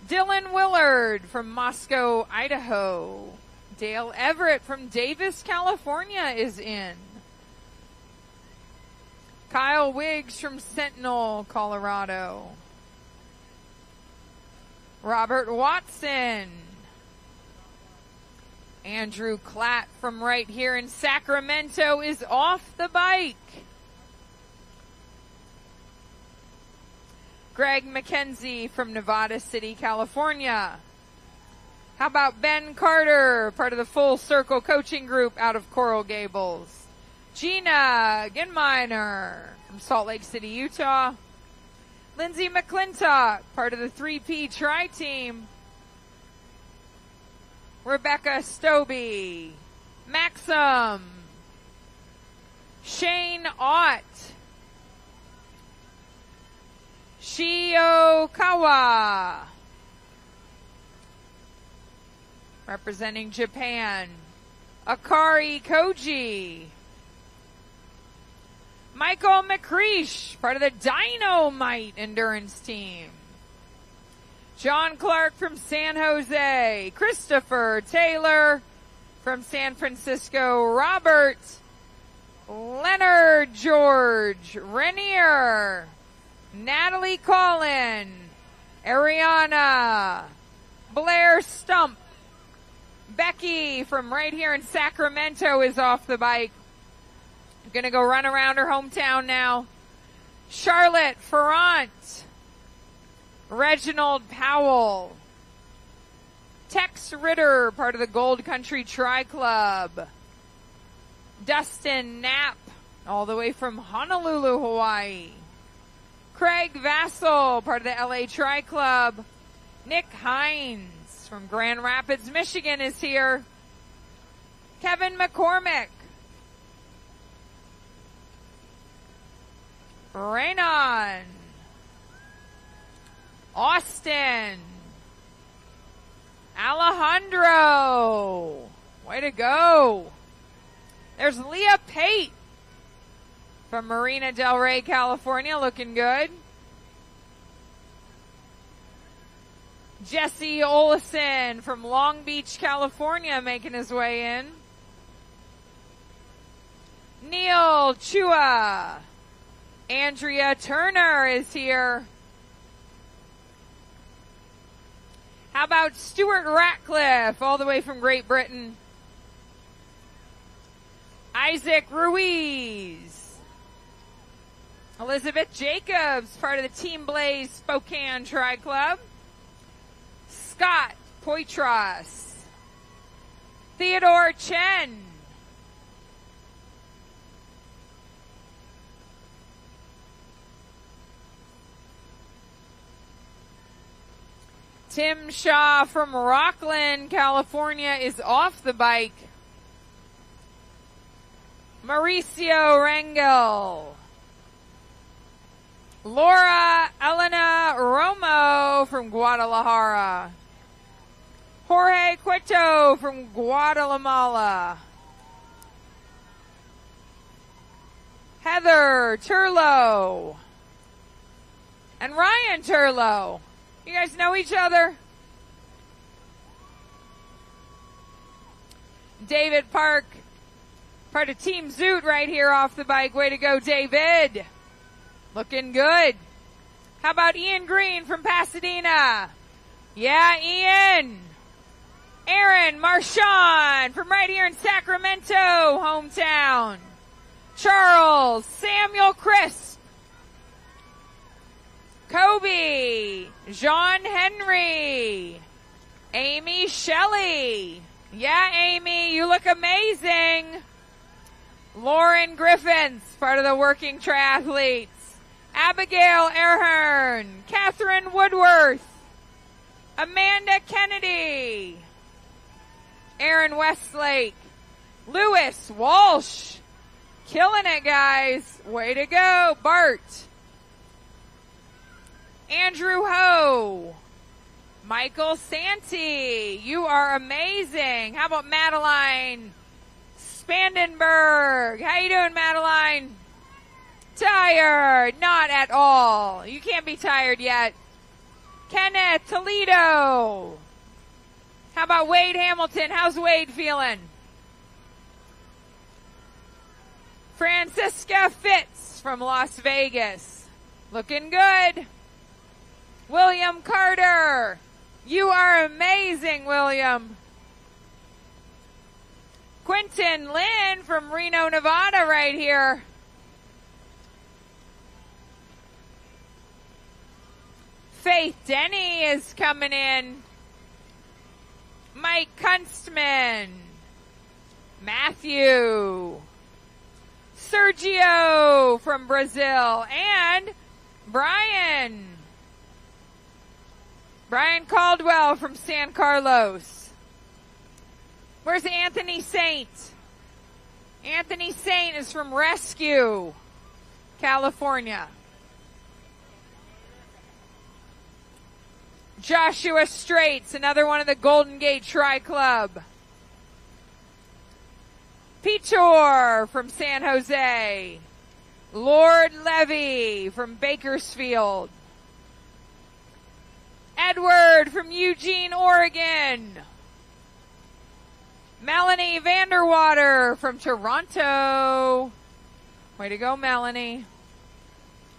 Dylan Willard from Moscow, Idaho. Dale Everett from Davis, California is in. Kyle Wiggs from Sentinel, Colorado. Robert Watson. Andrew Klatt from right here in Sacramento is off the bike. Greg McKenzie from Nevada City, California. How about Ben Carter, part of the Full Circle coaching group out of Coral Gables? Gina Genminer from Salt Lake City, Utah. Lindsay McClintock, part of the 3P Tri-Team. Rebecca Stobie. Maxim. Shane Ott. Shiokawa. Representing Japan. Akari Koji. Michael McCreesh, part of the Dynamite Endurance Team. John Clark from San Jose. Christopher Taylor from San Francisco. Robert Leonard George Renier. Natalie Collin. Ariana. Blair Stump. Becky from right here in Sacramento is off the bike. Gonna go run around her hometown now. Charlotte Ferrant. Reginald Powell. Tex Ritter, part of the Gold Country Tri Club. Dustin Knapp, all the way from Honolulu, Hawaii. Craig Vassell, part of the LA Tri Club. Nick Hines from Grand Rapids, Michigan is here. Kevin McCormick. Raynon. Austin. Alejandro. Way to go. There's Leah Pate from Marina Del Rey, California, looking good. Jesse Olson from Long Beach, California, making his way in. Neil Chua. Andrea Turner is here. How about Stuart Ratcliffe, all the way from Great Britain? Isaac Ruiz. Elizabeth Jacobs, part of the Team Blaze Spokane Tri Club. Scott Poitras. Theodore Chen. Tim Shaw from Rockland, California is off the bike. Mauricio Rangel. Laura Elena Romo from Guadalajara. Jorge Cueto from Guatemala. Heather Turlo. And Ryan Turlo. You guys know each other? David Park, part of Team Zoot right here off the bike. Way to go, David. Looking good. How about Ian Green from Pasadena? Yeah, Ian. Aaron Marchand from right here in Sacramento, hometown. Charles Samuel Crisp. Kobe, John Henry, Amy Shelley. Yeah, Amy, you look amazing. Lauren Griffins, part of the Working Triathletes. Abigail Airhern, Catherine Woodworth, Amanda Kennedy, Aaron Westlake, Lewis Walsh. Killing it, guys. Way to go, Bart. Andrew Ho. Michael Santee. You are amazing. How about Madeline Spandenberg? How you doing, Madeline? Tired. Not at all. You can't be tired yet. Kenneth Toledo. How about Wade Hamilton? How's Wade feeling? Francisca Fitz from Las Vegas. Looking good. William Carter. You are amazing, William. Quentin Lynn from Reno, Nevada right here. Faith Denny is coming in. Mike Kunstman. Matthew. Sergio from Brazil. And Brian. Brian Caldwell from San Carlos. Where's Anthony Saint? Anthony Saint is from Rescue, California. Joshua Straits, another one of the Golden Gate Tri-Club. Pitor from San Jose. Lord Levy from Bakersfield. Edward from Eugene, Oregon. Melanie Vanderwater from Toronto. Way to go, Melanie.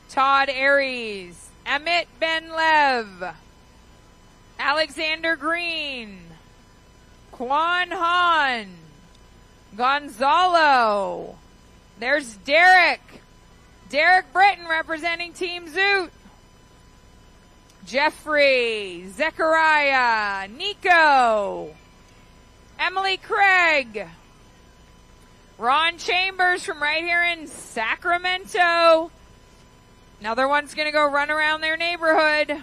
Todd Aries. Emmett Ben-Lev. Alexander Green. Quan Han. Gonzalo. There's Derek. Derek Britton representing Team Zoot. Jeffrey. Zechariah. Nico. Emily Craig. Ron Chambers from right here in Sacramento. Another one's going to go run around their neighborhood.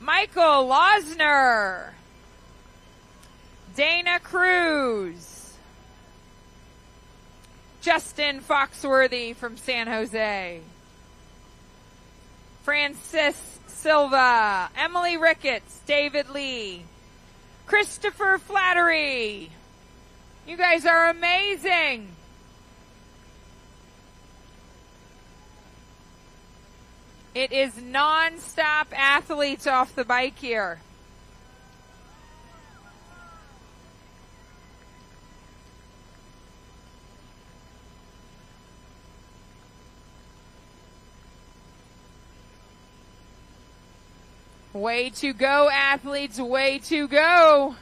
Michael Losner. Dana Cruz. Justin Foxworthy from San Jose. Francis Silva. Emily Ricketts. David Lee. Christopher Flattery. You guys are amazing. It is non-stop athletes off the bike here. Way to go, athletes. Way to go.